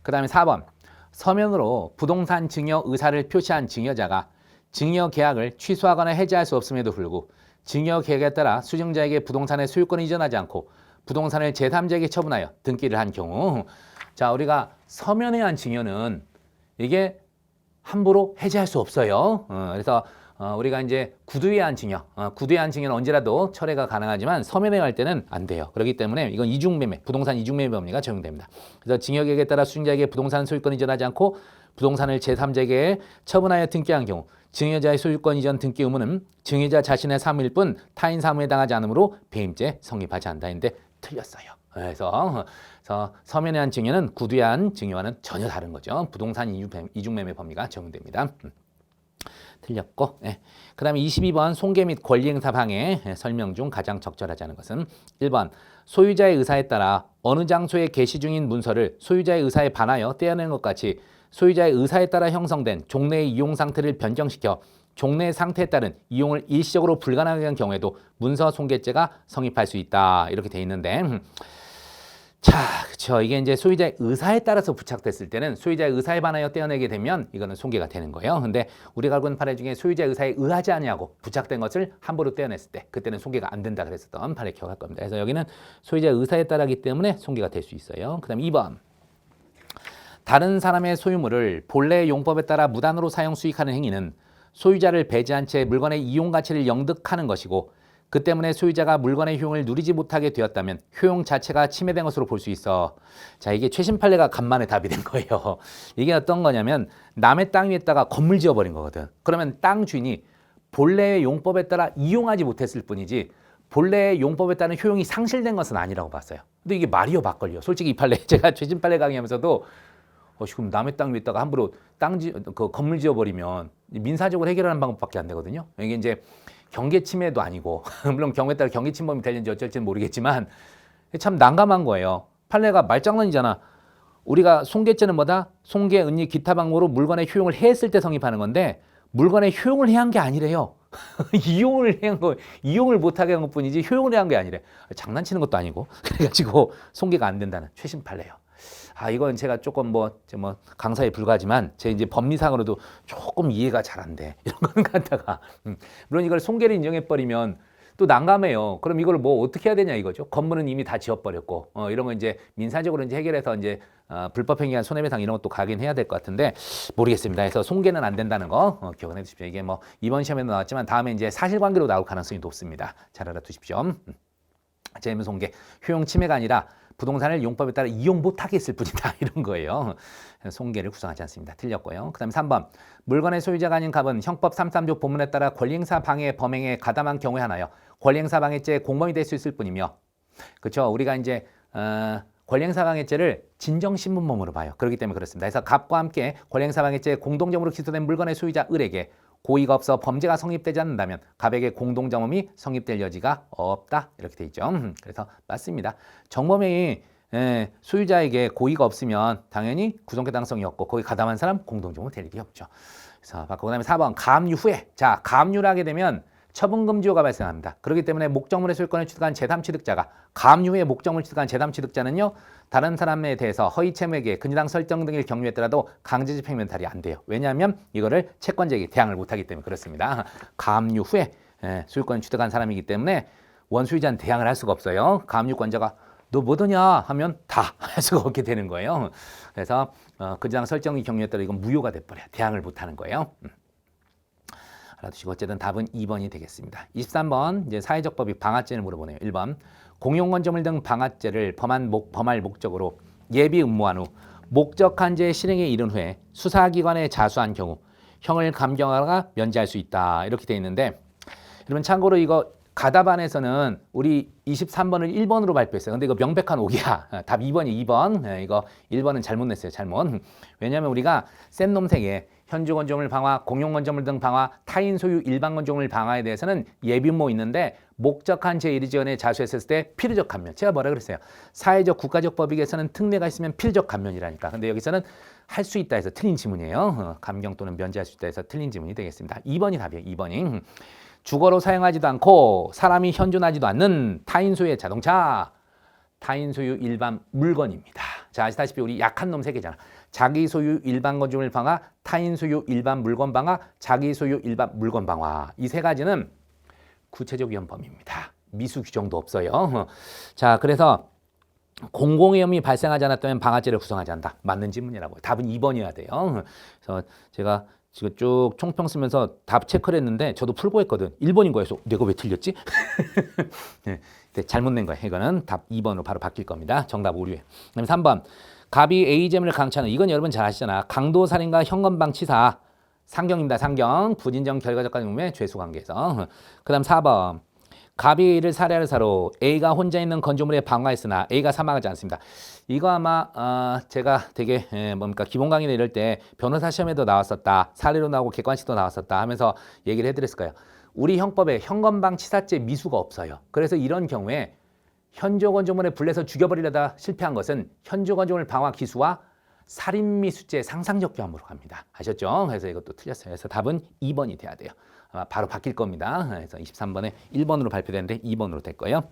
Speaker 1: 그 다음에 4번 서면으로 부동산 증여 의사를 표시한 증여자가 증여 계약을 취소하거나 해지할 수 없음에도 불구하고 증여 계약에 따라 수증자에게 부동산의 소유권을 이전하지 않고 부동산을 제3자에게 처분하여 등기를 한 경우 자 우리가 서면에 한 증여는 이게 함부로 해지할 수 없어요. 그래서 우리가 이제 구두에 한 증여, 구두에 한 증여는 언제라도 철회가 가능하지만 서면에 할 때는 안 돼요. 그렇기 때문에 이건 이중매매, 부동산 이중매매 법리가 적용됩니다. 그래서 증여계획에 따라 수증자에게 부동산 소유권 이전하지 않고 부동산을 제3자에게 처분하여 등기한 경우 증여자의 소유권 이전 등기 의무는 증여자 자신의 사무일 뿐 타인 사무에 당하지 않으므로 배임죄 성립하지 않는다는데 틀렸어요. 그래서 서면에 한 증여는 구두에 한 증여와는 전혀 다른 거죠. 부동산 이중매매 법리가 적용됩니다. 틀렸고, 그 다음에 22번 손괴 및 권리행사 방해 설명 중 가장 적절하지 않은 것은 1번 소유자의 의사에 따라 어느 장소에 게시 중인 문서를 소유자의 의사에 반하여 떼어낸 것 같이 소유자의 의사에 따라 형성된 종래의 이용 상태를 변경시켜 종래 상태에 따른 이용을 일시적으로 불가능한 경우에도 문서 손괴죄가 성립할 수 있다. 이렇게 돼 있는데 자, 그렇죠. 이게 이제 소유자의 의사에 따라서 부착됐을 때는 소유자의 의사에 반하여 떼어내게 되면 이거는 손괴가 되는 거예요. 근데 우리가 알고 있는 판례 중에 소유자의 의사에 의하지 아니하고 부착된 것을 함부로 떼어냈을 때 그때는 손괴가 안 된다 그랬었던 판례 기억할 겁니다. 그래서 여기는 소유자의 의사에 따르기 때문에 손괴가 될 수 있어요. 그다음 2번. 다른 사람의 소유물을 본래의 용법에 따라 무단으로 사용 수익하는 행위는 소유자를 배제한 채 물건의 이용 가치를 영득하는 것이고 그 때문에 소유자가 물건의 효용을 누리지 못하게 되었다면 효용 자체가 침해된 것으로 볼 수 있어. 자, 이게 최신 판례가 간만에 답이 된 거예요. 이게 어떤 거냐면 남의 땅 위에다가 건물 지어버린 거거든. 그러면 땅 주인이 본래의 용법에 따라 이용하지 못했을 뿐이지 본래의 용법에 따른 효용이 상실된 것은 아니라고 봤어요. 근데 이게 말이요 막걸리요. 솔직히 이 판례 제가 최신 판례 강의하면서도 지금 남의 땅 위에다가 함부로 그 건물 지어버리면 민사적으로 해결하는 방법밖에 안 되거든요. 이게 이제 경계 침해도 아니고 물론 경우에 따라 경계 침범이 되는지 어쩔지는 모르겠지만 참 난감한 거예요. 판례가 말장난이잖아. 우리가 손괴죄는 뭐다? 손괴, 은닉, 기타 방법으로 물건의 효용을 해했을 때 성립하는 건데 물건의 효용을 해한 게 아니래요. 이용을 해한 거, 이용을 못하게 한 것뿐이지 효용을 해한 게 아니래. 장난치는 것도 아니고 그래가지고 손괴가 안 된다는 최신 판례예요. 이건 제가 조금 뭐 강사에 불과하지만 제 이제 법리상으로도 조금 이해가 잘 안 돼. 이런 거는 갖다가 물론 이걸 손괴를 인정해 버리면 또 난감해요. 그럼 이걸 뭐 어떻게 해야 되냐 이거죠. 건물은 이미 다 지어버렸고 이런 거 이제 민사적으로 이제 해결해서 이제 불법행위한 손해배상 이런 것도 가긴 해야 될 것 같은데 모르겠습니다. 그래서 손괴는 안 된다는 거 기억해 두십시오. 이게 뭐 이번 시험에도 나왔지만 다음에 이제 사실관계로 나올 가능성이 높습니다. 잘 알아두십시오. 재무 손괴, 효용 침해가 아니라 부동산을 용법에 따라 이용 못하게 했을 뿐이다. 이런 거예요. 손괴를 구성하지 않습니다. 틀렸고요. 그 다음에 3번. 물건의 소유자가 아닌 갑은 형법 33조 본문에 따라 권리행사 방해 범행에 가담한 경우에 하나여 권리행사 방해죄 공범이 될 수 있을 뿐이며 그렇죠. 우리가 이제 권리행사 방해죄를 진정신문범으로 봐요. 그렇기 때문에 그렇습니다. 그래서 갑과 함께 권리행사 방해죄 공동점으로 기소된 물건의 소유자 을에게 고의가 없어 범죄가 성립되지 않는다면 갑에게 공동점험이 성립될 여지가 없다. 이렇게 돼 있죠. 그래서 맞습니다. 정범행위 소유자에게 고의가 없으면 당연히 구성계 당성이 없고 거기 가담한 사람 공동점은 될 일이 없죠. 그래서 바꾸고 그다음에 4번 가압류 후에 자 가압류를 하게 되면 처분금지효가 발생합니다. 그렇기 때문에 목적물의 소유권을 취득한 제3취득자가 가압류 후에 목적물을 취득한 제3취득자는요. 다른 사람에 대해서 허위 채무액의 근저당 설정 등을 경유했더라도 강제집행 면탈이 안 돼요. 왜냐하면 이거를 채권자에게 대항을 못하기 때문에 그렇습니다. 가압류 후에 소유권을 취득한 사람이기 때문에 원소유자는 대항을 할 수가 없어요. 가압류권자가 너 뭐더냐 하면 다 할 수가 없게 되는 거예요. 그래서 근저당 설정이 경유했더라도 이건 무효가 돼버려요. 대항을 못하는 거예요. 알아두시고 어쨌든 답은 2번이 되겠습니다. 23번 이제 사회적 법익 방화죄를 물어보네요. 1번 공용건조물 등 방화죄를 범할 목적으로 예비 음모한 후 목적한 죄 실행에 이른 후에 수사기관에 자수한 경우 형을 감경하거나 면제할 수 있다. 이렇게 돼 있는데 여러분 참고로 이거 가답안에서는 우리 23번을 1번으로 발표했어요. 근데 이거 명백한 오기야. 답 2번이 2번. 이거 1번은 잘못 냈어요. 잘못. 왜냐하면 우리가 센 놈색에 현주 건조물 방화, 공용 건조물 등 방화, 타인 소유 일반 건조물 방화에 대해서는 예비음모 있는데 목적한 제1지원에 자수했을 때 필요적 감면. 제가 뭐라 그랬어요? 사회적 국가적 법익에서는 특례가 있으면 필요적 감면이라니까. 근데 여기서는 할 수 있다 해서 틀린 지문이에요. 감경 또는 면제할 수 있다 해서 틀린 지문이 되겠습니다. 2번이 답이에요. 2번이. 주거로 사용하지도 않고 사람이 현존하지도 않는 타인 소유의 자동차, 타인 소유 일반 물건입니다. 자, 아시다시피 우리 약한 놈 세 개잖아. 자기 소유 일반 건조물 방화, 타인 소유 일반 물건 방화, 자기 소유 일반 물건 방화. 이 세 가지는 구체적 위헌 범위입니다. 미수 규정도 없어요. 자, 그래서 공공위험이 발생하지 않았다면 방화죄를 구성하지 않는다. 맞는 질문이라고요. 답은 2번이어야 돼요. 그래서 제가 지금 쭉 총평 쓰면서 답 체크를 했는데 저도 풀고 했거든. 1번인 거예요. 내가 왜 틀렸지? 네, 잘못 낸 거예요. 이거는 답 2번으로 바로 바뀔 겁니다. 정답 오류에. 그다음에 3번. 갑이 A재물을 강취하는 이건 여러분 잘 아시잖아. 강도살인과 현건방 치사. 상경입니다. 상경. 부진정 결과적 가중의 죄수관계에서. 그 다음 4번. 갑이 A를 살해할 사로 A가 혼자 있는 건조물에 방화했으나 A가 사망하지 않습니다. 이거 아마 제가 되게 뭡니까 기본 강의나 이럴 때 변호사 시험에도 나왔었다. 사례로 나오고 객관식도 나왔었다 하면서 얘기를 해드렸을 거예요. 우리 형법에 현건방 치사죄 미수가 없어요. 그래서 이런 경우에 현조 건조물에 불내서 죽여버리려다 실패한 것은 현조 건조물 방화 기수와 살인미수죄 상상적 교함으로 갑니다. 아셨죠? 그래서 이것도 틀렸어요. 그래서 답은 2번이 돼야 돼요. 아마 바로 바뀔 겁니다. 그래서 23번에 1번으로 발표되는데 2번으로 될 거예요.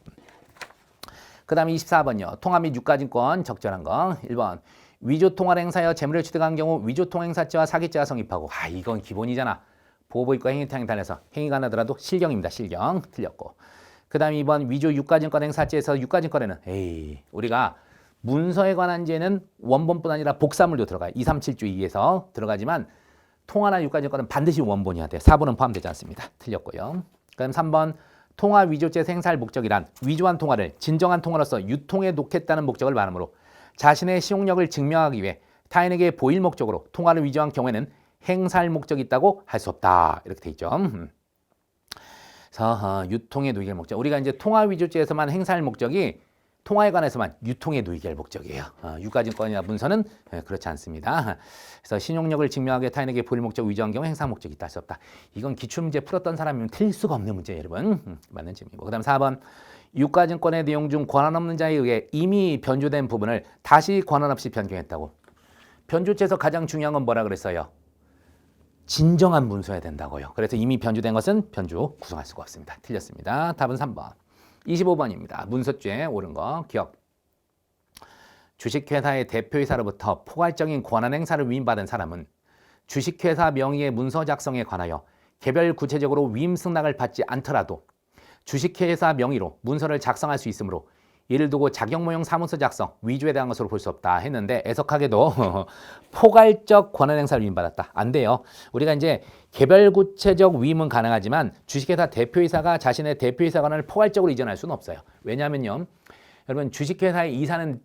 Speaker 1: 그 다음에 24번요. 통화 및 유가증권 적절한 거. 1번. 위조통화를 행사하여 재물을 취득한 경우 위조통행사죄와 사기죄가 성립하고. 이건 기본이잖아. 보호보이과 행위탕에 달려서 행위가 나더라도 실경입니다. 실경. 틀렸고. 그 다음에 2번. 위조 유가증권 행사죄에서 유가증권에는 우리가 문서에 관한 죄는 원본뿐 아니라 복사물도 들어가요. 237조 2에서 들어가지만 통화나 유가증권은 반드시 원본이어야 돼요. 4번은 포함되지 않습니다. 틀렸고요. 그다음 3번 통화 위조죄에서 행사할 목적이란 위조한 통화를 진정한 통화로서 유통에 놓겠다는 목적을 말하므로 자신의 시용력을 증명하기 위해 타인에게 보일 목적으로 통화를 위조한 경우에는 행사할 목적이 있다고 할 수 없다. 이렇게 돼 있죠. 그래서 유통에 놓이게 할 목적. 우리가 이제 통화 위조죄에서만 행사할 목적이 통화에 관해서만 유통에 놓이게 할 목적이에요. 유가증권이나 문서는 그렇지 않습니다. 그래서 신용력을 증명하게 타인에게 보일 목적 위조한 경우 행사 목적이 있다 할 수 없다. 이건 기출문제 풀었던 사람이면 틀릴 수가 없는 문제예요, 여러분. 맞는 질문이고. 그 다음 4번. 유가증권의 내용 중 권한 없는 자에 의해 이미 변조된 부분을 다시 권한 없이 변경했다고. 변조죄에서 가장 중요한 건 뭐라 그랬어요? 진정한 문서여야 된다고요. 그래서 이미 변조된 것은 변조 구성할 수가 없습니다. 틀렸습니다. 답은 3번. 25번입니다. 문서죄 옳은 거 기억. 주식회사의 대표이사로부터 포괄적인 권한 행사를 위임받은 사람은 주식회사 명의의 문서 작성에 관하여 개별 구체적으로 위임 승낙을 받지 않더라도 주식회사 명의로 문서를 작성할 수 있으므로 이를 두고 자격모형 사무소 작성, 위조에 대한 것으로 볼 수 없다 했는데 애석하게도 포괄적 권한 행사를 위임받았다. 안 돼요. 우리가 이제 개별 구체적 위임은 가능하지만 주식회사 대표이사가 자신의 대표이사 권한을 포괄적으로 이전할 수는 없어요. 왜냐하면요. 여러분 주식회사의 이사는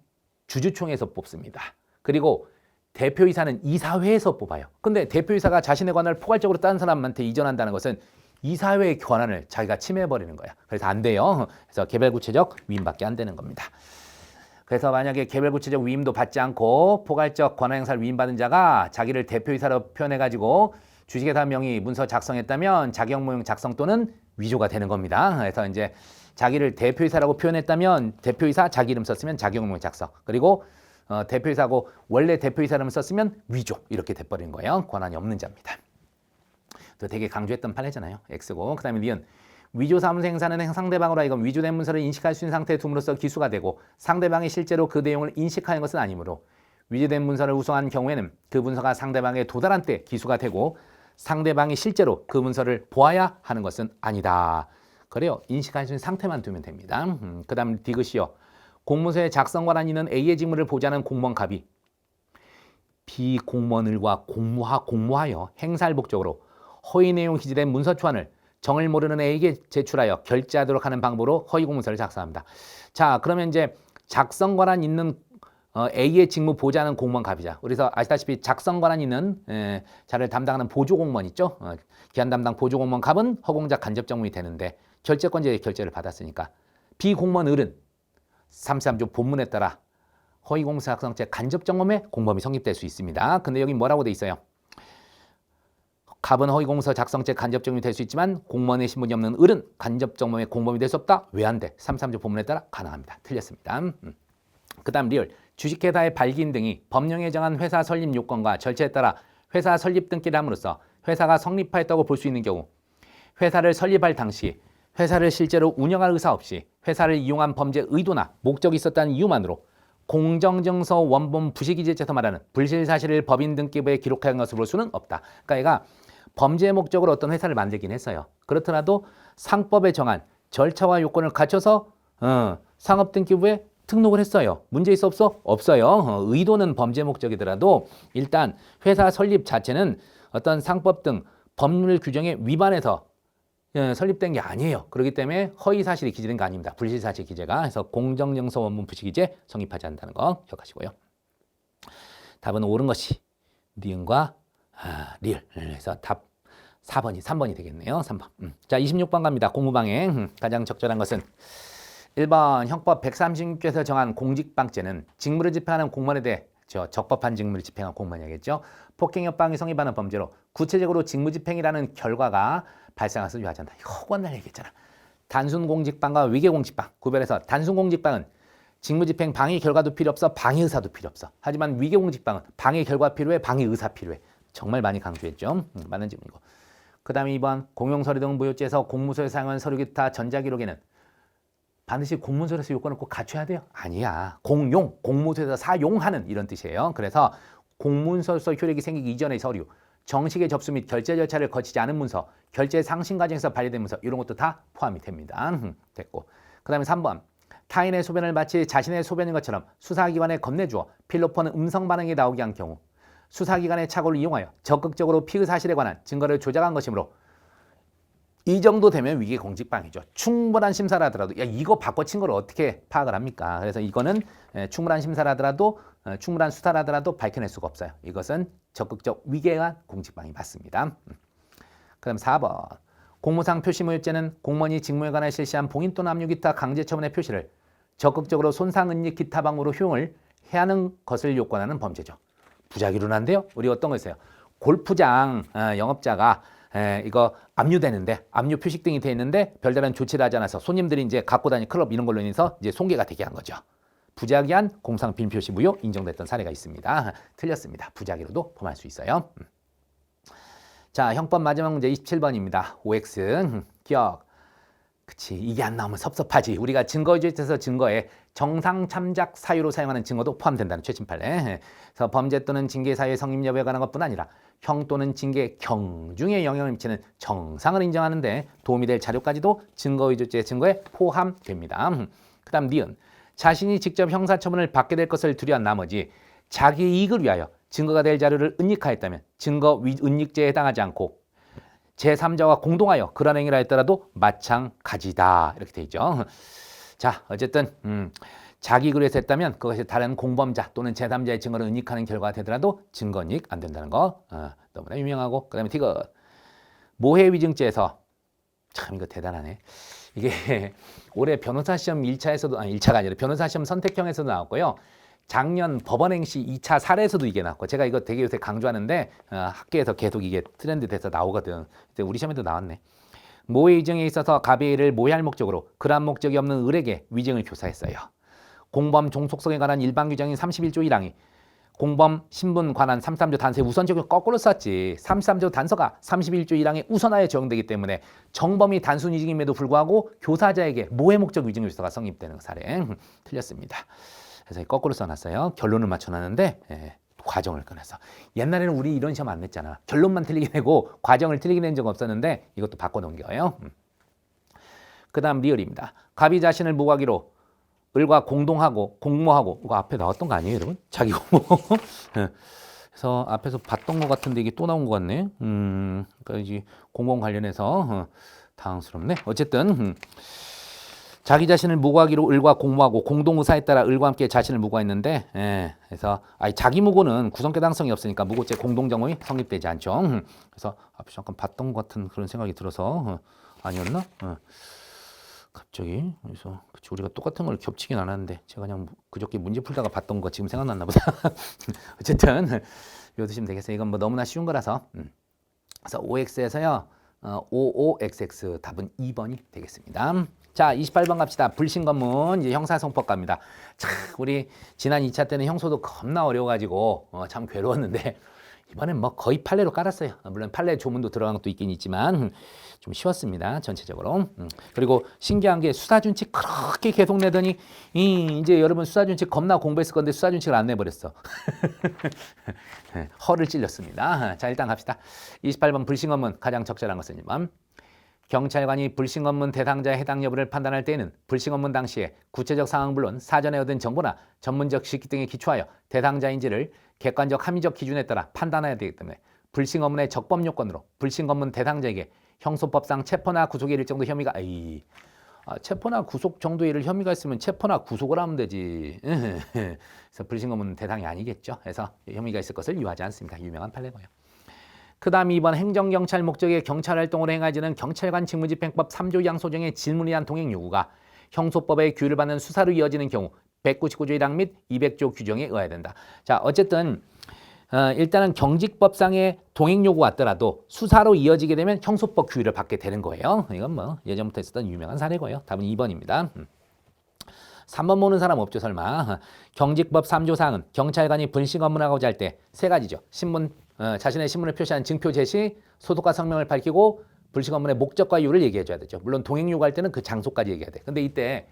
Speaker 1: 주주총회에서 뽑습니다. 그리고 대표이사는 이사회에서 뽑아요. 근데 대표이사가 자신의 권한을 포괄적으로 다른 사람한테 이전한다는 것은 이사회의 권한을 자기가 침해해버리는 거야. 그래서 안 돼요. 그래서 개별구체적 위임밖에 안 되는 겁니다. 그래서 만약에 개별구체적 위임도 받지 않고 포괄적 권한 행사를 위임받은 자가 자기를 대표이사로 표현해가지고 주식회사 명의 문서 작성했다면 자격모형 작성 또는 위조가 되는 겁니다. 그래서 이제 자기를 대표이사라고 표현했다면 대표이사 자기 이름 썼으면 자격모형 작성. 그리고 대표이사고 원래 대표이사 이름 썼으면 위조. 이렇게 돼버리는 거예요. 권한이 없는 자입니다. 또 되게 강조했던 판례잖아요. X고. 그 다음에 니은. 위조 사무소 행사는 상대방으로 하여금 위조된 문서를 인식할 수 있는 상태에 둠으로써 기수가 되고 상대방이 실제로 그 내용을 인식하는 것은 아니므로 위조된 문서를 우송한 경우에는 그 문서가 상대방에 도달한 때 기수가 되고 상대방이 실제로 그 문서를 보아야 하는 것은 아니다. 그래요. 인식할 수 있는 상태만 두면 됩니다. 그 다음 디귿이요. 공문서의 작성 권한 있는 A의 직무를 보좌하는 공무원 갑이 비공무원을과 공모하여 행사할 목적으로 허위 내용 기재된 문서 초안을 정을 모르는 A에게 제출하여 결제하도록 하는 방법으로 허위 공문서를 작성합니다. 자, 그러면 이제 작성 권한 있는 A의 직무 보좌하는 공무원 갑이자. 그래서 아시다시피 작성 권한 있는 자를 담당하는 보조 공무원 있죠. 기한 담당 보조 공무원 갑은 허공자 간접 정문이 되는데 결재권자의 결재를 받았으니까 비공무원 을은 33조 본문에 따라 허위 공문서 작성죄 간접 정범의 공범이 성립될 수 있습니다. 근데 여기 뭐라고 돼 있어요? 갑은 허위공문서 작성죄 간접정범이 될 수 있지만 공무원의 신분이 없는 을은 간접정범의 공범이 될 수 없다. 왜 안 돼? 33조 본문에 따라 가능합니다. 틀렸습니다. 그 다음 리얼. 주식회사의 발기인 등이 법령에 정한 회사 설립 요건과 절차에 따라 회사 설립 등기를 함으로써 회사가 성립하였다고 볼 수 있는 경우 회사를 설립할 당시 회사를 실제로 운영할 의사 없이 회사를 이용한 범죄 의도나 목적이 있었다는 이유만으로 공정증서 원본 부실기재죄에서 말하는 불실사실을 법인 등기부에 기록한 것으로 볼 수는 없다. 그러니까 얘가 범죄 목적으로 어떤 회사를 만들긴 했어요. 그렇더라도 상법에 정한 절차와 요건을 갖춰서 상업등기부에 등록을 했어요. 문제 있어 없어? 없어요. 의도는 범죄 목적이더라도 일단 회사 설립 자체는 어떤 상법 등 법률 규정에 위반해서 설립된 게 아니에요. 그렇기 때문에 허위사실이 기재된 거 아닙니다. 불실사실 기재가. 해서 공정증서 원본 부실기재 성립하지 않는다는 거 기억하시고요. 답은 옳은 것이 니은과 리을. 그래서 답 3번이 되겠네요. 3번. 자, 26번 갑니다. 공무방해. 가장 적절한 것은 1번 형법 136조에서 정한 공직방죄는 직무를 집행하는 공무원에 대해 적법한 직무를 집행한 공무원이겠죠. 폭행협박이 성립하는 범죄로 구체적으로 직무집행이라는 결과가 발생할 수 유하지 않다. 이거 허구한 날 얘기했잖아. 단순공직방과 위계공직방 구별해서 단순공직방은 직무집행 방해 결과도 필요 없어, 방해 의사도 필요 없어. 하지만 위계공직방은 방해 결과 필요해, 방해 의사 필요해. 정말 많이 강조했죠. 맞는 질문이고. 그 다음에 2번 공용서류 등 무효죄에서 공무소에 사용한 서류 기타 전자기록에는 반드시 공문서에서 요건을 꼭 갖춰야 돼요? 아니야. 공용, 공무소에서 사용하는 이런 뜻이에요. 그래서 공문서로서 효력이 생기기 이전의 서류, 정식의 접수 및 결제 절차를 거치지 않은 문서, 결제 상신 과정에서 발휘된 문서 이런 것도 다 포함이 됩니다. 됐고. 그 다음에 3번 타인의 소변을 마치 자신의 소변인 것처럼 수사기관에 건네주어 필로폰 음성 반응이 나오게 한 경우 수사기관의 착오를 이용하여 적극적으로 피의 사실에 관한 증거를 조작한 것이므로 이 정도 되면 위계 공직방해죠. 충분한 심사라더라도 야 이거 바꿔친 걸 어떻게 파악을 합니까? 그래서 이거는 충분한 심사라더라도 충분한 수사라더라도 밝혀낼 수가 없어요. 이것은 적극적 위계한 공직방해 맞습니다. 그다음 4번 공무상 표시무효죄는 공무원이 직무에 관해 실시한 봉인 또는 압류 기타 강제처분의 표시를 적극적으로 손상은닉 기타 방법으로 효용을 해야 하는 것을 요건하는 범죄죠. 부작위로난데요. 우리 어떤 거 있어요? 골프장 영업자가 이거 압류되는데 압류 표식 등이 돼 있는데 별다른 조치를 하지 않아서 손님들이 이제 갖고 다니는 클럽 이런 걸로 인해서 이제 손괴가 되게 한 거죠. 부작위한 공상 빈 표시 무효 인정됐던 사례가 있습니다. 틀렸습니다. 부작위로도 범할 수 있어요. 자, 형법 마지막 문제 27번입니다. OX 기억. 그치, 이게 안 나오면 섭섭하지. 우리가 증거유지에서 증거에 정상 참작 사유로 사용하는 증거도 포함된다는 최신 판례. 그래서 범죄 또는 징계 사유의 성립 여부에 관한 것뿐 아니라 형 또는 징계 경중에 영향을 미치는 정상을 인정하는 데 도움이 될 자료까지도 증거유지죄 증거에 포함됩니다. 그 다음 니은 자신이 직접 형사처분을 받게 될 것을 두려운 나머지 자기의 이익을 위하여 증거가 될 자료를 은닉하였다면 증거 은닉죄에 해당하지 않고 제3자와 공동하여 그런 행위를 했더라도 마찬가지다. 이렇게 돼 있죠. 자, 어쨌든 자기 이익을 위해서 했다면 그것이 다른 공범자 또는 제3자의 증거를 은닉하는 결과가 되더라도 증거 은닉 안 된다는 거 너무나 유명하고 그 다음에 디귿 모해위증죄에서 참 이거 대단하네. 이게 올해 변호사 시험 1차에서도 1차가 아니라 변호사 시험 선택형에서도 나왔고요. 작년 법원행시 2차 사례에서도 이게 나왔고 제가 이거 되게 요새 강조하는데 학계에서 계속 이게 트렌드 돼서 나오거든. 우리 시험에도 나왔네. 모해 위증에 있어서 가비를 모해할 목적으로 그러한 목적이 없는 을에게 위증을 교사했어요. 공범 종속성에 관한 일반 규정인 31조 1항이 공범 신분 관한 33조 단서의 우선 적용 거꾸로 썼지. 33조 단서가 31조 1항에 우선하여 적용되기 때문에 정범이 단순 위증임에도 불구하고 교사자에게 모해 목적 위증 요소가 성립되는 사례. 틀렸습니다. 그래서 거꾸로 써놨어요. 결론을 맞춰놨는데 과정을 꺼내서. 옛날에는 우리 이런 시험 안 냈잖아. 결론만 틀리게 내고 과정을 틀리게 낸 적 없었는데 이것도 바꿔 넘겨요. 그 다음 리얼입니다. 갑이 자신을 무고하기로 을과 공동하고 공모하고 이거 앞에 나왔던 거 아니에요 여러분? 자기 공모. 그래서 앞에서 봤던 것 같은데 이게 또 나온 것 같네. 그러니까 이제 공공 관련해서 당황스럽네. 어쨌든 자기 자신을 무고하기로 을과 공모하고 공동의사에 따라 을과 함께 자신을 무고했는데 그래서 자기 무고는 구성계당성이 없으니까 무고죄 공동정범이 성립되지 않죠. 그래서 앞에 잠깐 봤던 것 같은 그런 생각이 들어서 아니었나? 갑자기 그래서 우리가 똑같은 걸 겹치긴 않았는데 제가 그냥 그저께 문제 풀다가 봤던 거 지금 생각났나 보다. 어쨌든 외우시면 되겠어요. 이건 뭐 너무나 쉬운 거라서. 그래서 OX에서요. OOXX 답은 2번이 되겠습니다. 자, 28번 갑시다. 불신검문 이제 형사송법과입니다. 참 우리 지난 2차 때는 형소도 겁나 어려워가지고 참 괴로웠는데 이번엔 뭐 거의 판례로 깔았어요. 물론 판례 조문도 들어간 것도 있긴 있지만 좀 쉬웠습니다. 전체적으로. 그리고 신기한 게 수사준칙 그렇게 계속 내더니 이제 여러분 수사준칙 겁나 공부했을 건데 수사준칙을 안 내버렸어. 허를 찔렸습니다. 자, 일단 갑시다. 28번 불신검문 가장 적절한 것은 1번. 경찰관이 불신검문 대상자의 해당 여부를 판단할 때에는 불신검문 당시에 구체적 상황 물론 사전에 얻은 정보나 전문적 지식 등에 기초하여 대상자인지를 객관적 합리적 기준에 따라 판단해야 되기 때문에 불신검문의 적법 요건으로 불신검문 대상자에게 형소법상 체포나 구속에 이를 정도 혐의가 체포나 구속 정도에 이를 혐의가 있으면 체포나 구속을 하면 되지. 그래서 불신검문 대상이 아니겠죠. 그래서 혐의가 있을 것을 유하지 않습니다. 유명한 판례고요. 그 다음 2번 행정경찰 목적의 경찰활동을 행하지는 경찰관 직무집행법 3조 2항 소정의 질문에 대한 동행 요구가 형소법의 규율을 받는 수사로 이어지는 경우 199조 1항 및 200조 규정에 의해야 된다. 자, 어쨌든 일단은 경직법상의 동행 요구 왔더라도 수사로 이어지게 되면 형소법 규율을 받게 되는 거예요. 이건 뭐 예전부터 있었던 유명한 사례고요. 답은 2번입니다. 3번 모르는 사람 없죠, 설마. 경직법 3조 사항은 경찰관이 불신 검문하고자 할 때 세 가지죠. 신문, 자신의 신문을 표시한 증표 제시, 소속과 성명을 밝히고 불신 검문의 목적과 이유를 얘기해줘야 되죠. 물론 동행 요구할 때는 그 장소까지 얘기해야 돼. 근데 이때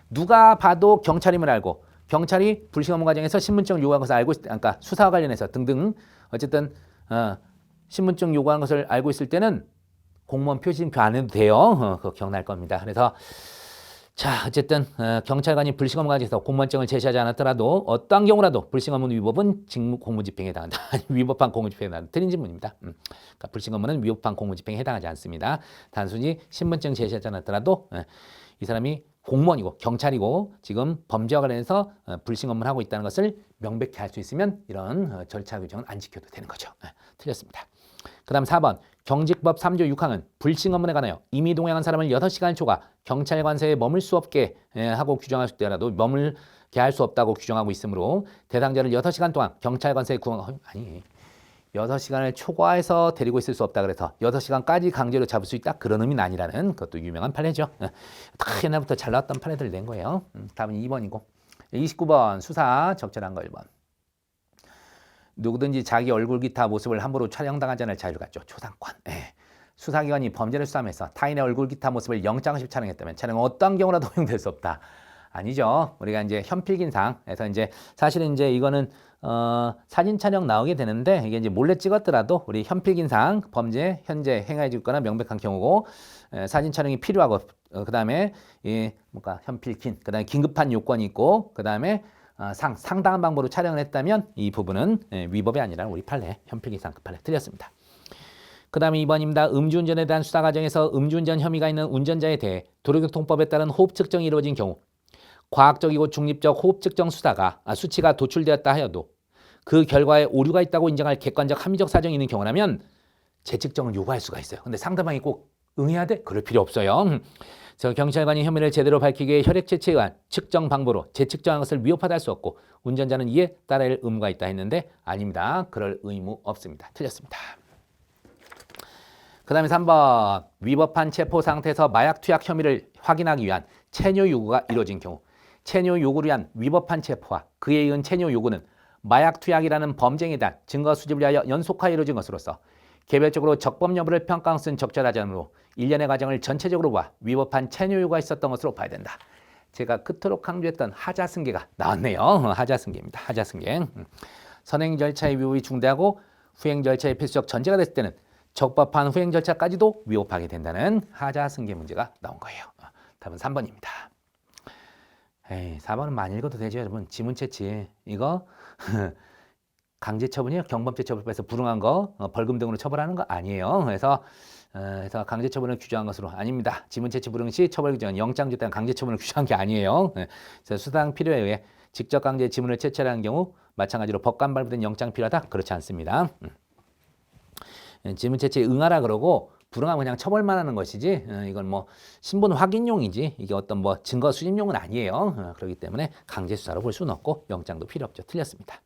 Speaker 1: 누가 봐도 경찰임을 알고 경찰이 불신 검문 과정에서 신분증을 요구한 것을 알고 그러니까 수사와 관련해서 등등 어쨌든 신분증 요구하는 것을 알고 있을 때는 공무원 표시증표 안 해도 돼요. 그거 기억날 겁니다. 그래서 자 어쨌든 경찰관이 불신검문 과정에서 공무원증을 제시하지 않았더라도 어떠한 경우라도 불신검문 위법은 직무 공무집행에 해당한다. 위법한 공무집행에 해당한다. 틀린 질문입니다. 그러니까 불신검문은 위법한 공무집행에 해당하지 않습니다. 단순히 신분증 제시하지 않았더라도 이 사람이 공무원이고 경찰이고 지금 범죄와 관련해서 불신검문을 하고 있다는 것을 명백히 알 수 있으면 이런 절차 규정은 안 지켜도 되는 거죠. 틀렸습니다. 그 다음 4번 경직법 3조 6항은 불신검문에 관하여 이미 동행한 사람을 6시간을 초과 경찰관서에 머물 수 없게 하고 규정할 때라도 머물게 할 수 없다고 규정하고 있으므로 대상자를 6시간 동안 경찰관서에 아니 6시간을 초과해서 데리고 있을 수 없다 그래서 6시간까지 강제로 잡을 수 있다 그런 의미는 아니라는 그것도 유명한 판례죠. 다 옛날부터 잘 나왔던 판례들 낸 거예요. 다음은 2번이고 29번 수사 적절한 거 1번 누구든지 자기 얼굴 기타 모습을 함부로 촬영당하지 않을 자유를 갖죠. 초상권. 수사기관이 범죄를 수사하면서 타인의 얼굴 기타 모습을 영장식 촬영했다면 촬영은 어떠한 경우라도 허용될 수 없다. 아니죠. 우리가 이제 현필긴상에서 이제 사실은 이제 이거는 사진 촬영 나오게 되는데 이게 이제 몰래 찍었더라도 우리 현필긴상 범죄 현재 행하여 있거나 명백한 경우고 사진 촬영이 필요하고 그다음에 뭔가 현필긴 그다음에 긴급한 요건이 있고 그다음에 상당한 방법으로 촬영을 했다면 이 부분은 위법이 아니라 우리 판례 현필긴상 그 판례 틀렸습니다. 그 다음에 2번입니다. 음주운전에 대한 수사 과정에서 음주운전 혐의가 있는 운전자에 대해 도로교통법에 따른 호흡 측정이 이루어진 경우 과학적이고 중립적 호흡 측정 수치가 도출되었다 하여도 그 결과에 오류가 있다고 인정할 객관적 합리적 사정이 있는 경우라면 재측정을 요구할 수가 있어요. 근데 상대방이 꼭 응해야 돼? 그럴 필요 없어요. 그래서 경찰관이 혐의를 제대로 밝히기 위해 혈액 채취에 의한 측정 방법으로 재측정한 것을 위협하다 할 수 없고 운전자는 이에 따라야 할 의무가 있다 했는데 아닙니다. 그럴 의무 없습니다. 틀렸습니다. 그 다음에 3번 위법한 체포 상태에서 마약 투약 혐의를 확인하기 위한 체뇨 요구가 이루어진 경우 체뇨 요구를 위한 위법한 체포와 그에 의한 체뇨 요구는 마약 투약이라는 범죄에 대한 증거 수집을 위하여 연속하여 이루어진 것으로서 개별적으로 적법 여부를 평가한 것은 적절하지 않으므로 일련의 과정을 전체적으로 봐 위법한 체뇨 요구가 있었던 것으로 봐야 된다. 제가 그토록 강조했던 하자승계가 나왔네요. 하자승계입니다. 하자승계. 선행 절차의 위법이 중대하고 후행 절차의 필수적 전제가 됐을 때는 적법한 후행 절차까지도 위법하게 된다는 하자승계 문제가 나온 거예요. 답은 3번입니다. 4번은 많이 읽어도 되죠, 여러분. 지문채취 이거 강제 처분이요. 경범죄 처벌법에서 불응한 거 벌금 등으로 처벌하는 거 아니에요. 그래서 강제 처분을 규정한 것으로 아닙니다. 지문채취 불응 시 처벌 규정은 영장죄 때는 강제 처분을 규정한 게 아니에요. 그래서 수상 필요에 의해 직접 강제 지문을 채취하는 경우 마찬가지로 법관 발부된 영장 필요하다? 그렇지 않습니다. 지문채취에 응하라 그러고 불응하면 그냥 처벌만 하는 것이지 이건 뭐 신분 확인용이지 이게 어떤 뭐 증거 수집용은 아니에요. 그렇기 때문에 강제 수사로 볼 수는 없고 영장도 필요 없죠. 틀렸습니다.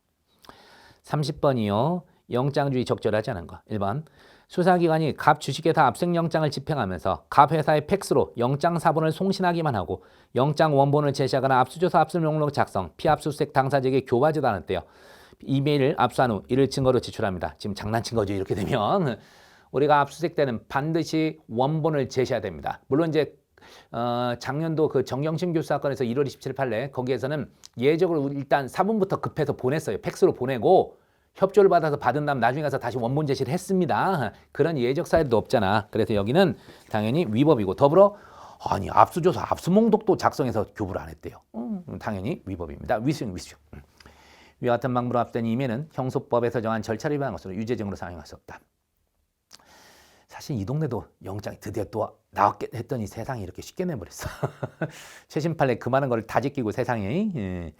Speaker 1: 30번이요. 영장주의 적절하지 않은 거. 1번 수사기관이 갑 주식회사 압수영장을 집행하면서 갑 회사의 팩스로 영장 사본을 송신하기만 하고 영장 원본을 제시하거나 압수조사 압수명록 작성, 피압수수색 당사자에게 교화지도 않았대요. 이메일을 압수한 후 이를 증거로 제출합니다. 지금 장난친 거죠. 이렇게 되면 우리가 압수수색 때는 반드시 원본을 제시해야 됩니다. 물론 이제 작년도 그 정경심 교수 사건에서 1월 27일 판례 거기에서는 예적으로 일단 사본부터 급해서 보냈어요. 팩스로 보내고 협조를 받아서 받은 다음 나중에 가서 다시 원본 제시를 했습니다. 그런 예적 사례도 없잖아. 그래서 여기는 당연히 위법이고 더불어 아니 압수조사 압수몽독도 작성해서 교부를 안 했대요. 당연히 위법입니다. 위수용. 위와 같은 방법으로 압수된 이메일은 형소법에서 정한 절차를 위반한 것으로 유죄증으로 사용할 수 없다. 사실 이 동네도 영장이 드디어 또 나왔게 했더니 세상이 이렇게 쉽게 내버렸어. 최신 판례 그 많은 걸 다 지키고 세상이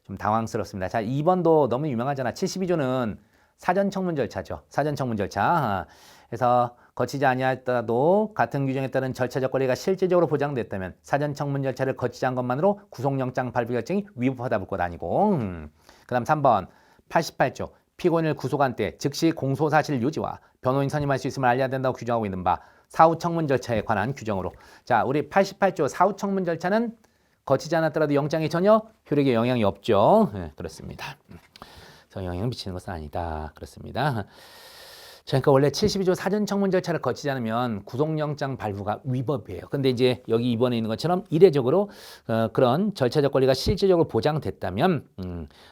Speaker 1: 좀 당황스럽습니다. 자, 2번도 너무 유명하잖아. 72조는 사전 청문 절차죠. 사전 청문 절차. 그래서 거치지 아니하였더라도 같은 규정에 따른 절차적 권리가 실질적으로 보장됐다면 사전 청문 절차를 거치지 않은 것만으로 구속영장 발부 결정이 위법하다 볼 것 아니고. 그 다음 3번 88조. 피고인을 구속한 때 즉시 공소사실 유지와 변호인 선임할 수 있음을 알려야 된다고 규정하고 있는 바 사후 청문 절차에 관한 규정으로 자 우리 88조 사후 청문 절차는 거치지 않았더라도 영장에 전혀 효력에 영향이 없죠. 네, 그렇습니다. 그래서 영향을 미치는 것은 아니다. 그렇습니다. 그러니까 원래 72조 사전청문 절차를 거치지 않으면 구속영장 발부가 위법이에요. 근데 이제 여기 이번에 있는 것처럼 이례적으로 그런 절차적 권리가 실질적으로 보장됐다면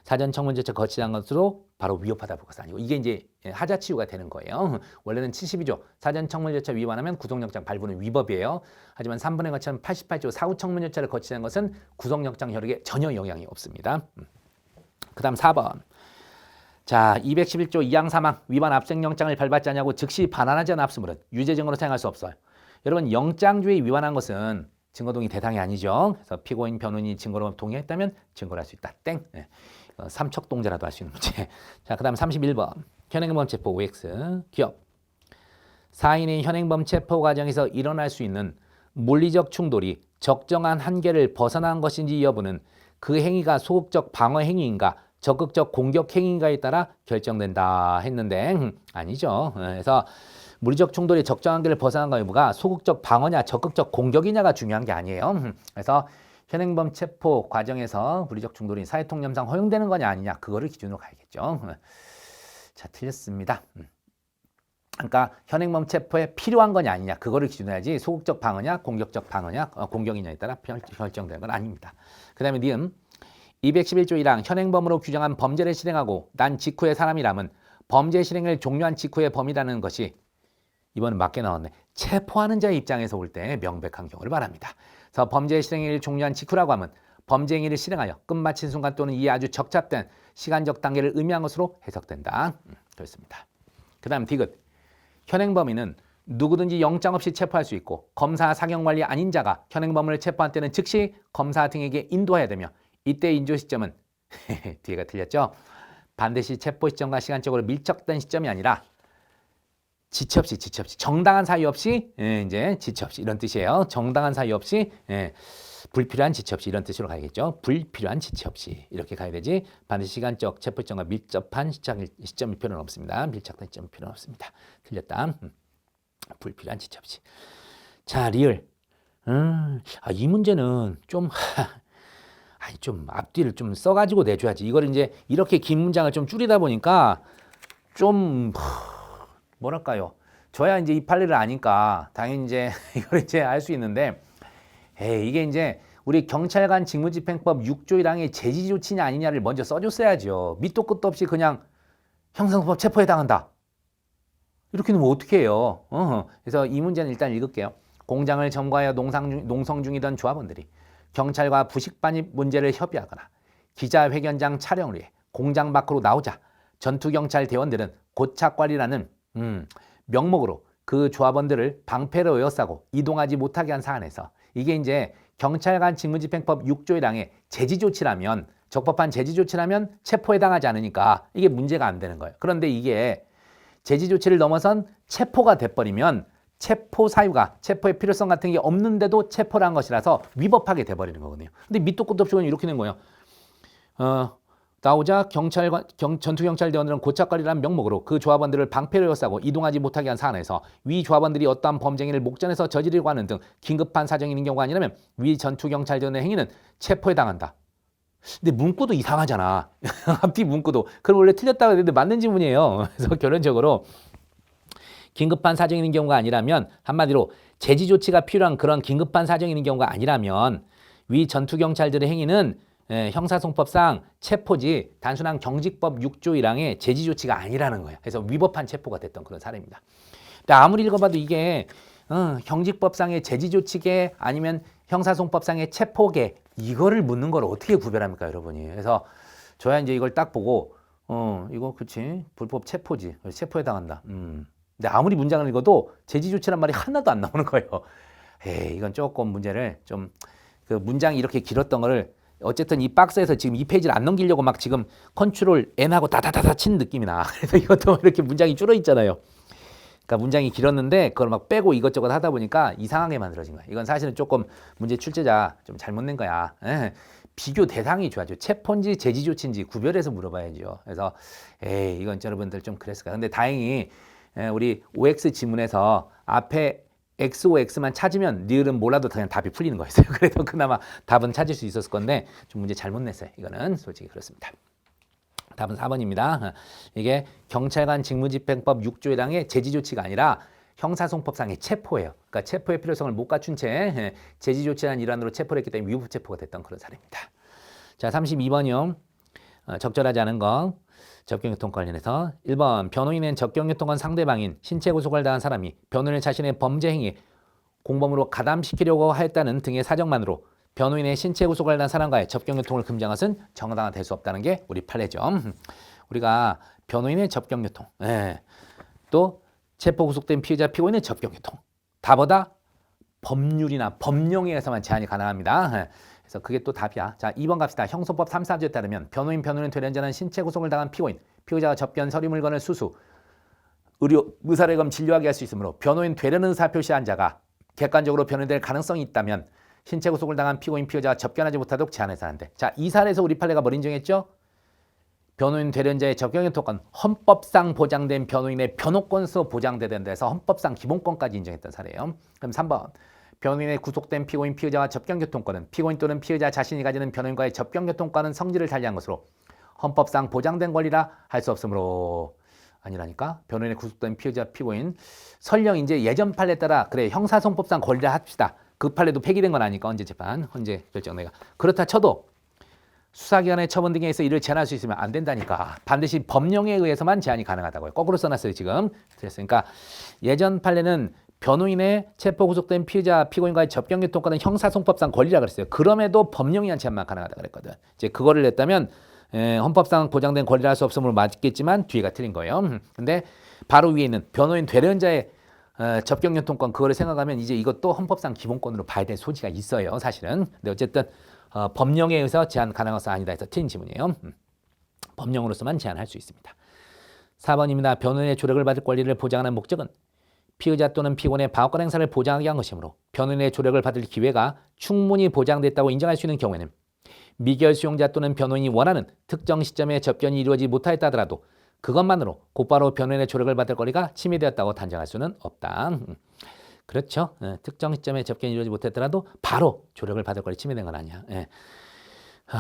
Speaker 1: 사전청문 절차 거치지 않은 것으로 바로 위법하다 볼 것은 아니고 이게 이제 하자치유가 되는 거예요. 원래는 72조 사전청문 절차 위반하면 구속영장 발부는 위법이에요. 하지만 3번의 것처럼 88조 사후청문 절차를 거치지 않은 것은 구속영장 효력에 전혀 영향이 없습니다. 그 다음 4번. 자, 211조 2항 3항 위반 압수영장을 발부하지 않냐고 즉시 반환하지 않은 압수물은 유죄증으로 사용할 수 없어요. 여러분 영장주의 위반한 것은 증거동의 대상이 아니죠. 그래서 피고인 변호인이 증거로 동의했다면 증거를 할 수 있다. 땡. 네. 삼척동자라도 할 수 있는 문제. 자, 그 다음 31번 현행범 체포 OX 기억. 사인의 현행범 체포 과정에서 일어날 수 있는 물리적 충돌이 적정한 한계를 벗어난 것인지 여부는 그 행위가 소극적 방어 행위인가 적극적 공격 행위인가에 따라 결정된다 했는데 아니죠. 그래서 물리적 충돌이 적정한 한계를 벗어난 거 여부가 소극적 방어냐 적극적 공격이냐가 중요한 게 아니에요. 그래서 현행범 체포 과정에서 물리적 충돌이 사회통념상 허용되는 거냐 아니냐 그거를 기준으로 가야겠죠. 자, 틀렸습니다. 그러니까 현행범 체포에 필요한 거냐 아니냐 그거를 기준으로 해야지 소극적 방어냐 공격적 방어냐 공격이냐에 따라 결정되는 건 아닙니다. 그 다음에 니은 211조 1항 현행범으로 규정한 범죄를 실행하고 난 직후의 사람이라면 범죄 실행을 종료한 직후의 범이라는 것이 이번은 맞게 나왔네. 체포하는 자의 입장에서 볼 때 명백한 경우를 말합니다. 그래서 범죄 실행을 종료한 직후라고 하면 범죄 행위를 실행하여 끝마친 순간 또는 이에 아주 적잡된 시간적 단계를 의미한 것으로 해석된다. 그렇습니다. 그 다음 디귿. 현행범인은 누구든지 영장 없이 체포할 수 있고 검사 사경관리 아닌 자가 현행범을 체포한 때는 즉시 검사 등에게 인도해야 되며 이때 인조 시점은 뒤에가 틀렸죠. 반드시 체포 시점과 시간적으로 밀접된 시점이 아니라 지체 없이 정당한 사유 없이 이제 지체 없이 이런 뜻이에요. 정당한 사유 없이 불필요한 지체 없이 이런 뜻으로 가야겠죠. 불필요한 지체 없이 이렇게 가야 되지. 반드시 시간적 체포 시점과 밀접한 시점일 필요는 없습니다. 밀접한 시점일 필요는 없습니다. 틀렸다. 불필요한 지체 없이. 자, 리을. 이 문제는 좀 앞뒤를 좀 써가지고 내줘야지. 이걸 이제 이렇게 긴 문장을 좀 줄이다 보니까 좀 뭐랄까요. 저야 이제 이 판례를 아니까 당연히 이제 이걸 이제 알 수 있는데, 이게 이제 우리 경찰관 직무집행법 6조 1항의 제지 조치냐 아니냐를 먼저 써줬어야죠. 밑도 끝도 없이 그냥 형사소송법 체포에 당한다. 이렇게 넣으면 어떻게 해요? 그래서 이 문제는 일단 읽을게요. 공장을 점거하여 농성 중이던 조합원들이 경찰과 부식 반입 문제를 협의하거나 기자회견장 촬영을 위해 공장 밖으로 나오자 전투경찰 대원들은 고착관리라는 명목으로 그 조합원들을 방패로 에워싸고 이동하지 못하게 한 사안에서 이게 이제 경찰관 직무집행법 6조 1항의 제지조치라면 적법한 제지조치라면 체포에 당하지 않으니까 이게 문제가 안 되는 거예요. 그런데 이게 제지조치를 넘어선 체포가 돼버리면 체포 사유가 체포의 필요성 같은 게 없는데도 체포를 한 것이라서 위법하게 돼버리는 거거든요. 근데 밑도 끝도 없이 이렇게 된 거예요. 나오자 전투경찰대원들은 고착관리라는 명목으로 그 조합원들을 방패로 에워싸고 이동하지 못하게 한 사안에서 위 조합원들이 어떠한 범죄행위를 목전에서 저지르려고 하는 등 긴급한 사정이 있는 경우가 아니라면 위 전투경찰대원의 행위는 체포에 당한다. 근데 문구도 이상하잖아. 앞뒤 문구도. 그럼 원래 틀렸다고 했는데 맞는 지문이에요. 그래서 결론적으로 긴급한 사정이 있는 경우가 아니라면 한마디로 제지 조치가 필요한 그런 긴급한 사정이 있는 경우가 아니라면 위 전투경찰들의 행위는 형사소송법상 체포지 단순한 경직법 6조 1항의 제지 조치가 아니라는 거예요. 그래서 위법한 체포가 됐던 그런 사례입니다. 근데 아무리 읽어봐도 이게 경직법상의 제지 조치계 아니면 형사소송법상의 체포계 이거를 묻는 걸 어떻게 구별합니까, 여러분이? 그래서 저야 이제 이걸 딱 보고 이거 그치 불법 체포지 체포에 당한다. 근데 아무리 문장을 읽어도 제지 조치란 말이 하나도 안 나오는 거예요. 이건 조금 문제를 좀 그 문장이 이렇게 길었던 거를 어쨌든 이 박스에서 지금 이 페이지를 안 넘기려고 막 지금 컨트롤 N하고 다다다다 치는 느낌이 나. 그래서 이것도 이렇게 문장이 줄어 있잖아요. 그러니까 문장이 길었는데 그걸 막 빼고 이것저것 하다 보니까 이상하게 만들어진 거야. 이건 사실은 조금 문제 출제자 좀 잘못 낸 거야. 비교 대상이 좋아져. 체포인지 제지 조치인지 구별해서 물어봐야죠. 그래서 이건 여러분들 좀 그랬을까. 근데 다행히 우리 OX 지문에서 앞에 XOX만 찾으면 니을은 몰라도 그냥 답이 풀리는 거였어요. 그래도 그나마 답은 찾을 수 있었을 건데 좀 문제 잘못 냈어요. 이거는 솔직히 그렇습니다. 답은 4번입니다. 이게 경찰관 직무집행법 6조에 해당의 제지조치가 아니라 형사송법상의 체포예요. 그러니까 체포의 필요성을 못 갖춘 채 제지조치라는 일환으로 체포를 했기 때문에 위법체포가 됐던 그런 사례입니다. 자, 32번이요. 적절하지 않은 거. 접경유통 관련해서 1번 변호인은 접경유통한 상대방인 신체 구속을 당한 사람이 변호인을 자신의 범죄 행위 공범으로 가담시키려고 하였다는 등의 사정만으로 변호인의 신체 구속을 당한 사람과의 접경유통을 금지한 것은 정당화될 수 없다는 게 우리 판례죠. 우리가 변호인의 접경유통, 또 체포 구속된 피의자 피고인의 접경유통, 다보다 법률이나 법령에 의해서만 제한이 가능합니다. 그래서 그게 또 답이야. 자, 2번 갑시다. 형소법 3, 4조에 따르면 변호인 되는 자는 신체 구속을 당한 피고인, 피의자가 접견 서류 물건을 수수, 의사를 검 진료하게 할 수 있으므로 변호인 되려는 의사 표시한 자가 객관적으로 변호될 가능성이 있다면 신체 구속을 당한 피고인, 피의자가 접견하지 못하도록 제한해서 한대. 자, 이 사례에서 우리 판례가 뭘 인정했죠? 변호인 되는 자의 접경유통권, 헌법상 보장된 변호인의 변호권서 보장되는 데서 헌법상 기본권까지 인정했던 사례예요. 그럼 3번. 변호인의 구속된 피고인, 피의자와 접경교통권은 피고인 또는 피의자 자신이 가지는 변호인과의 접경교통권은 성질을 달리한 것으로 헌법상 보장된 권리라 할 수 없으므로 아니라니까. 변호인의 구속된 피의자, 피고인 설령 이제 예전 판례에 따라 그래 형사송법상 권리라 합시다. 그 판례도 폐기된 건 아니까 언제 재판, 언제 결정 내가 그렇다 쳐도 수사기관의 처분 등에 의해서 이를 제한할 수 있으면 안 된다니까. 반드시 법령에 의해서만 제한이 가능하다고요. 거꾸로 써놨어요 지금. 그랬으니까 예전 판례는 변호인의 체포 구속된 피의자, 피고인과의 접경유통권은 형사송법상 권리라 그랬어요. 그럼에도 법령에 의한 제한만 가능하다 그랬거든. 이제 그거를 냈다면 헌법상 보장된 권리라 할 수 없음으로 맞겠지만 뒤에가 틀린 거예요. 근데 바로 위에 있는 변호인 되려는 자의 접경유통권 그거를 생각하면 이제 이것도 헌법상 기본권으로 봐야 될 소지가 있어요. 사실은. 근데 어쨌든 법령에 의해서 제한 가능성 아니다 해서 틀린 지문이에요. 법령으로서만 제한할 수 있습니다. 4번입니다. 변호인의 조력을 받을 권리를 보장하는 목적은 피의자 또는 피고인의 방어권 행사를 보장하기 위한 것이므로 변호인의 조력을 받을 기회가 충분히 보장됐다고 인정할 수 있는 경우에는 미결 수용자 또는 변호인이 원하는 특정 시점에 접견이 이루어지지 못하였다 하더라도 그것만으로 곧바로 변호인의 조력을 받을 권리가 침해되었다고 단정할 수는 없다. 그렇죠. 특정 시점에 접견이 이루어지지 못했더라도 바로 조력을 받을 권리 침해된 건 아니야.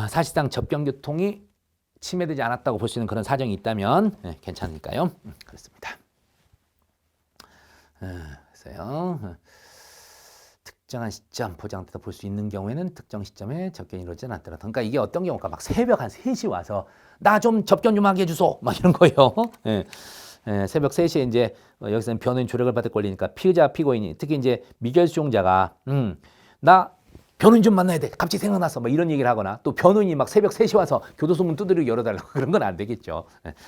Speaker 1: 사실상 접견교통이 침해되지 않았다고 볼 수 있는 그런 사정이 있다면 괜찮으니까요. 그렇습니다. 그래서요. 특정한 시점 보장되다 볼 수 있는 경우에는 특정 시점에 접견이 이루어지지 않았더라. 그러니까 이게 어떤 경우가 막 새벽 한 3시 와서 나 좀 접견 좀 하게 해주소 막 이런 거예요. 새벽 3시에 이제 여기서는 변호인 조력을 받을 권리니까 피의자, 피고인이 특히 이제 미결 수용자가 나 변호인 좀 만나야 돼. 갑자기 생각났어. 막 이런 얘기를 하거나 또 변호인이 막 새벽 3시 와서 교도소 문 두드리고 열어달라고 그런 건 안 되겠죠.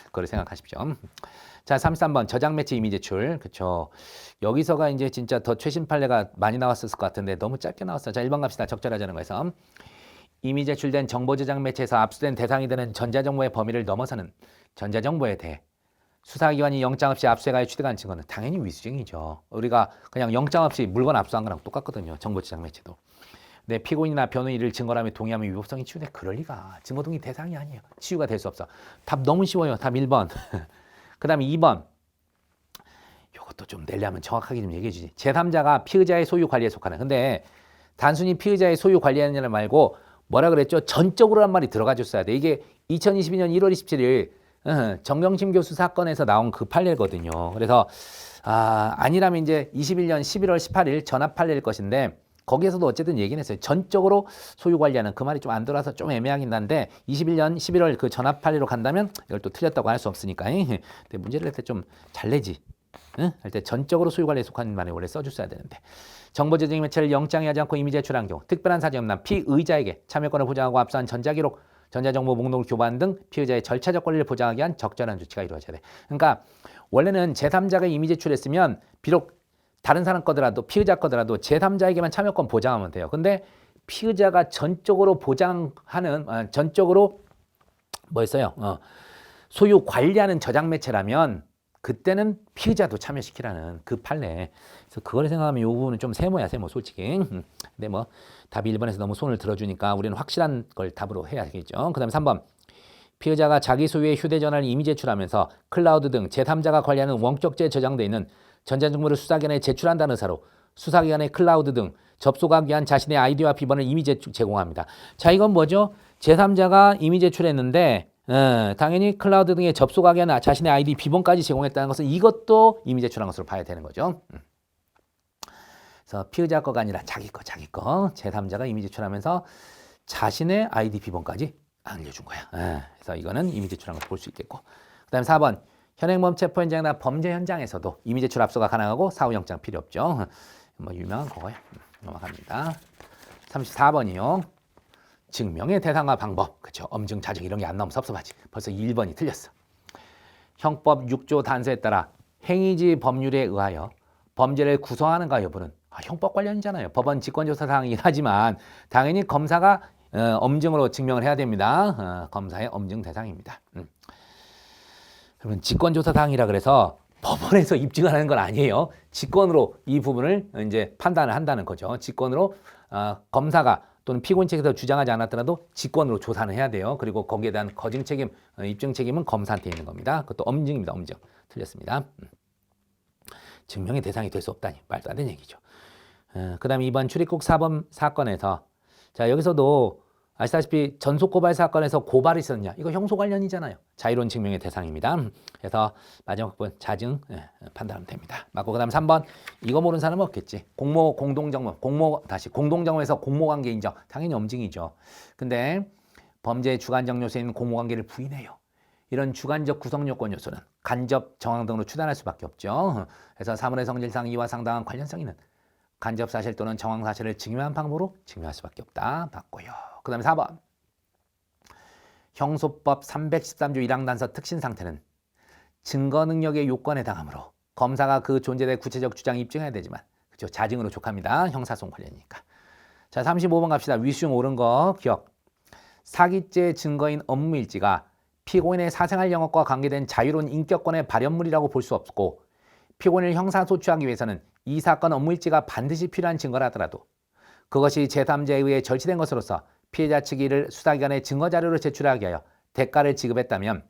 Speaker 1: 그걸 생각하십시오. 자, 33번 저장 매체 이미 제출. 그렇죠. 여기서가 이제 진짜 더 최신 판례가 많이 나왔을 것 같은데 너무 짧게 나왔어요. 자, 1번 갑시다. 적절하자는 거에서 이미 제출된 정보 저장 매체에서 압수된 대상이 되는 전자정보의 범위를 넘어서는 전자정보에 대해 수사기관이 영장 없이 압수해가야 취득한 증거는 당연히 위수증이죠. 우리가 그냥 영장 없이 물건 압수한 거랑 똑같거든요. 정보 저장 매체도. 내 피고인이나 변호인이 이를 증거라며 동의하면 위법성이 치유돼. 그럴 리가. 증거 동의 대상이 아니에요. 치유가 될 수 없어. 답 너무 쉬워요. 답 1번. 그 다음에 2번. 이것도 좀 내려면 정확하게 좀 얘기해 주지. 제3자가 피의자의 소유 관리에 속하는. 근데 단순히 피의자의 소유 관리하는 일 말고 뭐라 그랬죠? 전적으로란 말이 들어가 줬어야 돼. 이게 2022년 1월 27일 정경심 교수 사건에서 나온 그 판례거든요. 그래서 아니라면 이제 21년 11월 18일 전압 판례일 것인데 거기에서도 어쨌든 얘기는 했어요. 전적으로 소유 관리하는 그 말이 좀 안 들어와서 좀 애매하긴 한데 21년 11월 그 전압 판례로 간다면 이걸 또 틀렸다고 할 수 없으니까. 근데 문제를 할 때 좀 잘 내지. 할 때 전적으로 소유 관리에 속한 말을 원래 써줬어야 되는데. 정보 저장 매체를 영장에 하지 않고 이미 제출한 경우 특별한 사정이 없는 피의자에게 참여권을 보장하고 압수한 전자기록, 전자정보 목록을 교부한 등 피의자의 절차적 권리를 보장하기 위한 적절한 조치가 이루어져야 돼. 그러니까 원래는 제3자가 이미 제출했으면 비록 다른 사람 거더라도 피의자 거더라도 제3자에게만 참여권 보장하면 돼요. 근데 피의자가 전적으로 보장하는 전적으로 뭐였어요? 소유 관리하는 저장 매체라면 그때는 피의자도 참여시키라는 그 판례. 그래서 그걸 생각하면 이 부분은 좀 세모야 세모 솔직히. 근데 뭐 답이 1번에서 너무 손을 들어주니까 우리는 확실한 걸 답으로 해야겠죠. 그 다음에 3번. 피의자가 자기 소유의 휴대전화를 이미 제출하면서 클라우드 등 제3자가 관리하는 원격제에 저장되어 있는 전자정보를 수사기관에 제출한다는 의사로 수사기관의 클라우드 등 접속하기 위한 자신의 아이디와 비번을 이미 제공합니다. 자, 이건 뭐죠? 제3자가 이미 제출했는데 당연히 클라우드 등에 접속하기 위한 자신의 아이디, 비번까지 제공했다는 것은 이것도 이미 제출한 것으로 봐야 되는 거죠. 그래서 피의자 거가 아니라 자기 거. 제3자가 이미 제출하면서 자신의 아이디, 비번까지 알려준 거야. 그래서 이거는 이미 제출한 걸 볼 수 있겠고. 그 다음에 4번. 현행범 체포 현장이나 범죄 현장에서도 이미 제출 압수가 가능하고 사후영장 필요 없죠. 뭐 유명한 거고요. 넘어갑니다. 34번이요. 증명의 대상과 방법. 그렇죠. 엄증, 자증 이런 게 안 나오면 섭섭하지. 벌써 1번이 틀렸어. 형법 6조 단서에 따라 행위지 법률에 의하여 범죄를 구성하는가 여부는 형법 관련이잖아요. 법원 직권조사 사항이긴 하지만 당연히 검사가 엄증으로 증명을 해야 됩니다. 검사의 엄증 대상입니다. 그러면 직권조사 사항이라 그래서 법원에서 입증하는 건 아니에요. 직권으로 이 부분을 이제 판단을 한다는 거죠. 직권으로 검사가 또는 피고인 측에서 주장하지 않았더라도 직권으로 조사는 해야 돼요. 그리고 거기에 대한 거증 책임, 입증 책임은 검사한테 있는 겁니다. 그것도 엄증입니다. 엄증. 틀렸습니다. 증명의 대상이 될 수 없다니 말도 안 되는 얘기죠. 그 다음에 이번 출입국 사범 사건에서 자 여기서도 아시다시피 전속 고발 사건에서 고발이 있었냐 이거 형소 관련이잖아요. 자유로운 증명의 대상입니다. 그래서 마지막 번 자증 판단하면 됩니다. 맞고 그 다음 3번 이거 모르는 사람은 없겠지. 공모 공동정범 공동정범에서 공모관계 인정 당연히 엄증이죠. 근데 범죄의 주관적 요소인 공모관계를 부인해요. 이런 주관적 구성 요건 요소는 간접 정황 등으로 추단할 수밖에 없죠. 그래서 사물의 성질상 이와 상당한 관련성 있는 간접 사실 또는 정황 사실을 증명한 방법으로 증명할 수밖에 없다. 맞고요. 그 다음에 4번. 형소법 313조 1항 단서 특신 상태는 증거 능력의 요건에 해당하므로 검사가 그 존재에 대해 구체적 주장을 입증해야 되지만 그렇죠. 자증으로 족합니다. 형사소송 관련이니까. 자 35번 갑시다. 위수중 옳은 거 기억. 사기죄 증거인 업무일지가 피고인의 사생활 영역과 관계된 자유로운 인격권의 발현물이라고 볼 수 없고 피고인을 형사소추하기 위해서는 이 사건 업무일지가 반드시 필요한 증거라 하더라도 그것이 제3자에 의해 절취된 것으로서 피해자 측이 이를 수사기관에 증거자료로 제출하게 하여 대가를 지급했다면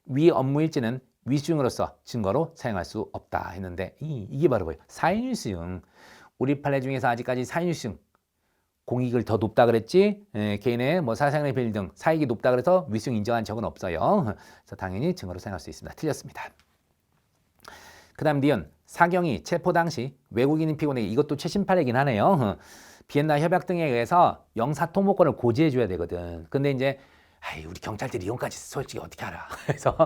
Speaker 1: 위 업무일지는 위수증으로서 증거로 사용할 수 없다 했는데 이게 바로 뭐예요? 사인위수증. 우리 판례 중에서 아직까지 사인위수증 공익을 더 높다 그랬지 개인의 뭐 사생활의 비밀 등 사익이 높다 그래서 위수증 인정한 적은 없어요. 그래서 당연히 증거로 사용할 수 있습니다. 틀렸습니다. 그 다음 니은 사경이 체포 당시 외국인인 피고인에게 이것도 최신 판례이긴 하네요. 비엔나 협약 등에 의해서 영사통보권을 고지해 줘야 되거든. 근데 이제 우리 경찰들이 이혼까지 솔직히 어떻게 알아. 그래서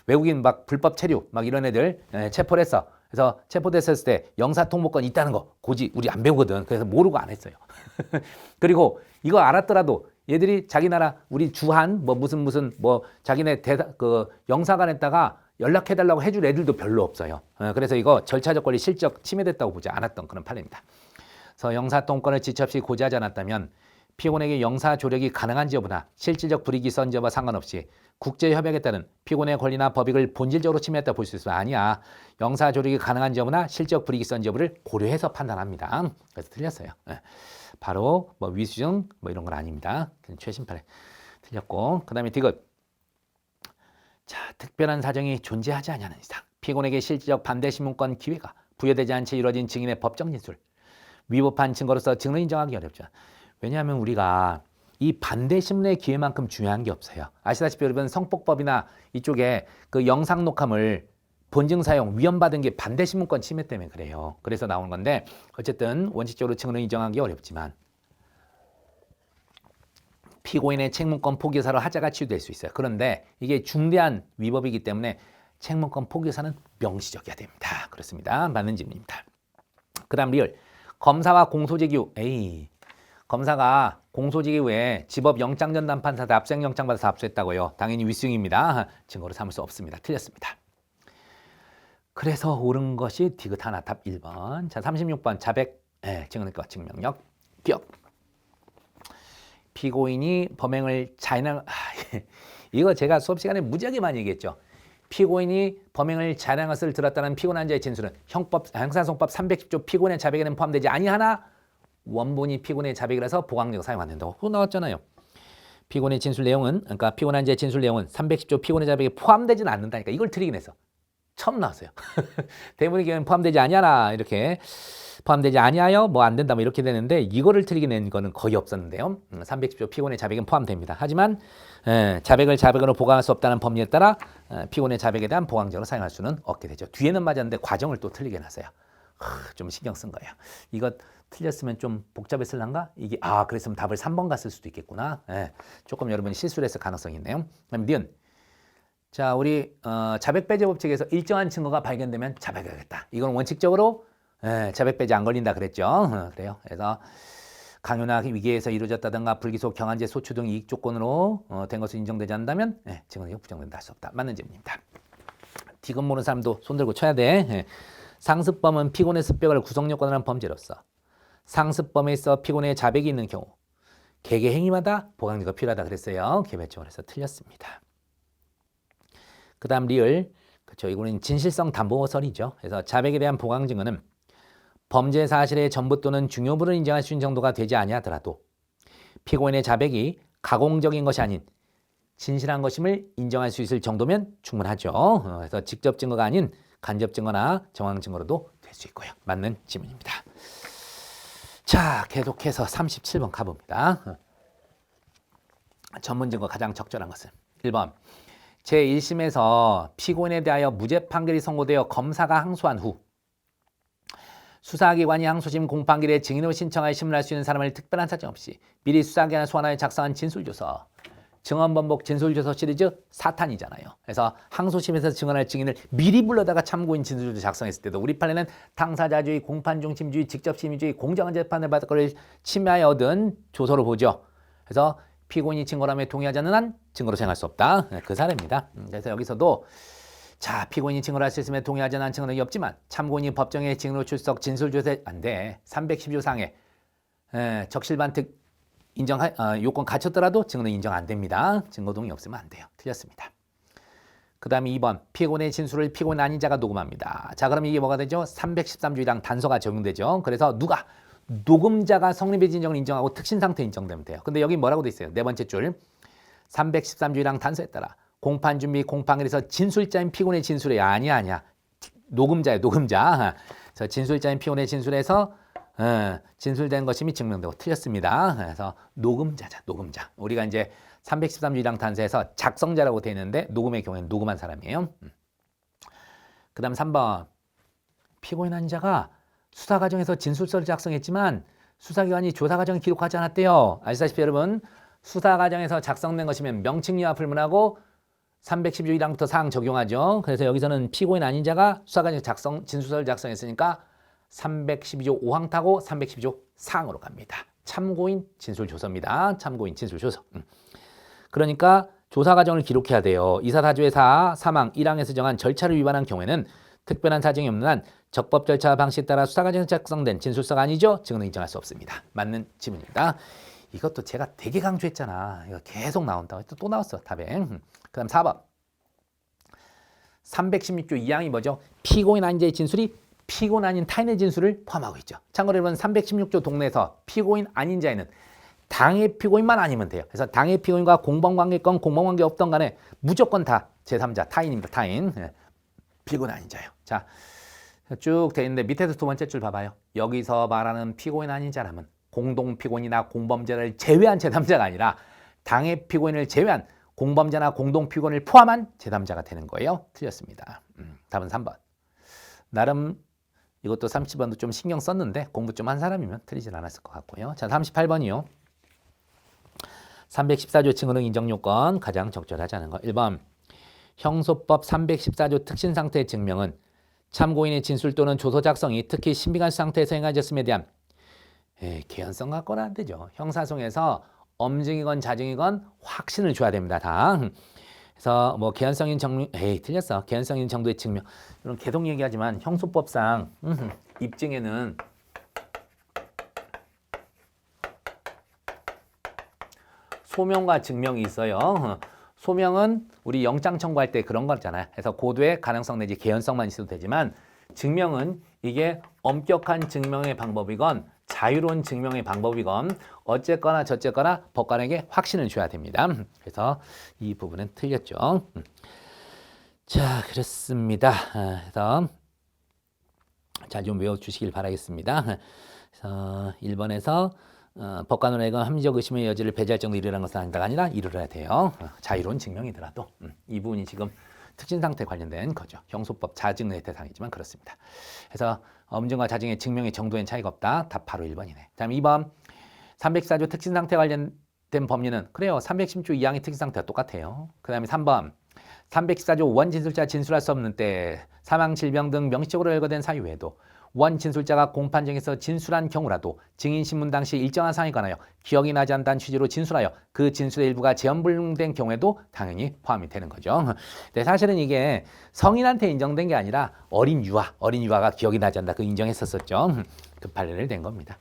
Speaker 1: 외국인 막 불법 체류 막 이런 애들 체포를 했어. 그래서 체포됐을 때 영사통보권 있다는 거 고지 우리 안 배우거든. 그래서 모르고 안 했어요. 그리고 이거 알았더라도 얘들이 자기 나라 우리 주한 뭐 무슨 뭐 자기네 그 영사관에다가 연락해달라고 해줄 애들도 별로 없어요. 그래서 이거 절차적 권리 실적 침해됐다고 보지 않았던 그런 판례입니다. 그래서 영사통권을 지체 없이 고지하지 않았다면 피고인에게 영사 조력이 가능한지 여부나 실질적 불이익이 있었는지 여부와 상관없이 국제협약에 따른 피고인의 권리나 법익을 본질적으로 침해했다 볼 수 있어요. 아니야. 영사 조력이 가능한지 여부나 실질적 불이익이 있었는지 여부를 고려해서 판단합니다. 그래서 틀렸어요. 바로 뭐 위수증 뭐 이런 건 아닙니다. 최신 판례 틀렸고 그 다음에 디귿. 자, 특별한 사정이 존재하지 않냐는 이상 피고인에게 실질적 반대 신문권 기회가 부여되지 않지 이루어진 증인의 법정 진술 위법한 증거로서 증언을 인정하기 어렵죠. 왜냐하면 우리가 이 반대 신문의 기회만큼 중요한 게 없어요. 아시다시피 여러분 성폭법이나 이쪽에 그 영상 녹화물 본증 사용 위헌받은 게 반대 신문권 침해 때문에 그래요. 그래서 나오는 건데 어쨌든 원칙적으로 증언을 인정하기 어렵지만 피고인의 책문권 포기사로 하자가 치유될 수 있어요. 그런데 이게 중대한 위법이기 때문에 책문권 포기사는 명시적이어야 됩니다. 그렇습니다. 맞는 질문입니다. 그 다음 리얼. 검사와 공소제기 후 검사가 공소제기 후에 집업 영장 전담판사한테 압수영장 받아서 압수했다고요. 당연히 위수증입니다. 증거로 삼을 수 없습니다. 틀렸습니다. 그래서 옳은 것이 디귿 하나 답 1번. 자 36번 자백 증언과 증명력 기억. 피고인이 범행을 자인한 이거 제가 수업 시간에 무지하게 많이 얘기했죠. 피고인이 범행을 자인한 것을 들었다는 피고인자의 진술은 형사소송법 310조 피고인의 자백에는 포함되지 아니하나 원본이 피고인의 자백이라서 보강력을 사용 안 된다고 그거 나왔잖아요. 피고인의 진술 내용은 그러니까 피고인자의 진술 내용은 310조 피고인의 자백에 포함되지는 않는다니까 이걸 틀리긴 했어. 처음 나왔어요. 대부분의 경우는 포함되지 아니하나 이렇게 포함되지 아니하여 뭐 안 된다 뭐 이렇게 되는데 이거를 틀리게 낸 거는 거의 없었는데요. 310조 피고인의 자백은 포함됩니다. 하지만 자백을 자백으로 보강할 수 없다는 법리에 따라 피고인의 자백에 대한 보강적으로 사용할 수는 없게 되죠. 뒤에는 맞았는데 과정을 또 틀리게 놨어요. 좀 신경 쓴 거예요. 이거 틀렸으면 좀 복잡했을란가? 이게 그랬으면 답을 3번 갔을 수도 있겠구나. 조금 여러분이 실수를 했을 가능성이 있네요. 그럼 니은. 자, 우리 자백 배제 법칙에서 일정한 증거가 발견되면 자백하겠다. 이건 원칙적으로 자백 배제 안 걸린다 그랬죠. 그래요. 그래서 강요나 위기에서 이루어졌다든가 불기소, 경한제, 소추 등 이익 조건으로 된 것으로 인정되지 않는다면 증언이 부정된다 할 수 없다. 맞는 질문입니다. 디귿 모르는 사람도 손 들고 쳐야 돼. 상습범은 피고인의 습벽을 구성요건을 한 범죄로서 상습범에 있어 피고인의 자백이 있는 경우 개개 행위마다 보강료가 필요하다 그랬어요. 개별적으로 해서 틀렸습니다. 그 다음 리을. 그렇죠. 이거는 진실성 담보설이죠. 그래서 자백에 대한 보강 증거는 범죄 사실의 전부 또는 중요 부분을 인정할 수 있는 정도가 되지 아니하더라도 피고인의 자백이 가공적인 것이 아닌 진실한 것임을 인정할 수 있을 정도면 충분하죠. 그래서 직접 증거가 아닌 간접 증거나 정황 증거로도 될 수 있고요. 맞는 질문입니다. 자, 계속해서 37번 가봅니다. 전문 증거 가장 적절한 것은 1번. 제1심에서 피고인에 대하여 무죄 판결이 선고되어 검사가 항소한 후 수사기관이 항소심 공판기일에 증인으로 신청하여 심문할 수 있는 사람을 특별한 사정 없이 미리 수사기관을 소환하여 작성한 진술조서, 증언번복 진술조서 시리즈 4탄이잖아요. 그래서 항소심에서 증언할 증인을 미리 불러다가 참고인 진술조서 작성했을 때도 우리 판례는 당사자주의, 공판중심주의, 직접심의주의, 공정한 재판을 받을 것을 침해하여 얻은 조서로 보죠. 그래서 피고인이 증거라며 동의하지 않는 한 증거로 생각할 수 없다. 그 사례입니다. 그래서 여기서도 자, 피고인이 증거를 할 수 있으면 동의하지 않는 증언이 없지만 참고인이 법정에 증인으로 출석 진술조서에 안 돼. 312조 상에 적실반특 요건 갖췄더라도 증언은 인정 안 됩니다. 증거 동의 없으면 안 돼요. 틀렸습니다. 그 다음에 2번. 피고인의 진술을 피고인 아닌 자가 녹음합니다. 자, 그럼 이게 뭐가 되죠? 313조 1항 단서가 적용되죠. 그래서 누가? 녹음자가 성립의 진정을 인정하고 특신상태 인정되면 돼요. 근데 여기 뭐라고 돼 있어요? 네 번째 줄 313조 1항 단서에 따라 공판준비 공판일에서 진술자인 피고인의 진술에 아니야 녹음자예요. 녹음자. 그래서 진술자인 피고인의 진술에서 진술된 것임이 증명되고 틀렸습니다. 그래서 녹음자자. 녹음자. 우리가 이제 313조 1항 단서에서 작성자라고 되어 있는데 녹음의 경우에는 녹음한 사람이에요. 그 다음 3번 피고인 아닌 자가 수사 과정에서 진술서를 작성했지만 수사기관이 조사 과정을 기록하지 않았대요. 아시다시피 여러분 수사 과정에서 작성된 것이면 명칭유화 불문하고 312조 1항부터 사항 적용하죠. 그래서 여기서는 피고인 아닌 자가 수사 과정에서 진술서를 작성했으니까 312조 5항 타고 312조 4항으로 갑니다. 참고인 진술조서입니다. 참고인 진술조서. 그러니까 조사 과정을 기록해야 돼요. 이사사조의 사망 1항에서 정한 절차를 위반한 경우에는 특별한 사정이 없는 한 적법 절차와 방식에 따라 수사 과정에서 작성된 진술서가 아니죠. 증언은 인정할 수 없습니다. 맞는 질문입니다. 이것도 제가 되게 강조했잖아. 이거 계속 나온다. 또 나왔어. 답에. 그 다음 4번. 316조 2항이 뭐죠? 피고인 아닌 자의 진술이 피고인 아닌 타인의 진술을 포함하고 있죠. 참고로 여러분 316조 동내에서 피고인 아닌 자에는 당해 피고인만 아니면 돼요. 그래서 당해 피고인과 공범관계건 공범관계 없던 간에 무조건 다 제3자 타인입니다. 타인. 피고인 아닌 자요. 자, 쭉 돼 있는데 밑에서 두 번째 줄 봐봐요. 여기서 말하는 피고인 아닌 자라면 공동 피고인이나 공범자를 제외한 제3자가 아니라 당해 피고인을 제외한 공범자나 공동 피고인을 포함한 제3자가 되는 거예요. 틀렸습니다. 답은 3번. 나름 이것도 30번도 좀 신경 썼는데 공부 좀 한 사람이면 틀리진 않았을 것 같고요. 자, 38번이요. 314조 증언응 인정요건 가장 적절하지 않은 거. 1번. 형소법 314조 특신상태의 증명은 참고인의 진술 또는 조서 작성이 특히 신빙한 상태에서 행해졌음에 대한 개연성 갖고는 안 되죠. 형사소송에서 엄증이건 자증이건 확신을 줘야 됩니다. 다. 그래서 뭐 개연성인 정명, 틀렸어. 개연성인 정도의 증명. 이런 계속 얘기하지만 형소법상 입증에는 소명과 증명이 있어요. 소명은 우리 영장 청구할 때 그런 거잖아요. 그래서 고도의 가능성 내지 개연성만 있어도 되지만 증명은 이게 엄격한 증명의 방법이건 자유로운 증명의 방법이건 어쨌거나 저쨌거나 법관에게 확신을 줘야 됩니다. 그래서 이 부분은 틀렸죠. 자, 그렇습니다. 그래서 잘 좀 외워주시길 바라겠습니다. 그래서 1번에서 법관원에건 합리적 의심의 여지를 배제할 정도 이르라는 것은 아니라 이르러야 돼요. 자유로운 증명이더라도 이 부분이 지금 특진 상태 관련된 거죠. 형소법 자증의 대상이지만 그렇습니다. 그래서 엄증과 자증의 증명의 정도엔 차이가 없다. 답 바로 1번이네. 다음 2번 314조 특진 상태 관련된 법리는 그래요. 310조 2항의 특진 상태가 똑같아요. 그 다음에 3번 314조 원진술자 진술할 수 없는 때 사망, 질병 등 명시적으로 열거된 사유 외에도 원진술자가 공판정에서 진술한 경우라도 증인신문 당시 일정한 사항에 관하여 기억이 나지 않다는 취지로 진술하여 그 진술의 일부가 재현불능된 경우에도 당연히 포함이 되는 거죠. 근데 사실은 이게 성인한테 인정된 게 아니라 어린 유아가 기억이 나지 않다 그 인정했었었죠. 그 판례를 낸 겁니다.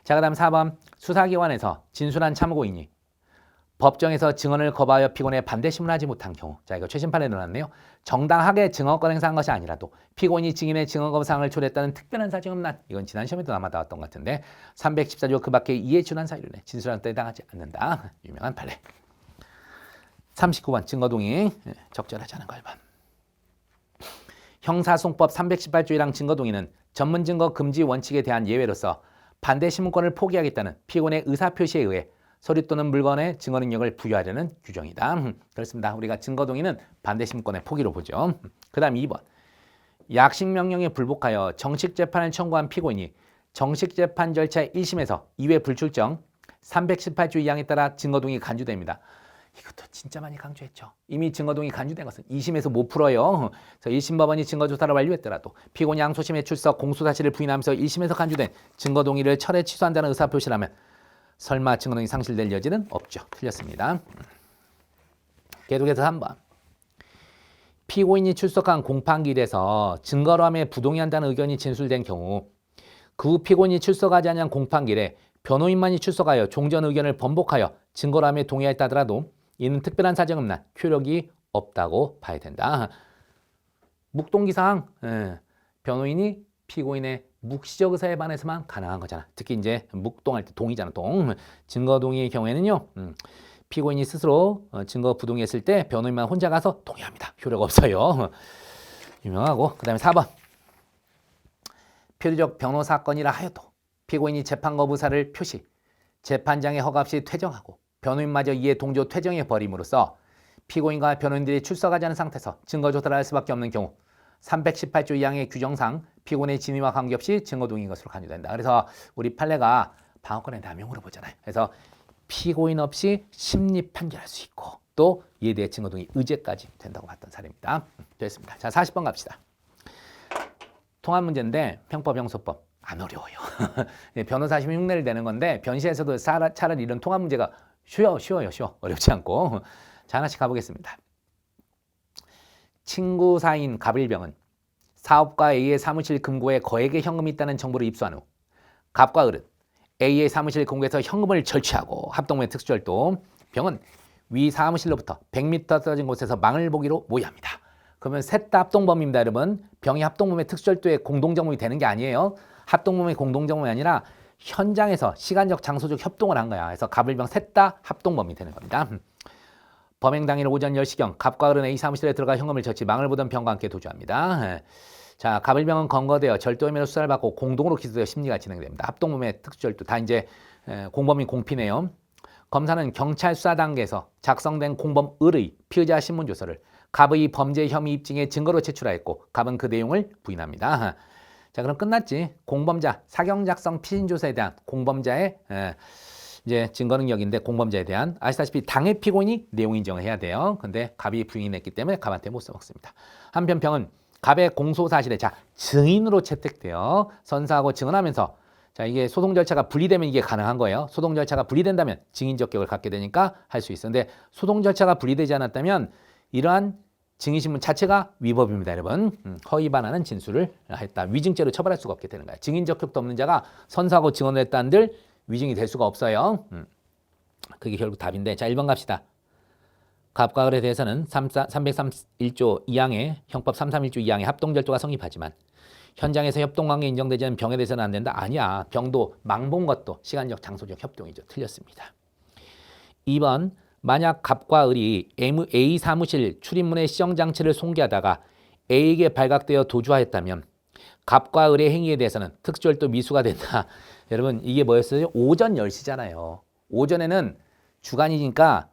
Speaker 1: 자, 그 다음 4번 수사기관에서 진술한 참고인이 법정에서 증언을 거부하여 피고인의 반대 신문하지 못한 경우, 자 이거 최신 판례에 넣어놨네요. 정당하게 증언권 행사한 것이 아니라도 피고인이 증인의 증언 거부 사항을 초래했다는 특별한 사정은 난, 이건 지난 시험에도 아마 나왔던 것 같은데 314조 그 밖에 이에 준한 사유를 내 진술한 때 해당하지 않는다. 유명한 판례. 39번 증거동의 적절하지 않은 거 1번. 형사소송법 318조 1항 증거동의는 전문 증거 금지 원칙에 대한 예외로서 반대 신문권을 포기하겠다는 피고인의 의사표시에 의해 서류 또는 물건의 증거 능력을 부여하려는 규정이다. 그렇습니다. 우리가 증거 동의는 반대 신문권의 포기로 보죠. 그 다음 2번. 약식 명령에 불복하여 정식 재판을 청구한 피고인이 정식 재판 절차 1심에서 2회 불출정 318조 2항에 따라 증거 동의 간주됩니다. 이것도 진짜 많이 강조했죠. 이미 증거 동의 간주된 것은 2심에서 못 풀어요. 그래서 1심 법원이 증거 조사를 완료했더라도 피고인이 항소심에 출석 공소 사실을 부인하면서 1심에서 간주된 증거 동의를 철회 취소한다는 의사 표시라면 설마 증거동의 상실될 여지는 없죠. 틀렸습니다. 계속해서 3번. 피고인이 출석한 공판길에서 증거로함에 부동의한다는 의견이 진술된 경우 그 후 피고인이 출석하지 않은 공판길에 변호인만이 출석하여 종전 의견을 번복하여 증거로함에 동의하였다 하더라도 이는 특별한 사정 없나 효력이 없다고 봐야 된다. 묵동기사항 변호인이 피고인의 묵시적 의사에 반해서만 가능한 거잖아. 특히 이제 묵동할 때 동의잖아. 증거 동의의 경우에는요. 피고인이 스스로 증거 부동의했을 때 변호인만 혼자 가서 동의합니다. 효력 없어요. 유명하고. 그 다음에 4번. 표류적 변호 사건이라 하여도 피고인이 재판 거부사를 표시, 재판장의 허가 없이 퇴정하고 변호인마저 이에 동조 퇴정해 버림으로써 피고인과 변호인들이 출석하지 않은 상태에서 증거 조사를 할 수밖에 없는 경우 318조 2항의 규정상 피고인의 진위와 관계없이 증거 동의인 것으로 간주된다. 그래서 우리 판례가 방어권의 남용으로 보잖아요. 그래서 피고인 없이 심리 판결할 수 있고 또 이에 대해 증거 동의 의제까지 된다고 봤던 사례입니다. 됐습니다. 자, 40번 갑시다. 통합 문제인데 형법, 형소법 안 어려워요. 변호사 심의 흉내를 내는 건데 변시에서도 차라리 이런 통합 문제가 쉬워요. 어렵지 않고. 자, 하나씩 가보겠습니다. 친구 사이인 갑일병은 사업가 A의 사무실 금고에 거액의 현금이 있다는 정보를 입수한 후 갑과 을은 A의 사무실 금고에서 현금을 절취하고 합동범의 특수절도 병은 위 사무실로부터 100m 떨어진 곳에서 망을 보기로 모의합니다. 그러면 셋 다 합동범입니다, 여러분. 병이 합동범의 특수절도의 공동정범이 되는 게 아니에요. 합동범의 공동정범이 아니라 현장에서 시간적, 장소적 협동을 한 거야. 그래서 갑을병 셋 다 합동범이 되는 겁니다. 범행 당일 오전 10시경 갑과 을은 A 사무실에 들어가 현금을 절취 망을 보던 병과 함께 도주합니다. 자, 갑을병은 검거되어 절도 혐의로 수사를 받고 공동으로 기소되어 심리가 진행됩니다. 합동범의 특수절도 다 이제 공범인 공피네요. 검사는 경찰 수사 단계에서 작성된 공범 을의 피의자 신문조서를 갑의 범죄 혐의 입증의 증거로 제출하였고 갑은 그 내용을 부인합니다. 자, 그럼 끝났지. 공범자 사경 작성 피신조서에 대한 공범자의 이제 증거 능력인데 공범자에 대한 아시다시피 당해 피고인이 내용 인정을 해야 돼요. 근데 갑이 부인했기 때문에 갑한테 못 써먹습니다. 한편 병은 갑의 공소 사실에 자 증인으로 채택되어 선사하고 증언하면서 자 이게 소송 절차가 분리되면 이게 가능한 거예요. 소송 절차가 분리된다면 증인 적격을 갖게 되니까 할 수 있어. 근데 소송 절차가 분리되지 않았다면 이러한 증인신문 자체가 위법입니다, 여러분. 허위 반환한 진술을 했다. 위증죄로 처벌할 수가 없게 되는 거야. 증인 적격도 없는 자가 선사하고 증언을 했다 한들 위증이 될 수가 없어요. 그게 결국 답인데 자 1번 갑시다. 갑과 을에 대해서는 331조 2항의 형법 331조 2항의 합동절도가 성립하지만 현장에서 협동관계 인정되지 않은 병에 대해서는 안 된다. 아니야. 병도 망본 것도 시간적 장소적 협동이죠. 틀렸습니다. 2번 만약 갑과 을이 A 사무실 출입문의 시정장치를 손괴하다가 A에게 발각되어 도주하였다면 갑과 을의 행위에 대해서는 특수절도 미수가 된다. 여러분 이게 뭐였어요? 오전 10시잖아요. 오전에는 주간이니까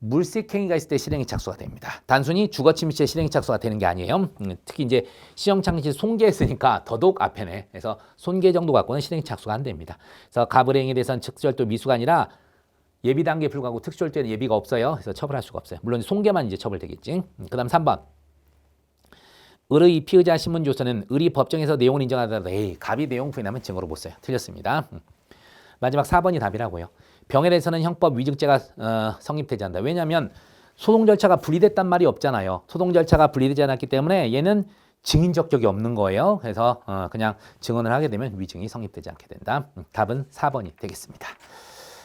Speaker 1: 물색행위가 있을 때 실행이 착수가 됩니다. 단순히 주거침입 시에 실행이 착수가 되는 게 아니에요. 특히 이제 시정장치 손괴했으니까 더더욱 앞에네. 그래서 손괴 정도 갖고는 실행이 착수가 안 됩니다. 그래서 갑의 행위에 대해서는 특수절도 미수가 아니라 예비 단계에 불구하고 특수절도에는 예비가 없어요. 그래서 처벌할 수가 없어요. 물론 손괴만 이제 처벌되겠지. 그다음 3번. 을의 피의자 신문조서는 을이 법정에서 내용을 인정하더라도 갑이 내용 부인하면 증거로 못 써요. 틀렸습니다. 마지막 4번이 답이라고요. 병에 대해서는 형법 위증죄가 성립되지 않는다. 왜냐하면 소송 절차가 분리됐단 말이 없잖아요. 소송 절차가 분리되지 않았기 때문에 얘는 증인 적격이 없는 거예요. 그래서 그냥 증언을 하게 되면 위증이 성립되지 않게 된다. 답은 4번이 되겠습니다.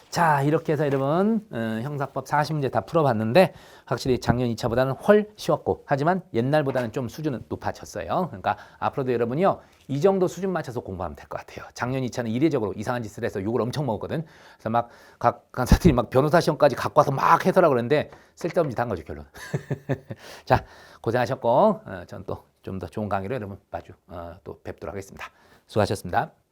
Speaker 1: 자, 이렇게 해서 여러분 형사법 40문제 다 풀어봤는데 확실히 작년 2차보다는 훨 쉬웠고 하지만 옛날보다는 좀 수준은 높아졌어요. 그러니까 앞으로도 여러분이요 이 정도 수준 맞춰서 공부하면 될 것 같아요. 작년 2차는 이례적으로 이상한 짓을 해서 욕을 엄청 먹었거든. 그래서 막 각 간사들이 막 변호사 시험까지 갖고 와서 막 해설하고 그러는데 쓸데없는 짓 한 거죠 결론. 자, 고생하셨고 전 또 좀 더 좋은 강의로 여러분 마주 또 뵙도록 하겠습니다. 수고하셨습니다.